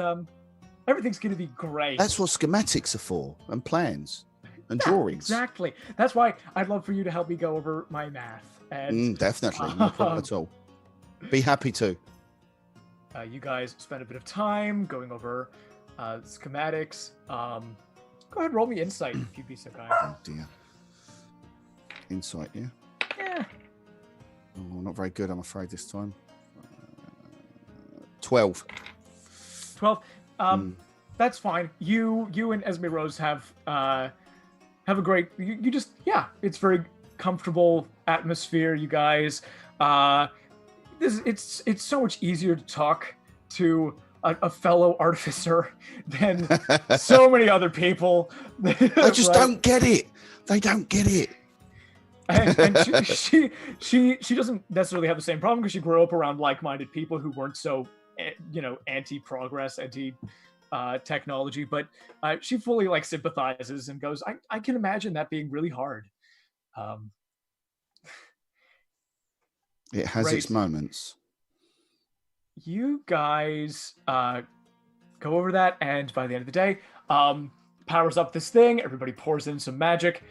everything's gonna be great. That's what schematics are for, and plans and drawings. Exactly. That's why I'd love for you to help me go over my math. And definitely, no problem at all. Be happy to. You guys spend a bit of time going over schematics. Go ahead and roll me insight if you'd be so kind. Oh dear. Insight, yeah? Yeah. Oh, not very good, I'm afraid, this time. 12. 12. That's fine. You and Esme Rose have a great. You just it's very comfortable atmosphere. You guys. It's so much easier to talk to a fellow artificer than so many other people. They just don't get it. They don't get it. And she doesn't necessarily have the same problem because she grew up around like-minded people who weren't so anti-progress, anti-technology, but she fully like sympathizes and goes, I can imagine that being really hard. It has its moments. You guys go over that, and by the end of the day, powers up this thing. Everybody pours in some magic.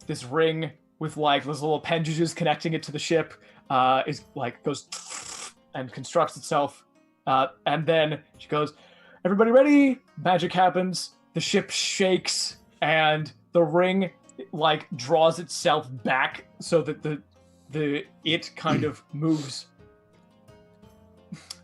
This ring with like those little appendages connecting it to the ship is like goes and constructs itself. And then she goes, everybody ready? Magic happens. The ship shakes and the ring like draws itself back so that it kind of moves.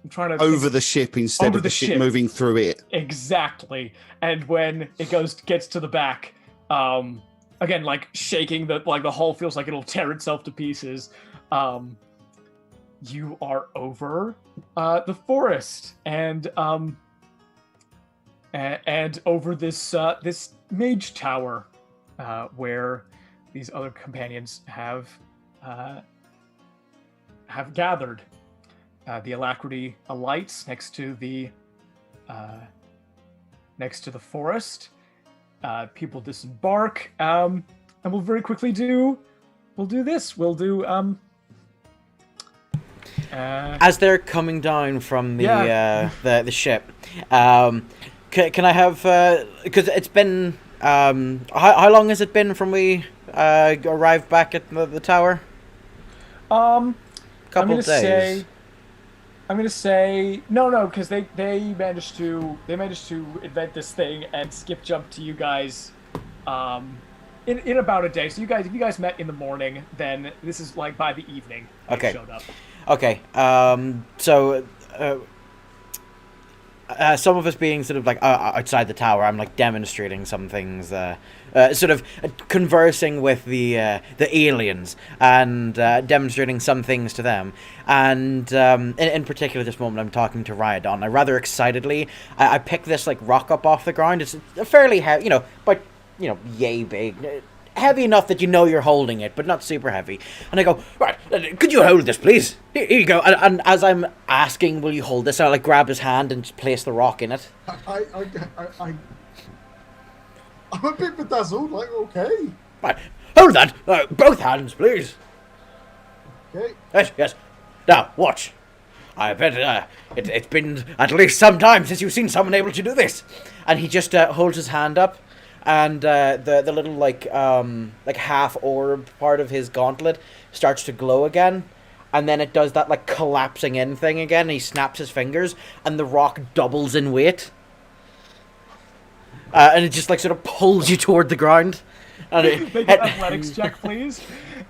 I'm trying to over the ship instead of the ship moving through it. Exactly. And when it gets to the back, again, like shaking, the hull feels like it'll tear itself to pieces. You are over the forest and over this mage tower where these other companions have have gathered. The Alacrity alights next to the forest. People disembark, and we'll very quickly do this. We'll do as they're coming down from the ship. Can I have because it's been how long has it been from we arrived back at the tower? Couple of days. I'm gonna say no, because they managed to invent this thing and skip jump to you guys, in about a day. So if you guys met in the morning, then this is like by the evening. Okay. Showed up. Okay. So. Some of us being sort of like outside the tower, I'm like demonstrating some things, sort of conversing with the aliens and demonstrating some things to them. And in particular, this moment, I'm talking to Ryodon. I rather excitedly, I pick this like rock up off the ground. It's a fairly heavy, but yay big. Heavy enough that you know you're holding it, but not super heavy. And I go, right, could you hold this, please? Here you go. And as I'm asking, will you hold this? I like grab his hand and just place the rock in it. I'm a bit bedazzled. Like, okay. Right, hold that. Both hands, please. Okay. Yes. Now, watch. I bet it's been at least some time since you've seen someone able to do this. And he just holds his hand up. And the little like half orb part of his gauntlet starts to glow again, and then it does that like collapsing in thing again. And he snaps his fingers, and the rock doubles in weight, and it just like sort of pulls you toward the ground. And Make an athletics check, please.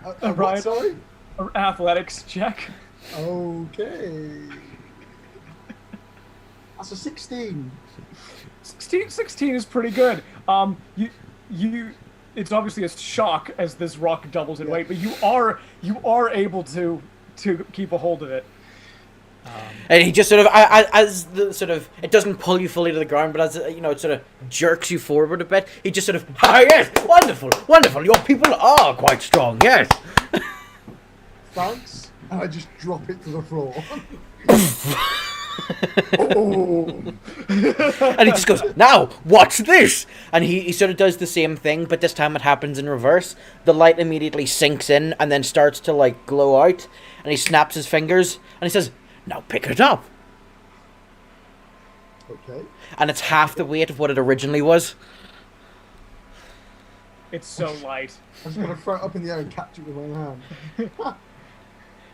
What, sorry? An athletics check. Okay. That's a 16. 16 is pretty good. It's obviously a shock as this rock doubles in weight, but you are able to keep a hold of it. And he just sort of, as the sort of, it doesn't pull you fully to the ground, but as it sort of jerks you forward a bit. He just sort of, yes, wonderful. Your people are quite strong, yes. Thanks. And I just drop it to the floor. And he just goes, now, watch this! And he sort of does the same thing, but this time it happens in reverse. The light immediately sinks in and then starts to, like, glow out. And he snaps his fingers, and he says, now pick it up. Okay. And it's half the weight of what it originally was. It's so light. I'm just going to throw it up in the air and catch it with my hand.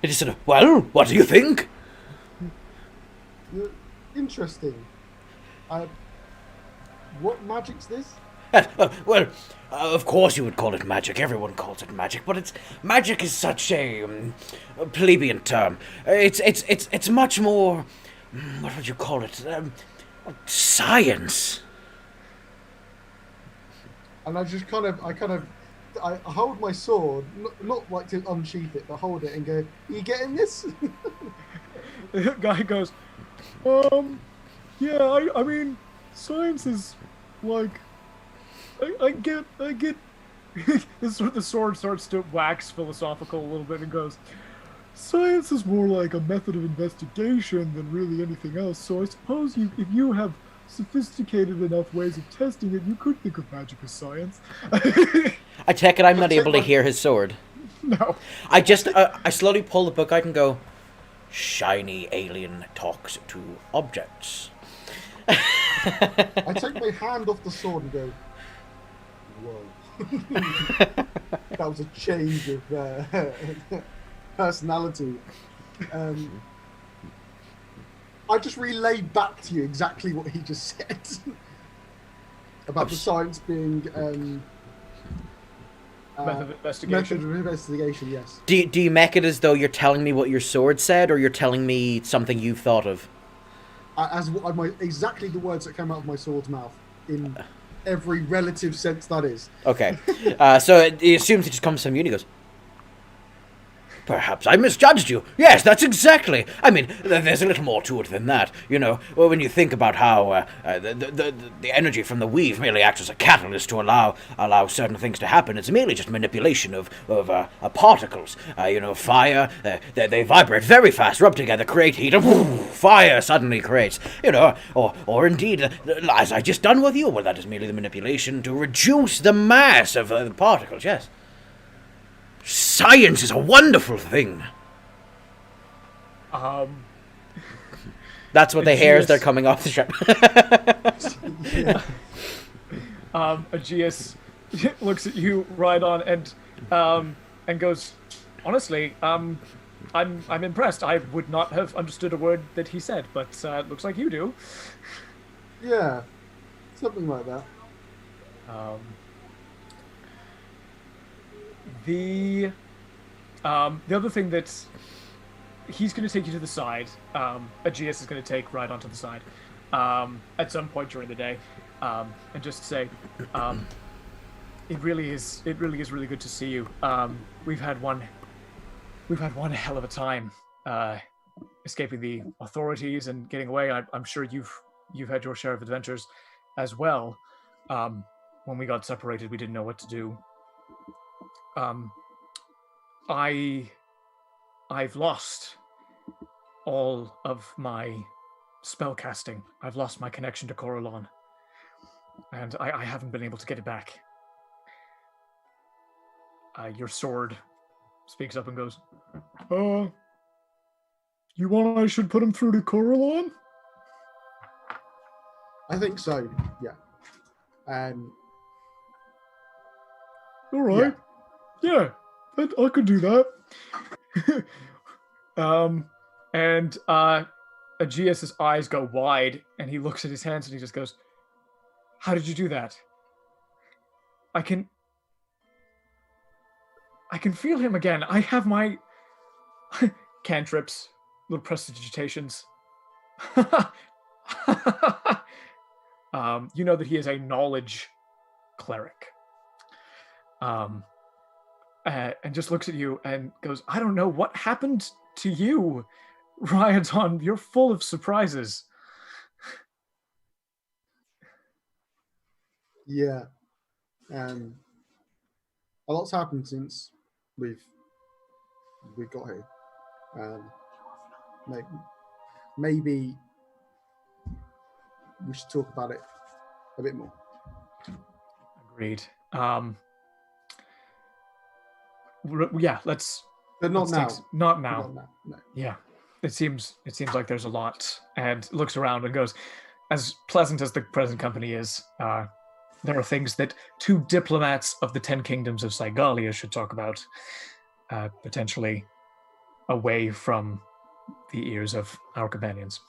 It just sort of, well, what do you think? Interesting. What magic's this? Well, of course you would call it magic. Everyone calls it magic, but magic is such a plebeian term. It's much more. What would you call it? Science. And I just I hold my sword, not like to unsheath it, but hold it and go, are you getting this? The guy goes, yeah, I mean, science is like, I get. The sword starts to wax philosophical a little bit and goes, science is more like a method of investigation than really anything else. So I suppose if you have sophisticated enough ways of testing it, you could think of magic as science. I take it I'm not able to hear his sword. No. I just, I slowly pull the book out and go, shiny alien talks to objects. I take my hand off the sword and go, whoa. That was a change of personality. I just relayed back to you exactly what he just said about the science being Method of investigation. Method of investigation, yes. Do you make it as though you're telling me what your sword said, or you're telling me something you've thought of? Exactly the words that came out of my sword's mouth, in every relative sense that is. Okay. So he assumes it just comes from you, and he goes, Perhaps I misjudged you. Yes, that's exactly. I mean, there's a little more to it than that. You know, well, when you think about how the energy from the weave merely acts as a catalyst to allow certain things to happen, it's merely just manipulation of particles. You know, fire, they vibrate very fast, rub together, create heat, and fire suddenly creates. You know, or indeed, as I just done with you, well, that is merely the manipulation to reduce the mass of the particles, yes. Science is a wonderful thing. That's what they hear as they're coming off the ship. Aegeus looks at you right on and goes, honestly, I'm impressed. I would not have understood a word that he said, but it looks like you do. Yeah, something like that. The other thing that he's going to take you to the side, Aegeus is going to take right onto the side at some point during the day, and just say, it really is really good to see you. We've had one hell of a time escaping the authorities and getting away. I'm sure you've had your share of adventures as well. When we got separated, we didn't know what to do. I've lost all of my spell casting. I've lost my connection to Corellon, and I haven't been able to get it back. Your sword speaks up and goes, you want I should put him through to Corellon? I think so, yeah. All right. Yeah, I could do that. And Aegeus's eyes go wide, and he looks at his hands and he just goes, how did you do that? I can feel him again. I have my cantrips, little prestidigitations. You know that he is a knowledge cleric. And just looks at you and goes, I don't know what happened to you, Ryodan. You're full of surprises. Yeah. A lot's happened since we've got here. Maybe we should talk about it a bit more. Agreed. Yeah, let's. But not now. Not now. Not now. No. Yeah, it seems like there's a lot, and looks around and goes, as pleasant as the present company is, there are things that two diplomats of the 10 kingdoms of Sygalia should talk about, potentially away from the ears of our companions.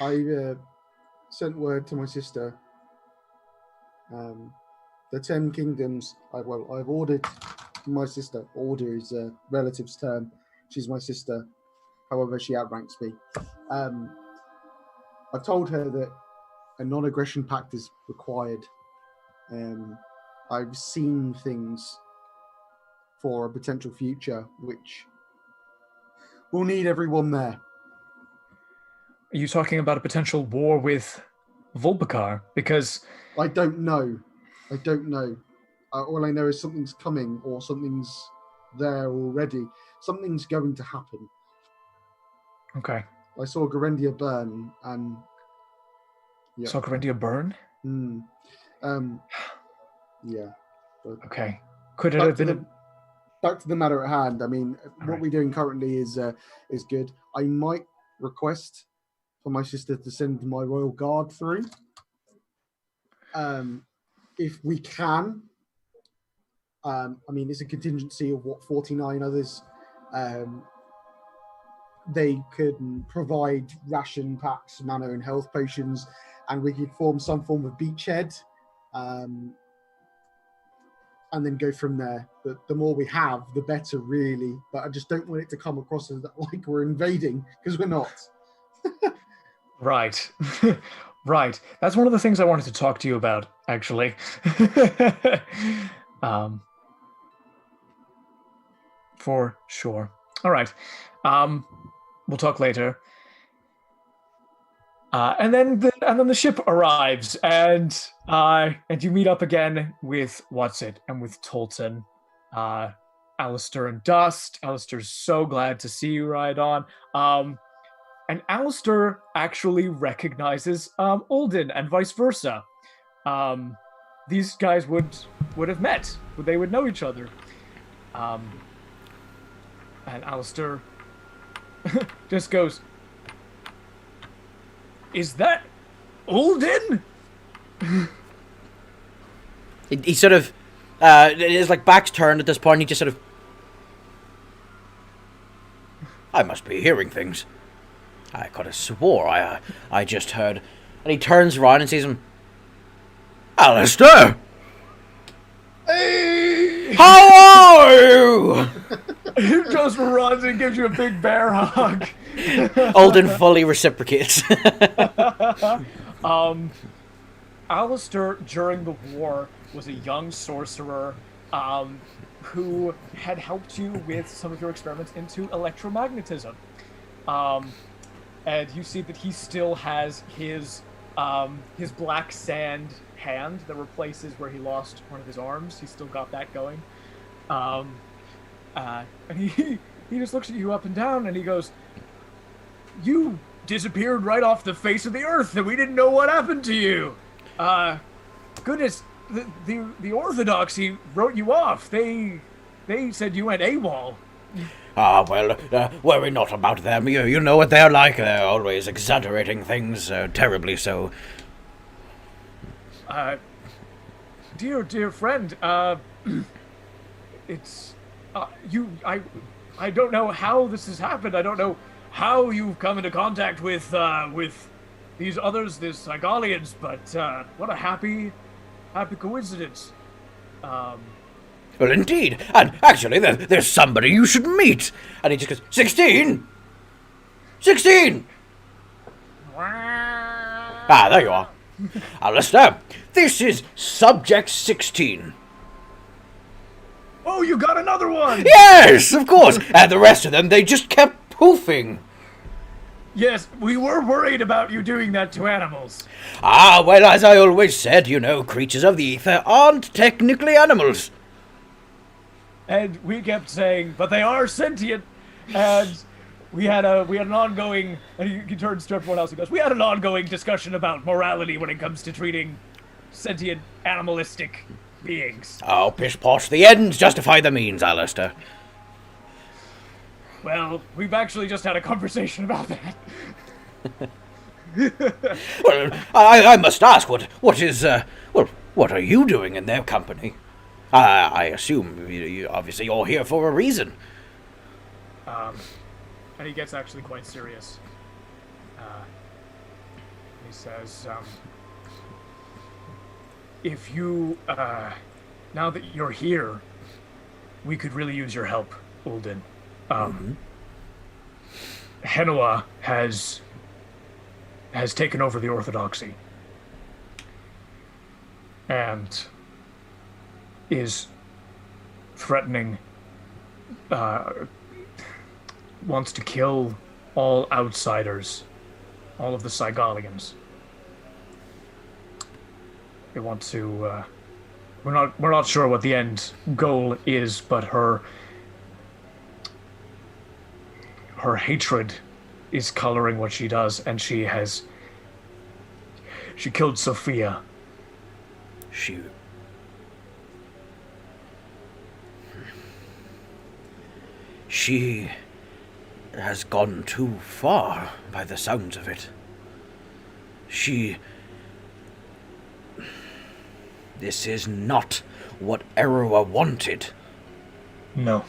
I sent word to my sister. The 10 kingdoms. I've ordered my sister. Order is a relative's term. She's my sister. However, she outranks me. I've told her that a non-aggression pact is required. I've seen things for a potential future, which will need everyone there. Are you talking about a potential war with Volpakar? Because I don't know. All I know is something's coming, or something's there already. Something's going to happen. Okay. I saw Gorendia burn, and yeah. Saw Gorendia burn? Yeah. But okay. Could it have been back to the matter at hand? I mean, all what we're doing currently is good. I might request for my sister to send my royal guard through, if we can. I mean, it's a contingency of 49 others. They could provide ration packs, mana and health potions, and we could form some form of beachhead, and then go from there. But the more we have, the better, really. But I just don't want it to come across as like we're invading, because we're not. Right. Right. That's one of the things I wanted to talk to you about, actually. For sure. All right. We'll talk later. And then the ship arrives, and you meet up again with Watsit and with Tolton, Alistair and Dust. Alistair's so glad to see you, right on. And Alistair actually recognizes Olden, and vice versa. These guys would have met. They would know each other. And Alistair just goes, "Is that Olden?" He sort of, his like back's turned at this point. He just sort of, I must be hearing things. I could have swore I just heard. And he turns around and sees him. Alistair! Hey! How are you? He just runs and gives you a big bear hug. Olden fully reciprocates. Alistair, during the war, was a young sorcerer who had helped you with some of your experiments into electromagnetism. And you see that he still has his black sand hand that replaces where he lost one of his arms. He's still got that going. And he just looks at you up and down and he goes, "You disappeared right off the face of the earth and we didn't know what happened to you. Goodness, the Orthodoxy wrote you off. They said you went AWOL." Well, worry not about them. You know what they're like. They're always exaggerating things, terribly so. Dear friend, it's I don't know how this has happened. I don't know how you've come into contact with these others, the Sygalians, but what a happy coincidence. Well, indeed. And actually, there's somebody you should meet. And he just goes, 16! 16! There you are. Alistair, this is Subject 16. Oh, you got another one! Yes, of course. And the rest of them, they just kept poofing. Yes, we were worried about you doing that to animals. Well, as I always said, creatures of the ether aren't technically animals. And we kept saying, but they are sentient. And we had an ongoing, and he turns to everyone else and goes, we had an ongoing discussion about morality when it comes to treating sentient, animalistic beings. Oh, pish-posh, the ends justify the means, Alistair. Well, we've actually just had a conversation about that. Well, I must ask, what are you doing in their company? I assume, obviously, you're here for a reason. And he gets actually quite serious. He says, if you, now that you're here, we could really use your help, Ulden. Henua has taken over the Orthodoxy. And is threatening, wants to kill all outsiders, all of the Sygalians. They want to, we're not sure what the end goal is, but her hatred is coloring what she does, and she killed Sophia. She has gone too far, by the sounds of it. This is not what Erua wanted. No.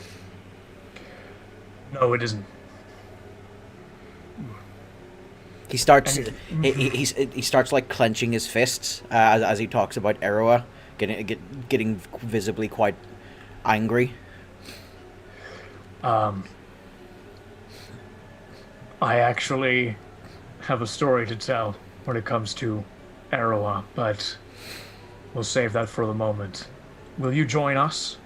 No, it isn't. He starts. He starts like clenching his fists as he talks about Erua, getting visibly quite angry. I actually have a story to tell when it comes to Erua, but we'll save that for the moment. Will you join us?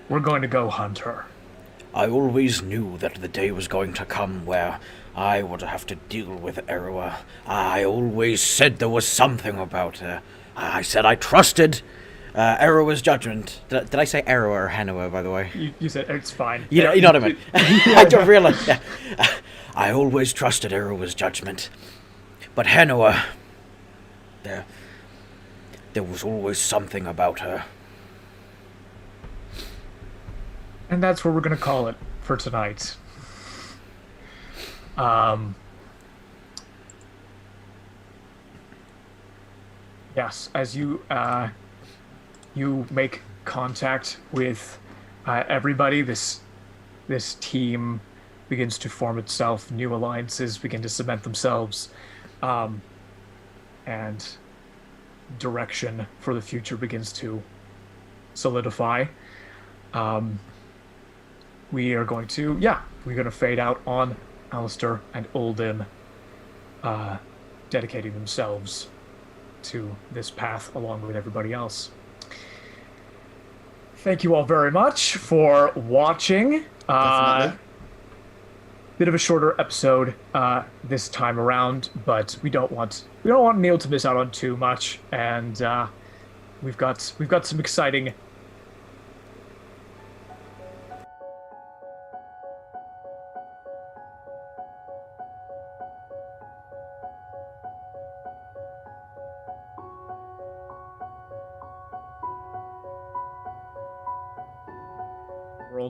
We're going to go hunt her. I always knew that the day was going to come where I would have to deal with Erua. I always said there was something about her. I said I trusted Erua's judgment. Did I say Erua or Henua, by the way? You said it's fine. You know what I meant. I don't realize. Yeah. I always trusted Erua's judgment. But Henua, there was always something about her. And that's what we're going to call it for tonight. Yes, as you make contact with everybody, this team begins to form itself. New alliances begin to cement themselves, and direction for the future begins to solidify. We're going to fade out on Alistair and Olden, dedicating themselves to this path along with everybody else. Thank you all very much for watching. Definitely. Bit of a shorter episode this time around, but we don't want Neil to miss out on too much, and we've got some exciting.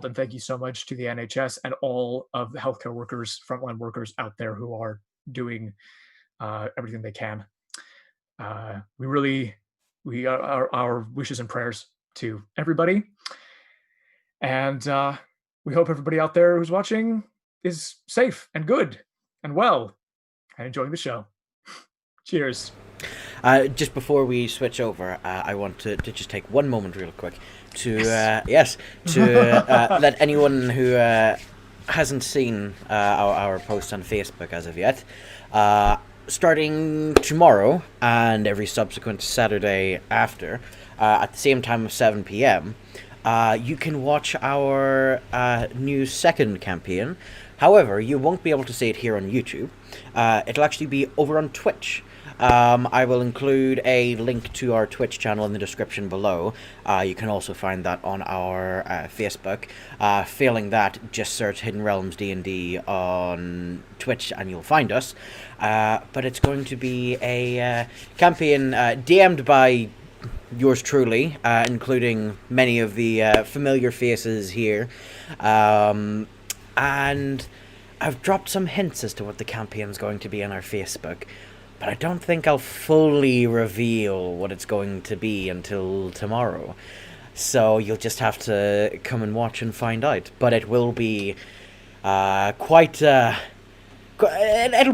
And thank you so much to the NHS and all of the healthcare workers, frontline workers out there who are doing everything they can. We are our wishes and prayers to everybody, and we hope everybody out there who's watching is safe and good and well and enjoying the show. Cheers. Just before we switch over, I want to just take one moment real quick to let anyone who hasn't seen our post on Facebook as of yet, starting tomorrow and every subsequent Saturday after, at the same time of 7 p.m, you can watch our new second campaign. However, you won't be able to see it here on YouTube. It'll actually be over on Twitch. I will include a link to our Twitch channel in the description below. You can also find that on our Facebook. Failing that, just search Hidden Realms D&D on Twitch and you'll find us. But it's going to be a campaign DM'd by yours truly, including many of the familiar faces here. And I've dropped some hints as to what the campaign's going to be on our Facebook. But I don't think I'll fully reveal what it's going to be until tomorrow. So you'll just have to come and watch and find out. But it will be it'll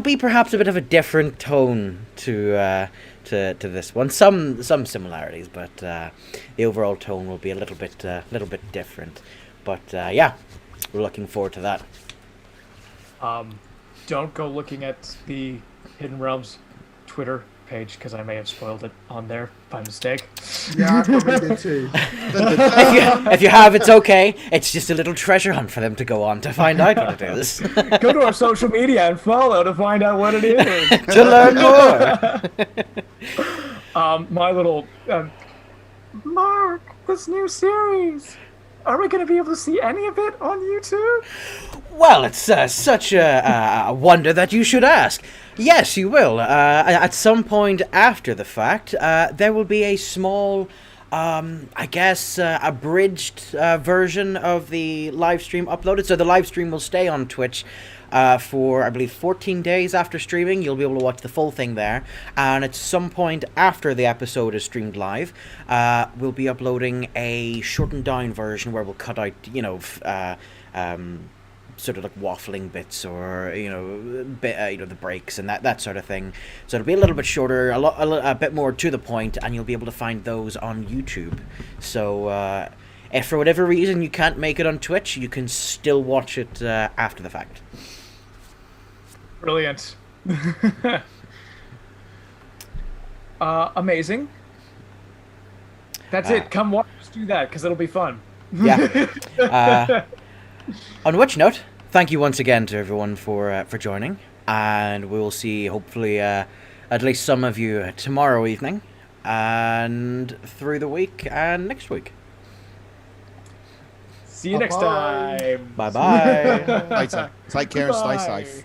be perhaps a bit of a different tone to this one. Some similarities, but the overall tone will be a little bit different. But yeah, we're looking forward to that. Don't go looking at the Hidden Realms Twitter page because I may have spoiled it on there by mistake. Yeah, I probably did too. if you have, it's okay. It's just a little treasure hunt for them to go on to find out what it is. Go to our social media and follow to find out what it is. To learn more. My little Mark, this new series. Are we going to be able to see any of it on YouTube? Well, it's such a wonder that you should ask. Yes, you will. At some point after the fact, there will be a small, abridged version of the live stream uploaded. So the live stream will stay on Twitch for, I believe, 14 days after streaming. You'll be able to watch the full thing there. And at some point after the episode is streamed live, we'll be uploading a shortened down version where we'll cut out, sort of like waffling bits or the breaks and that sort of thing. So it'll be a little bit shorter, a bit more to the point, and you'll be able to find those on YouTube. So if for whatever reason you can't make it on Twitch, you can still watch it after the fact. Brilliant. Amazing. That's it. Come watch us do that because it'll be fun. Yeah. On which note, thank you once again to everyone for joining, and we will see hopefully at least some of you tomorrow evening, and through the week and next week. See you next Bye-bye. time. Bye bye. Later. Take care and stay safe.